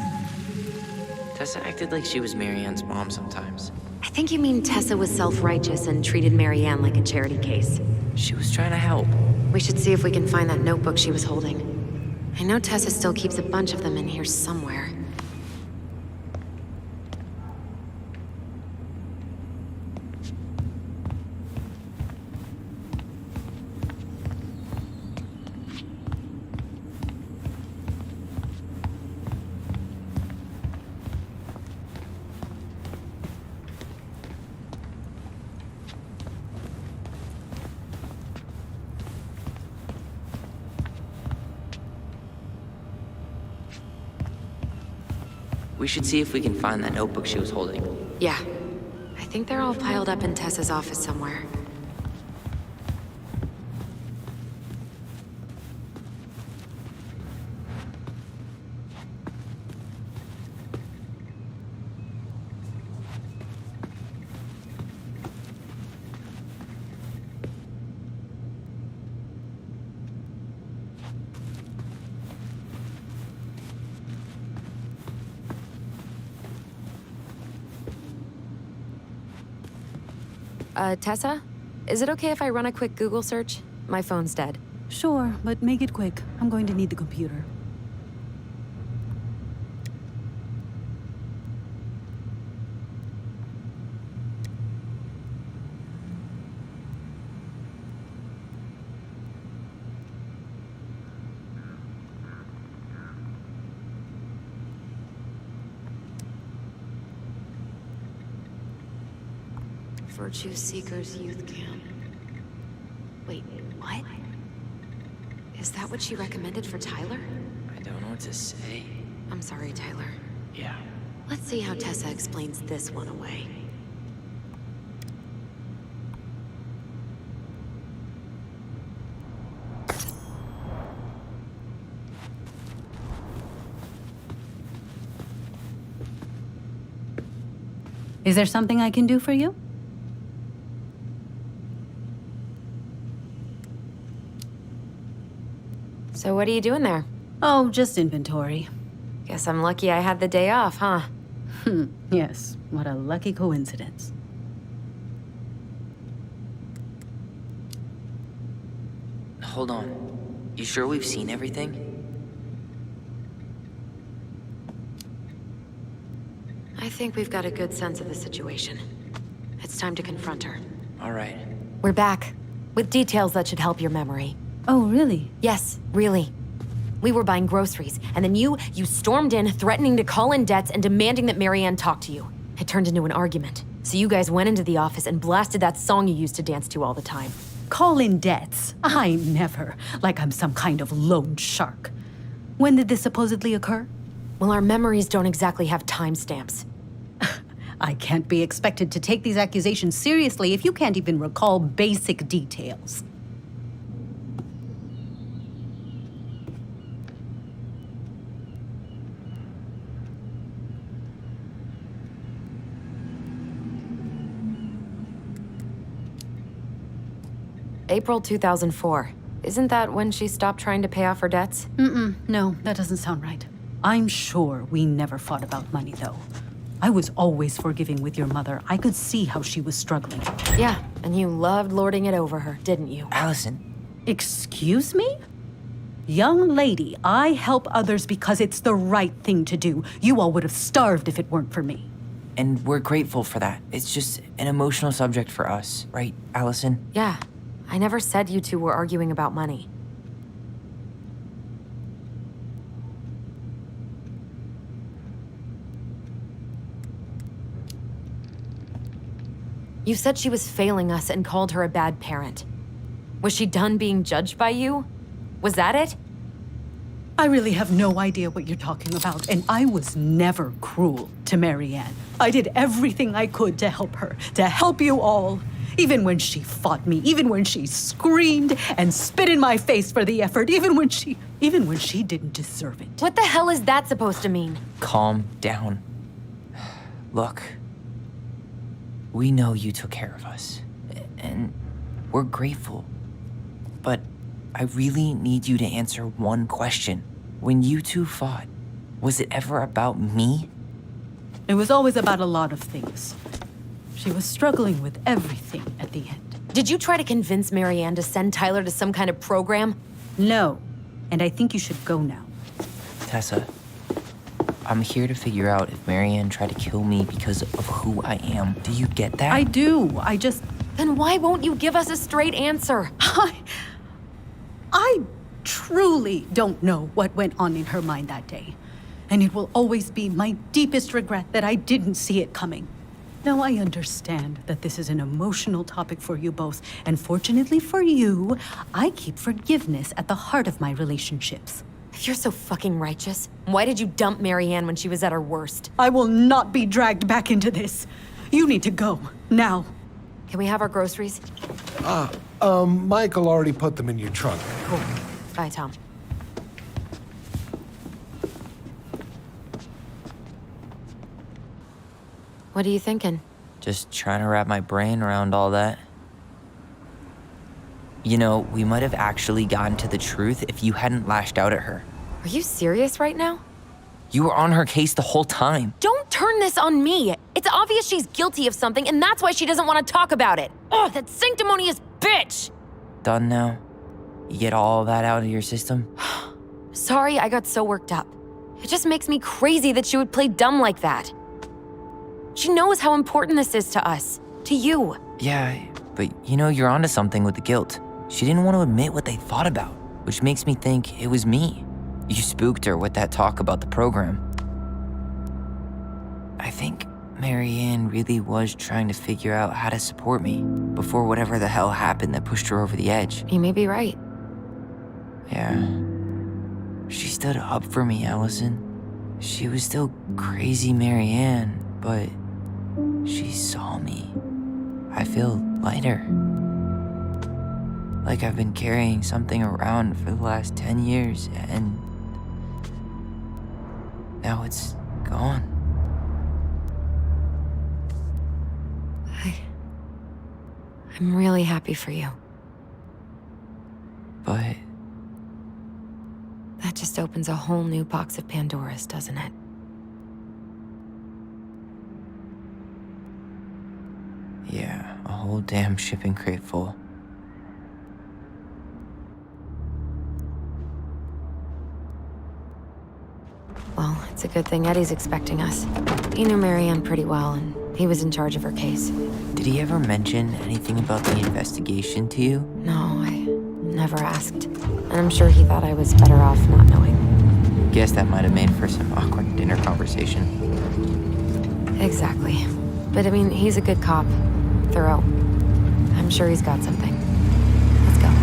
[SPEAKER 4] Tessa acted like she was Marianne's mom sometimes.
[SPEAKER 3] I think you mean Tessa was self-righteous and treated Marianne like a charity case.
[SPEAKER 4] She was trying to help.
[SPEAKER 3] We should see if we can find that notebook she was holding. I know Tessa still keeps a bunch of them in here somewhere.
[SPEAKER 4] We should see if we can find that notebook she was holding.
[SPEAKER 3] Yeah. I think they're all piled up in Tessa's office somewhere. Tessa? Is it okay if I run a quick Google search? My phone's dead.
[SPEAKER 7] Sure, but make it quick. I'm going to need the computer.
[SPEAKER 3] Virtue Seekers Youth Camp. Wait, what? Is that what she recommended for Tyler?
[SPEAKER 4] I don't know what to say.
[SPEAKER 3] I'm sorry, Tyler.
[SPEAKER 4] Yeah.
[SPEAKER 3] Let's see how Tessa explains this one away.
[SPEAKER 7] Is there something I can do for you?
[SPEAKER 3] So what are you doing there?
[SPEAKER 7] Oh, just inventory.
[SPEAKER 3] Guess I'm lucky I had the day off, huh?
[SPEAKER 7] Yes, what a lucky coincidence.
[SPEAKER 4] Hold on. You sure we've seen everything?
[SPEAKER 3] I think we've got a good sense of the situation. It's time to confront her.
[SPEAKER 4] All right.
[SPEAKER 3] We're back, with details that should help your memory.
[SPEAKER 7] Oh, really?
[SPEAKER 3] Yes, really. We were buying groceries, and then you stormed in, threatening to call in debts and demanding that Marianne talk to you. It turned into an argument. So you guys went into the office and blasted that song you used to dance to all the time.
[SPEAKER 7] Call in debts? I never. Like I'm some kind of loan shark. When did this supposedly occur?
[SPEAKER 3] Well, our memories don't exactly have timestamps.
[SPEAKER 7] I can't be expected to take these accusations seriously if you can't even recall basic details.
[SPEAKER 3] April 2004. Isn't that when she stopped trying to pay off her debts?
[SPEAKER 7] No, that doesn't sound right. I'm sure we never fought about money, though. I was always forgiving with your mother. I could see how she was struggling.
[SPEAKER 3] Yeah, and you loved lording it over her, didn't you?
[SPEAKER 4] Allison.
[SPEAKER 7] Excuse me? Young lady, I help others because it's the right thing to do. You all would have starved if it weren't for me.
[SPEAKER 4] And we're grateful for that. It's just an emotional subject for us, right, Allison?
[SPEAKER 3] Yeah. I never said you two were arguing about money. You said she was failing us and called her a bad parent. Was she done being judged by you? Was that it?
[SPEAKER 7] I really have no idea what you're talking about, and I was never cruel to Marianne. I did everything I could to help her, to help you all. Even when she fought me, even when she screamed and spit in my face for the effort, even when she didn't deserve it.
[SPEAKER 3] What the hell is that supposed to mean?
[SPEAKER 4] Calm down. Look, we know you took care of us, and we're grateful. But I really need you to answer one question. When you two fought, was it ever about me?
[SPEAKER 7] It was always about a lot of things. She was struggling with everything at the end.
[SPEAKER 3] Did you try to convince Marianne to send Tyler to some kind of program?
[SPEAKER 7] No, and I think you should go now.
[SPEAKER 4] Tessa, I'm here to figure out if Marianne tried to kill me because of who I am. Do you get that?
[SPEAKER 7] I do,
[SPEAKER 3] Then why won't you give us a straight answer?
[SPEAKER 7] I truly don't know what went on in her mind that day. And it will always be my deepest regret that I didn't see it coming. Now, I understand that this is an emotional topic for you both, and fortunately for you, I keep forgiveness at the heart of my relationships.
[SPEAKER 3] If you're so fucking righteous, why did you dump Marianne when she was at her worst?
[SPEAKER 7] I will not be dragged back into this. You need to go, now.
[SPEAKER 3] Can we have our groceries?
[SPEAKER 5] Michael already put them in your trunk.
[SPEAKER 3] Cool. Bye, Tom. What are you thinking?
[SPEAKER 4] Just trying to wrap my brain around all that. You know, we might have actually gotten to the truth if you hadn't lashed out at her.
[SPEAKER 3] Are you serious right now?
[SPEAKER 4] You were on her case the whole time.
[SPEAKER 3] Don't turn this on me. It's obvious she's guilty of something, and that's why she doesn't want to talk about it. Oh, that sanctimonious bitch!
[SPEAKER 4] Done now? You get all that out of your system?
[SPEAKER 3] Sorry I got so worked up. It just makes me crazy that she would play dumb like that. She knows how important this is to us. To you.
[SPEAKER 4] Yeah, but you know, you're onto something with the guilt. She didn't want to admit what they thought about, which makes me think it was me. You spooked her with that talk about the program. I think Marianne really was trying to figure out how to support me before whatever the hell happened that pushed her over the edge.
[SPEAKER 3] You may be right.
[SPEAKER 4] Yeah. She stood up for me, Allison. She was still crazy Marianne, but she saw me. I feel lighter. Like I've been carrying something around for the last 10 years, and now it's gone.
[SPEAKER 3] I'm really happy for you.
[SPEAKER 4] But
[SPEAKER 3] that just opens a whole new box of Pandora's, doesn't it?
[SPEAKER 4] yeah, a whole damn shipping crate full.
[SPEAKER 3] Well, it's a good thing Eddie's expecting us. He knew Marianne pretty well, and he was in charge of her case.
[SPEAKER 4] Did he ever mention anything about the investigation to you?
[SPEAKER 3] No, I never asked. And I'm sure he thought I was better off not knowing.
[SPEAKER 4] Guess that might have made for some awkward dinner conversation.
[SPEAKER 3] Exactly. But I mean, he's a good cop. Thorough. I'm sure he's got something. Let's go.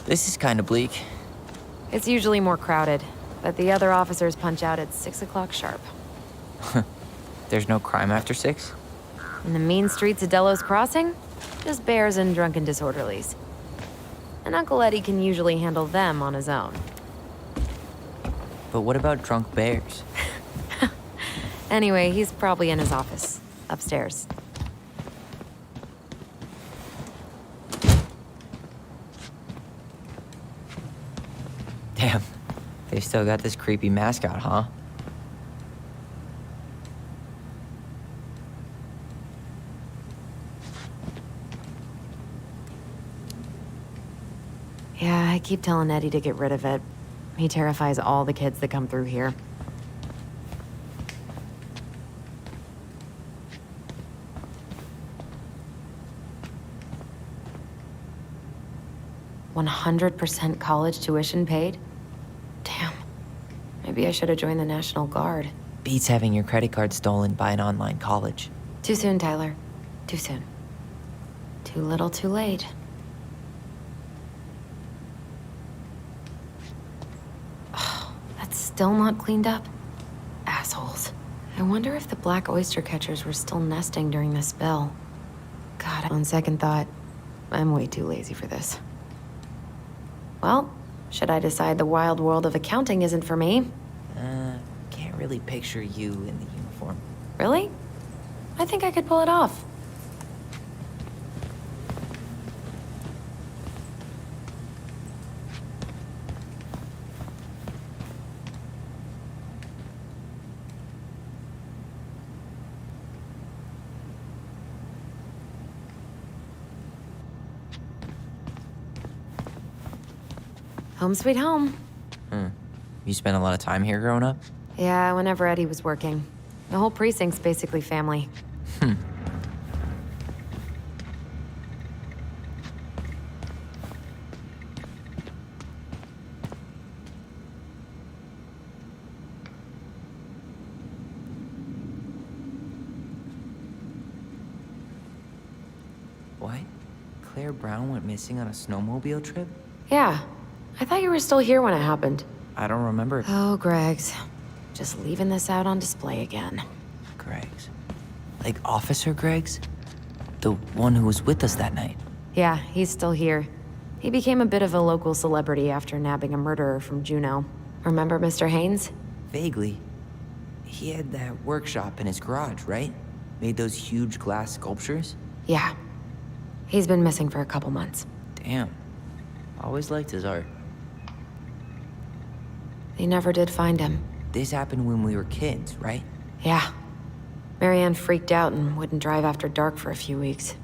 [SPEAKER 4] This is kind of bleak.
[SPEAKER 3] It's usually more crowded, but the other officers punch out at 6 o'clock sharp.
[SPEAKER 4] There's no crime after 6?
[SPEAKER 3] In the mean streets of Delos Crossing, just bears and drunken disorderlies. And Uncle Eddie can usually handle them on his own.
[SPEAKER 4] But what about drunk bears?
[SPEAKER 3] Anyway, he's probably in his office, upstairs.
[SPEAKER 4] Damn, they still got this creepy mascot, huh?
[SPEAKER 3] keep telling Eddie to get rid of it. He terrifies all the kids that come through here. "100% college tuition paid? Damn. Maybe I should have joined the National Guard."
[SPEAKER 4] Beats having your credit card stolen by an online college.
[SPEAKER 3] Too soon, Tyler. Too soon. Too little, too late. Oh, that's still not cleaned up? Assholes. I wonder if the black oyster catchers were still nesting during the spill. God, on second thought, I'm way too lazy for this. Well, should I decide the wild world of accounting isn't for me?
[SPEAKER 4] Can't really picture you in the uniform.
[SPEAKER 3] Really? I think I could pull it off. Home sweet home.
[SPEAKER 4] You spent a lot of time here growing up?
[SPEAKER 3] Yeah, whenever Eddie was working. The whole precinct's basically family.
[SPEAKER 4] What? Claire Brown went missing on a snowmobile trip?
[SPEAKER 3] Yeah. I thought you were still here when it happened.
[SPEAKER 4] I don't remember.
[SPEAKER 3] Oh, Greg's. Just leaving this out on display again.
[SPEAKER 4] Greg's. Like Officer Greg's? The one who was with us that night.
[SPEAKER 3] Yeah, he's still here. He became a bit of a local celebrity after nabbing a murderer from Juneau. Remember Mr. Haynes?
[SPEAKER 4] Vaguely. He had that workshop in his garage, right? Made those huge glass sculptures?
[SPEAKER 3] Yeah. He's been missing for a couple months.
[SPEAKER 4] Damn. Always liked his art.
[SPEAKER 3] They never did find him.
[SPEAKER 4] This happened when we were kids, right?
[SPEAKER 3] Yeah. Marianne freaked out and wouldn't drive after dark for a few weeks.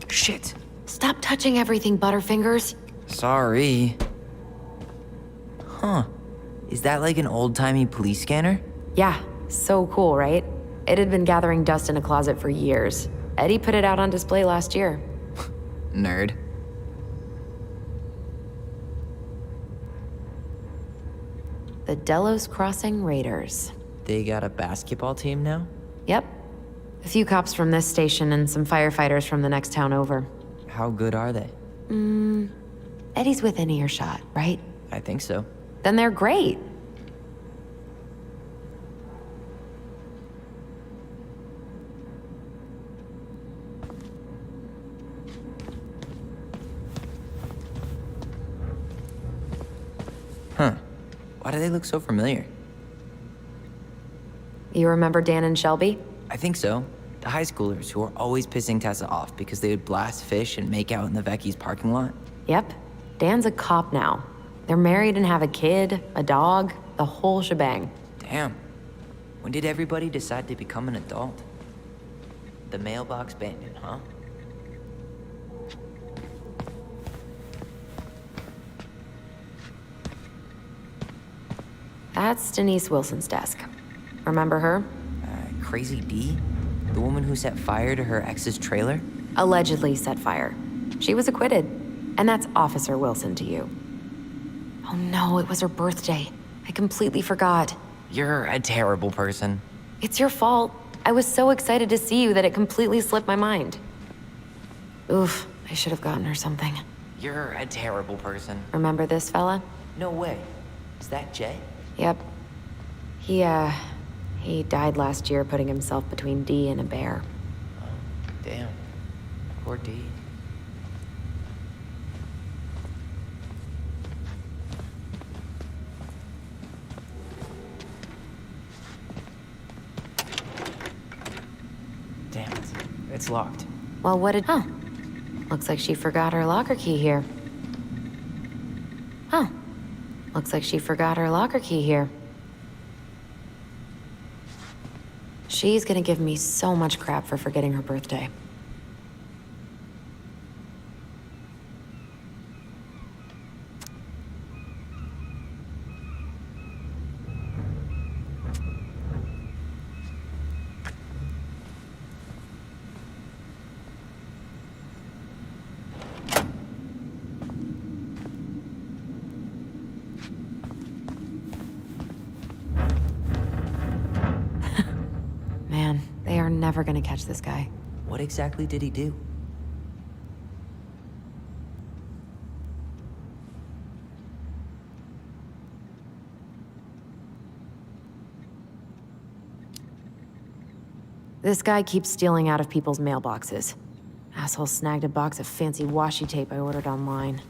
[SPEAKER 4] Shit.
[SPEAKER 3] Stop touching everything, Butterfingers.
[SPEAKER 4] Sorry. Huh. Is that like an old-timey police scanner?
[SPEAKER 3] Yeah, so cool, right? It had been gathering dust in a closet for years. Eddie put it out on display last year.
[SPEAKER 4] Nerd.
[SPEAKER 3] The Delos Crossing Raiders.
[SPEAKER 4] They got a basketball team now?
[SPEAKER 3] Yep. A few cops from this station and some firefighters from the next town over.
[SPEAKER 4] How good are they?
[SPEAKER 3] Eddie's within earshot, right?
[SPEAKER 4] I think so.
[SPEAKER 3] Then they're great.
[SPEAKER 4] Huh. Why do they look so familiar?
[SPEAKER 3] You remember Dan and Shelby?
[SPEAKER 4] I think so. The high schoolers who were always pissing Tessa off because they would blast fish and make out in the Vecchi's parking lot.
[SPEAKER 3] Yep. Dan's a cop now. They're married and have a kid, a dog, the whole shebang.
[SPEAKER 4] Damn. When did everybody decide to become an adult? The mailbox bandit, huh?
[SPEAKER 3] That's Denise Wilson's desk. Remember her?
[SPEAKER 4] Crazy D? The woman who set fire to her ex's trailer?
[SPEAKER 3] Allegedly set fire. She was acquitted. And that's Officer Wilson to you. Oh no, it was her birthday. I completely forgot.
[SPEAKER 4] You're a terrible person.
[SPEAKER 3] It's your fault. I was so excited to see you that it completely slipped my mind. Oof, I should have gotten her something.
[SPEAKER 4] You're a terrible person.
[SPEAKER 3] Remember this fella?
[SPEAKER 4] No way. Is that Jay?
[SPEAKER 3] Yep. He died last year putting himself between Dee and a bear.
[SPEAKER 4] Oh, damn. Poor Dee. Damn it. It's locked.
[SPEAKER 3] Well, what did... Oh. Looks like she forgot her locker key here. Oh. Looks like she forgot her locker key here. She's gonna give me so much crap for forgetting her birthday. Man, they are never gonna catch this guy.
[SPEAKER 8] What exactly did he do?
[SPEAKER 3] This guy keeps stealing out of people's mailboxes. Asshole snagged a box of fancy washi tape I ordered online.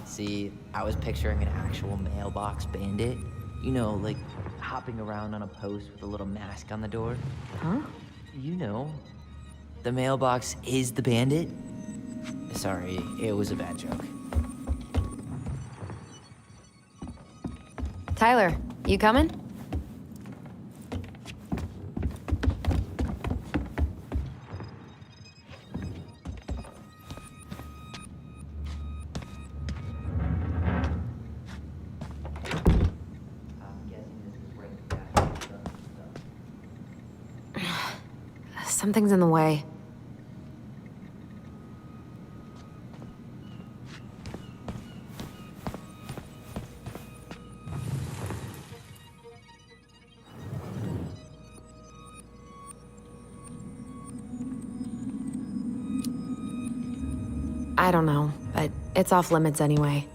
[SPEAKER 4] See, I was picturing an actual mailbox bandit. You know, like hopping around on a post with a little mask on the door.
[SPEAKER 3] Huh?
[SPEAKER 4] You know, the mailbox is the bandit. Sorry, it was a bad joke.
[SPEAKER 3] Tyler, you coming? Something's in the way. I don't know, but it's off limits anyway.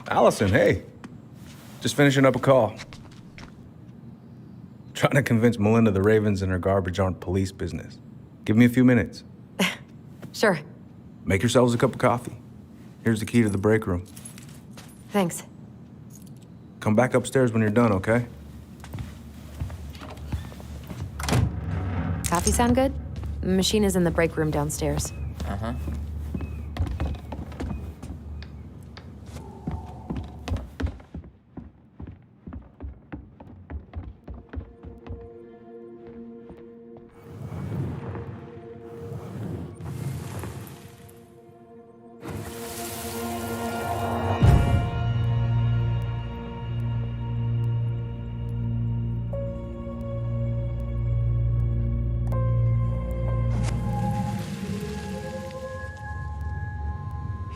[SPEAKER 1] Allison, hey. Just finishing up a call. Trying to convince Melinda the Ravens and her garbage aren't police business. Give me a few minutes.
[SPEAKER 3] Sure.
[SPEAKER 1] Make yourselves a cup of coffee. Here's the key to the break room.
[SPEAKER 3] Thanks.
[SPEAKER 1] Come back upstairs when you're done, okay?
[SPEAKER 3] Coffee sound good? The machine is in the break room downstairs.
[SPEAKER 4] Uh-huh.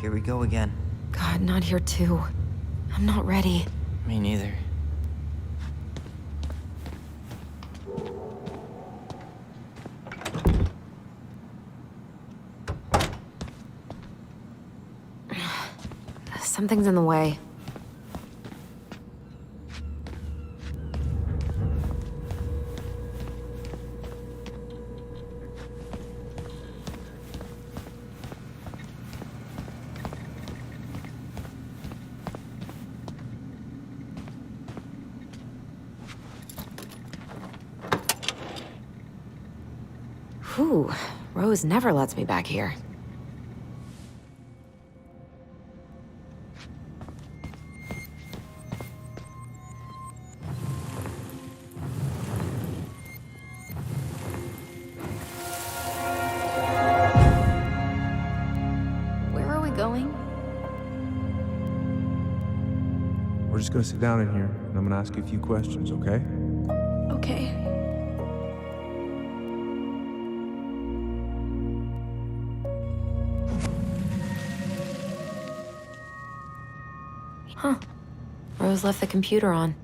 [SPEAKER 4] Here we go again.
[SPEAKER 3] God, not here too. I'm not ready.
[SPEAKER 4] Me neither.
[SPEAKER 3] Something's in the way. Whew, Rose never lets me back here.
[SPEAKER 2] Where are we going?
[SPEAKER 1] We're just gonna sit down in here, and I'm gonna ask you a few questions, okay?
[SPEAKER 2] Okay.
[SPEAKER 3] Huh. Rose left the computer on.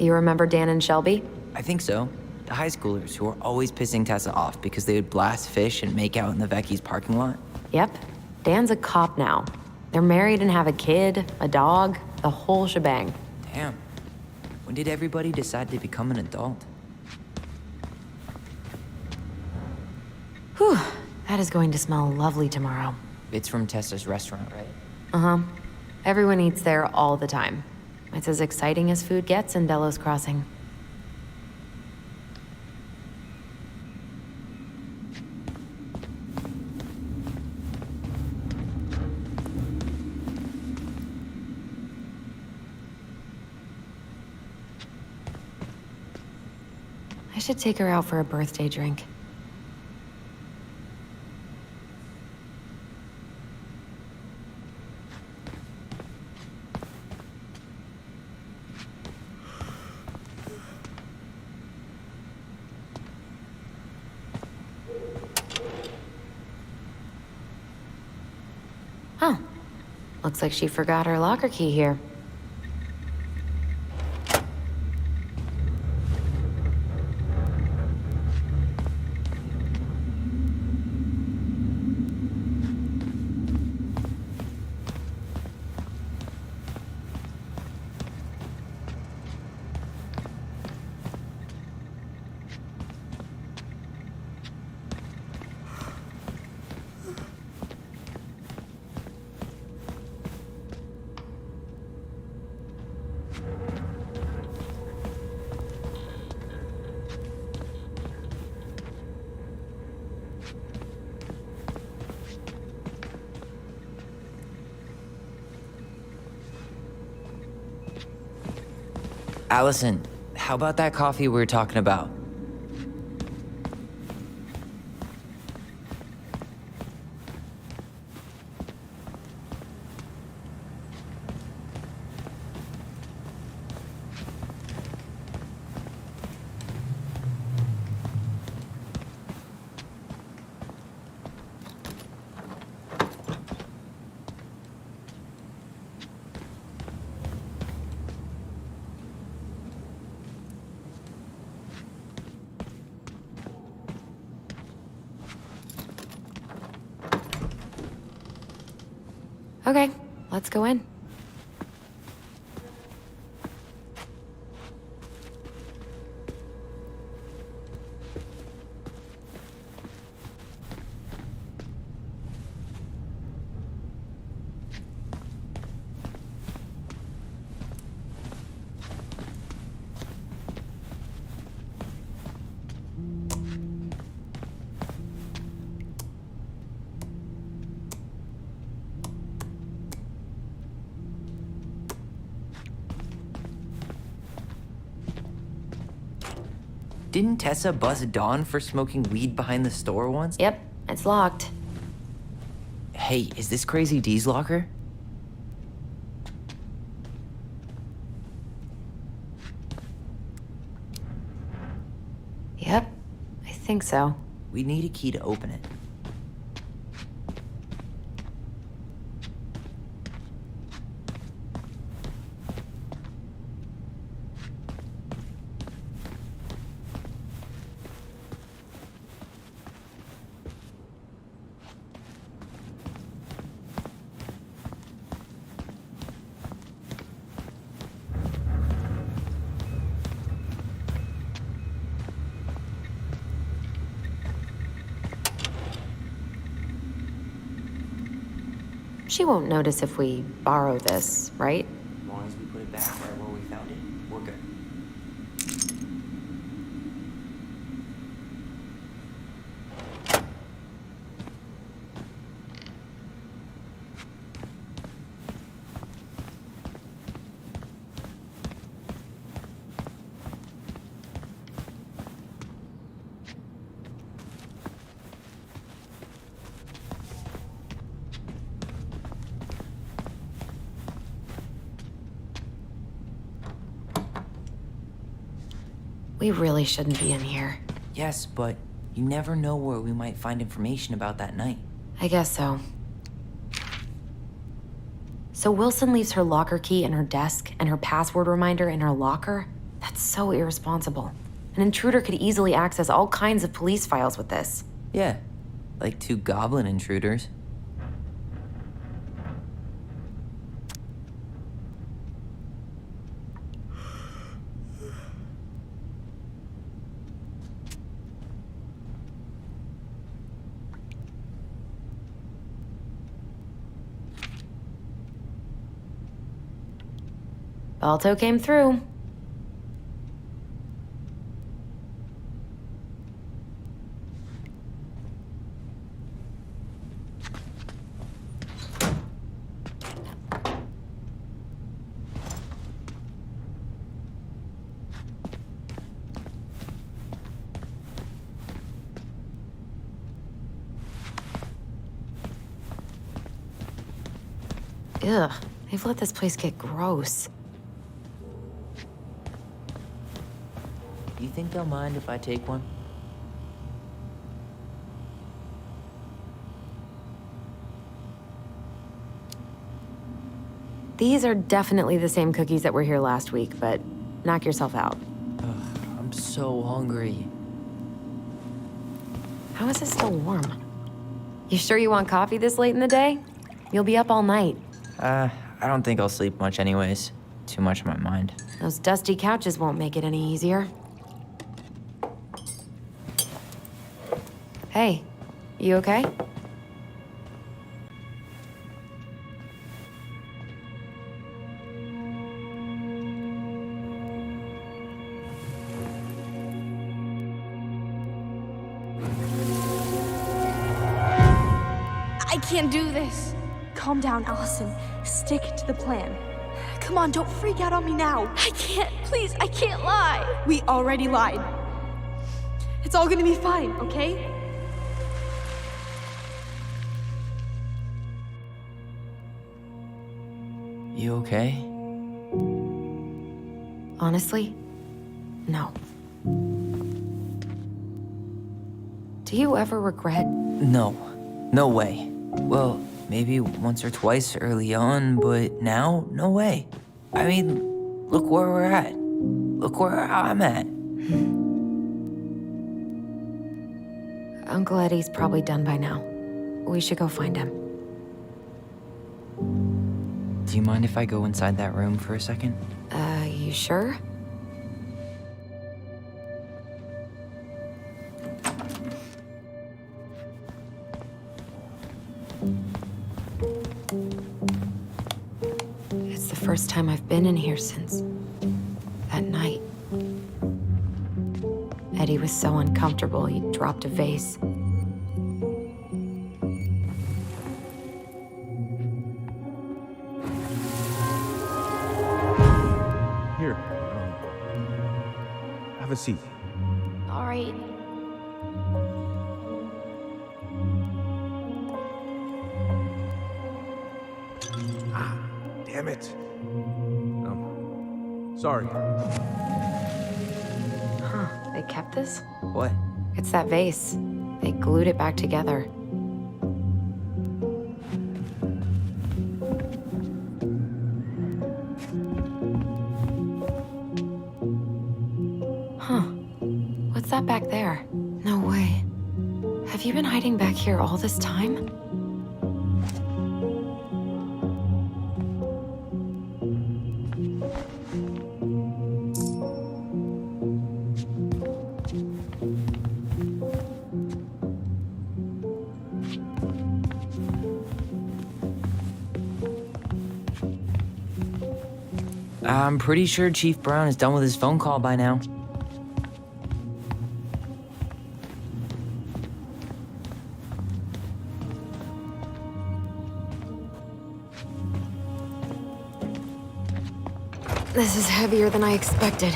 [SPEAKER 3] You remember Dan and Shelby?
[SPEAKER 4] I think so. The high schoolers who were always pissing Tessa off because they would blast fish and make out in the Vecchi's parking lot.
[SPEAKER 3] Yep. Dan's a cop now. They're married and have a kid, a dog, the whole shebang.
[SPEAKER 4] Damn. When did everybody decide to become an adult?
[SPEAKER 3] Whew. That is going to smell lovely tomorrow.
[SPEAKER 4] It's from Tessa's restaurant, right?
[SPEAKER 3] Uh-huh. Everyone eats there all the time. It's as exciting as food gets in Delos Crossing. I should take her out for a birthday drink. Huh. Looks like she forgot her locker key here.
[SPEAKER 4] Allison, how about that coffee we were talking about?
[SPEAKER 3] Okay, let's go in.
[SPEAKER 4] Didn't Tessa bust Dawn for smoking weed behind the store once?
[SPEAKER 3] Yep, it's locked.
[SPEAKER 4] Hey, is this Crazy D's locker?
[SPEAKER 3] Yep, I think so.
[SPEAKER 4] We need a key to open it.
[SPEAKER 3] She won't notice if we borrow this, right?
[SPEAKER 4] As long as we put it back right where we found it, we're good.
[SPEAKER 3] We really shouldn't be in here.
[SPEAKER 4] Yes, but you never know where we might find information about that night.
[SPEAKER 3] I guess so. So Wilson leaves her locker key in her desk and her password reminder in her locker? That's so irresponsible. An intruder could easily access all kinds of police files with this.
[SPEAKER 4] Yeah, like 2 goblin intruders.
[SPEAKER 3] Balto came through. Ugh, they've let this place get gross.
[SPEAKER 4] Do you think they'll mind if I take one?
[SPEAKER 3] These are definitely the same cookies that were here last week, but knock yourself out.
[SPEAKER 4] Ugh, I'm so hungry.
[SPEAKER 3] How is it still warm? You sure you want coffee this late in the day? You'll be up all night.
[SPEAKER 4] I don't think I'll sleep much anyways. Too much on my mind.
[SPEAKER 3] Those dusty couches won't make it any easier. Hey, you okay?
[SPEAKER 2] I can't do this. Calm down, Allison. Stick to the plan. Come on, don't freak out on me now. I can't, please, I can't lie. We already lied. It's all gonna be fine, okay?
[SPEAKER 4] You okay?
[SPEAKER 3] Honestly, no. Do you ever regret?
[SPEAKER 4] No. No way. Well, maybe once or twice early on, but now, no way. I mean, look where we're at. Look where I'm at.
[SPEAKER 3] Uncle Eddie's probably done by now. We should go find him.
[SPEAKER 4] Do you mind if I go inside that room for a second?
[SPEAKER 3] You sure? It's the first time I've been in here since that night. Eddie was so uncomfortable, he dropped a vase.
[SPEAKER 1] Here, have a seat. Damn it. Sorry.
[SPEAKER 3] Huh, they kept this?
[SPEAKER 8] What?
[SPEAKER 3] It's that vase. They glued it back together. Huh. What's that back there? No way. Have you been hiding back here all this time?
[SPEAKER 4] I'm pretty sure Chief Brown is done with his phone call by now.
[SPEAKER 3] This is heavier than I expected.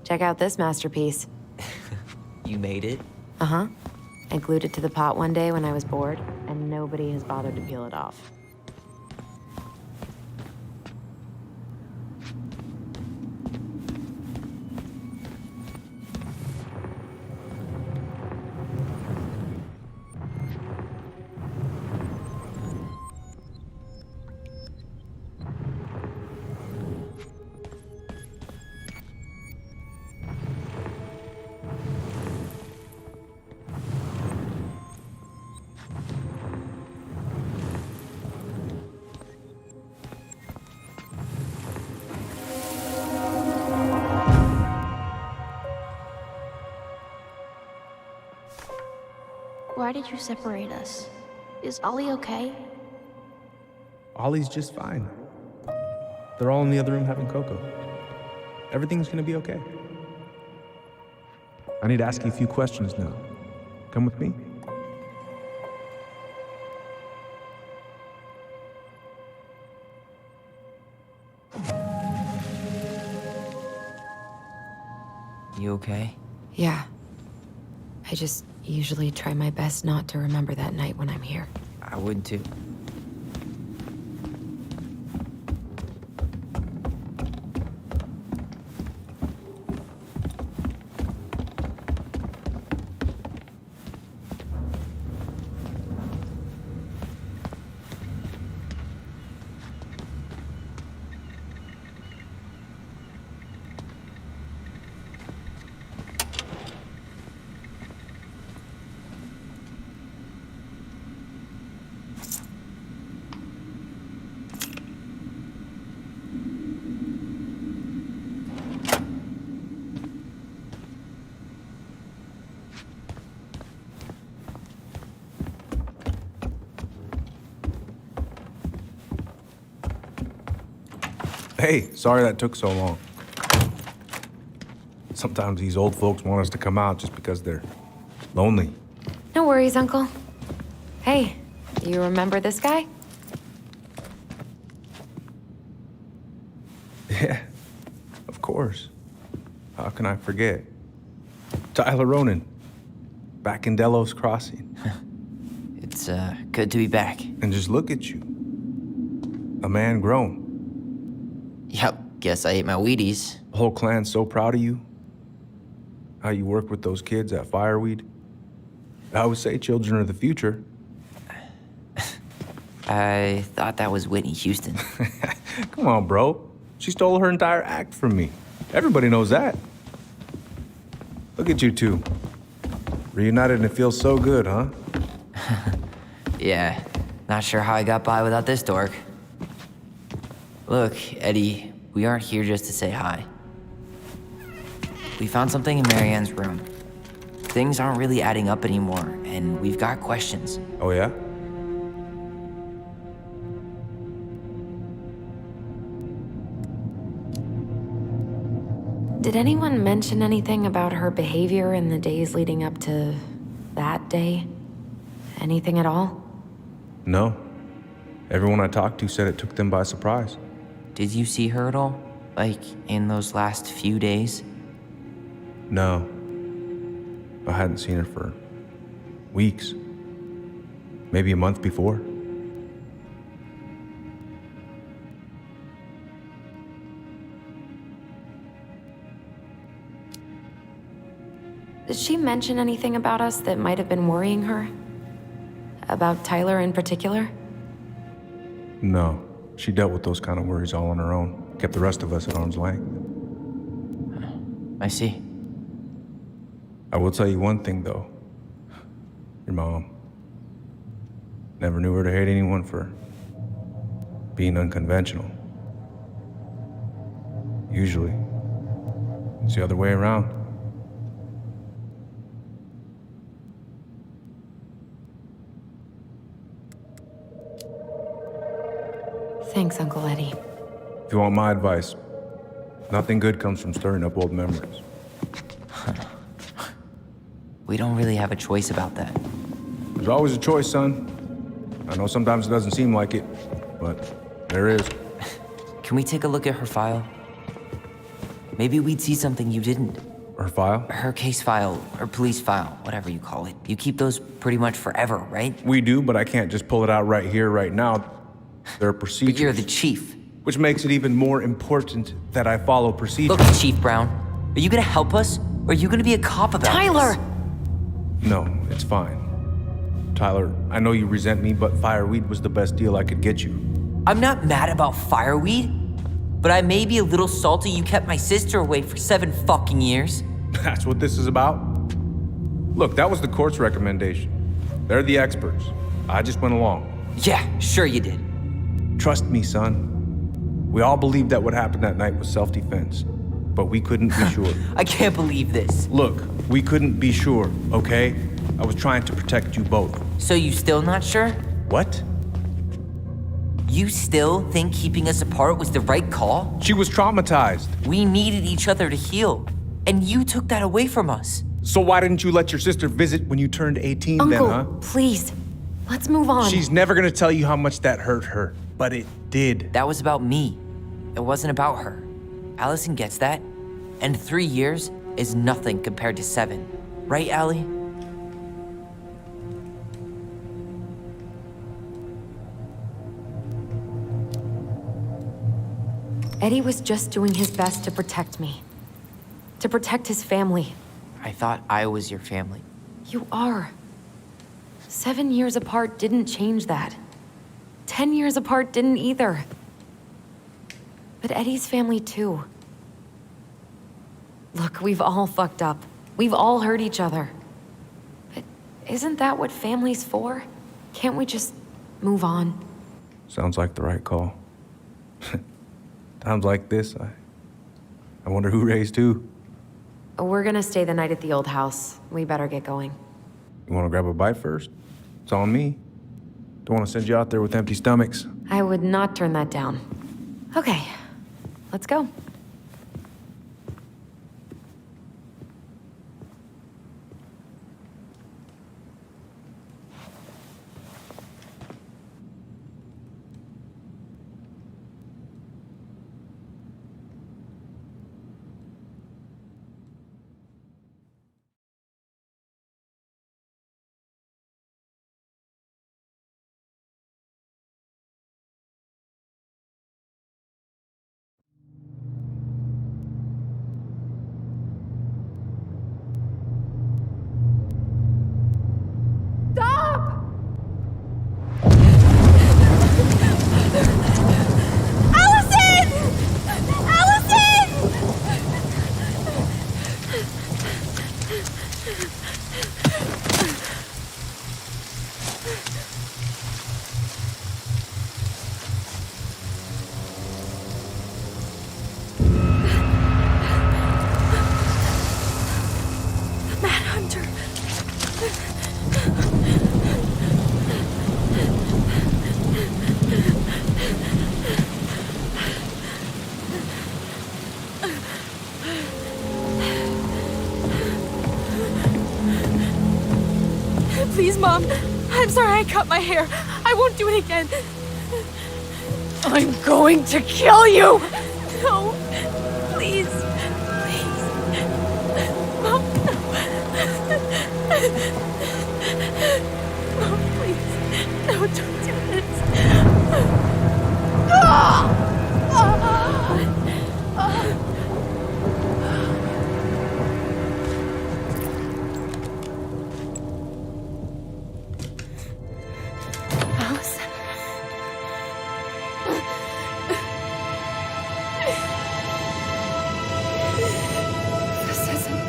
[SPEAKER 3] Check out this masterpiece.
[SPEAKER 8] You made it?
[SPEAKER 3] Uh-huh. I glued it to the pot one day when I was bored, and nobody has bothered to peel it off.
[SPEAKER 6] Why did you separate us? Is Ollie okay?
[SPEAKER 1] Ollie's just fine. They're all in the other room having cocoa. Everything's gonna be okay. I need to ask you a few questions now. Come with me?
[SPEAKER 4] You okay?
[SPEAKER 3] Yeah. I just usually try my best not to remember that night when I'm here.
[SPEAKER 8] I would too.
[SPEAKER 1] Hey, sorry that took so long. Sometimes these old folks want us to come out just because they're lonely.
[SPEAKER 3] No worries, Uncle. Hey, you remember this guy?
[SPEAKER 1] Yeah, of course. How can I forget? Tyler Ronan, back in Delos Crossing.
[SPEAKER 4] It's good to be back.
[SPEAKER 1] And just look at you. A man grown.
[SPEAKER 8] Yep, guess I ate my Wheaties.
[SPEAKER 1] The whole clan's so proud of you. How you work with those kids at Fireweed. I would say children are the future.
[SPEAKER 4] I thought that was Whitney Houston.
[SPEAKER 1] Come on, bro. She stole her entire act from me. Everybody knows that. Look at you two. Reunited and it feels so good, huh?
[SPEAKER 4] Yeah, not sure how I got by without this dork. Look, Eddie, we aren't here just to say hi. We found something in Marianne's room. Things aren't really adding up anymore, and we've got questions.
[SPEAKER 1] Oh, yeah?
[SPEAKER 3] Did anyone mention anything about her behavior in the days leading up to that day? Anything at all?
[SPEAKER 1] No. Everyone I talked to said it took them by surprise.
[SPEAKER 4] Did you see her at all? Like, in those last few days?
[SPEAKER 1] No. I hadn't seen her for weeks. Maybe a month before.
[SPEAKER 3] Did she mention anything about us that might have been worrying her? About Tyler in particular?
[SPEAKER 1] No. She dealt with those kind of worries all on her own. Kept the rest of us at arm's length.
[SPEAKER 4] I see.
[SPEAKER 1] I will tell you one thing, though. Your mom. Never knew her to hate anyone for being unconventional. Usually, it's the other way around.
[SPEAKER 3] Thanks, Uncle Eddie.
[SPEAKER 1] If you want my advice, nothing good comes from stirring up old memories.
[SPEAKER 4] We don't really have a choice about that.
[SPEAKER 1] There's always a choice, son. I know sometimes it doesn't seem like it, but there is.
[SPEAKER 4] Can we take a look at her file? Maybe we'd see something you didn't.
[SPEAKER 1] Her file?
[SPEAKER 4] Her case file, or police file, whatever you call it. You keep those pretty much forever, right?
[SPEAKER 1] We do, but I can't just pull it out right here, right now. There are procedures.
[SPEAKER 4] But you're the chief.
[SPEAKER 1] Which makes it even more important that I follow procedures.
[SPEAKER 4] Look, Chief Brown, are you gonna help us, or are you gonna be a cop about
[SPEAKER 3] Tyler!
[SPEAKER 4] this?
[SPEAKER 1] No, it's fine. Tyler, I know you resent me, but fireweed was the best deal I could get you.
[SPEAKER 4] I'm not mad about fireweed, but I may be a little salty you kept my sister away for 7 fucking years.
[SPEAKER 1] That's what this is about? Look, that was the court's recommendation. They're the experts. I just went along.
[SPEAKER 4] Yeah, sure you did.
[SPEAKER 1] Trust me, son. We all believed that what happened that night was self-defense, but we couldn't be sure.
[SPEAKER 4] I can't believe this.
[SPEAKER 1] Look, we couldn't be sure, okay? I was trying to protect you both.
[SPEAKER 4] So you still not sure?
[SPEAKER 1] What?
[SPEAKER 4] You still think keeping us apart was the right call?
[SPEAKER 1] She was traumatized.
[SPEAKER 4] We needed each other to heal, and you took that away from us.
[SPEAKER 1] So why didn't you let your sister visit when you turned 18
[SPEAKER 3] Uncle,
[SPEAKER 1] then, huh?
[SPEAKER 3] please. Let's move on.
[SPEAKER 1] She's never gonna tell you how much that hurt her, but it did.
[SPEAKER 4] That was about me. It wasn't about her. Allison gets that, and 3 years is nothing compared to 7. Right, Allie?
[SPEAKER 3] Eddie was just doing his best to protect me. To protect his family.
[SPEAKER 4] I thought I was your family.
[SPEAKER 3] You are. 7 years apart didn't change that. 10 years apart didn't either. But Eddie's family too. Look, we've all fucked up. We've all hurt each other. But isn't that what family's for? Can't we just move on?
[SPEAKER 1] Sounds like the right call. Times like this, I wonder who raised who.
[SPEAKER 3] We're gonna stay the night at the old house. We better get going.
[SPEAKER 1] You wanna grab a bite first? It's on me. Don't wanna send you out there with empty stomachs.
[SPEAKER 3] I would not turn that down. Okay, let's go.
[SPEAKER 2] Please, Mom. I'm sorry I cut my hair. I won't do it again.
[SPEAKER 12] I'm going to kill you!
[SPEAKER 2] No. Please. Please. Mom, no. Mom, please. No, don't do this. Allison. This isn't...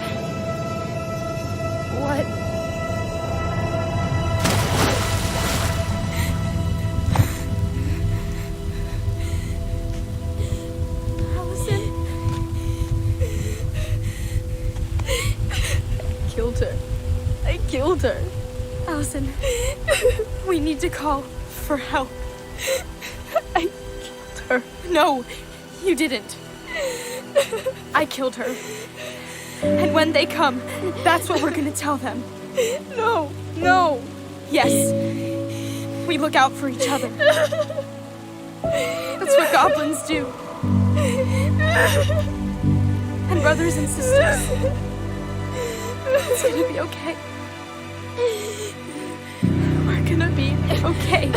[SPEAKER 2] What? Allison. Killed her. I killed her. Allison, we need to call for help. I killed her. No, you didn't. I killed her. And when they come, that's what we're gonna tell them. No, no. Yes, we look out for each other. That's what goblins do. And brothers and sisters. It's gonna be okay. We're gonna be okay.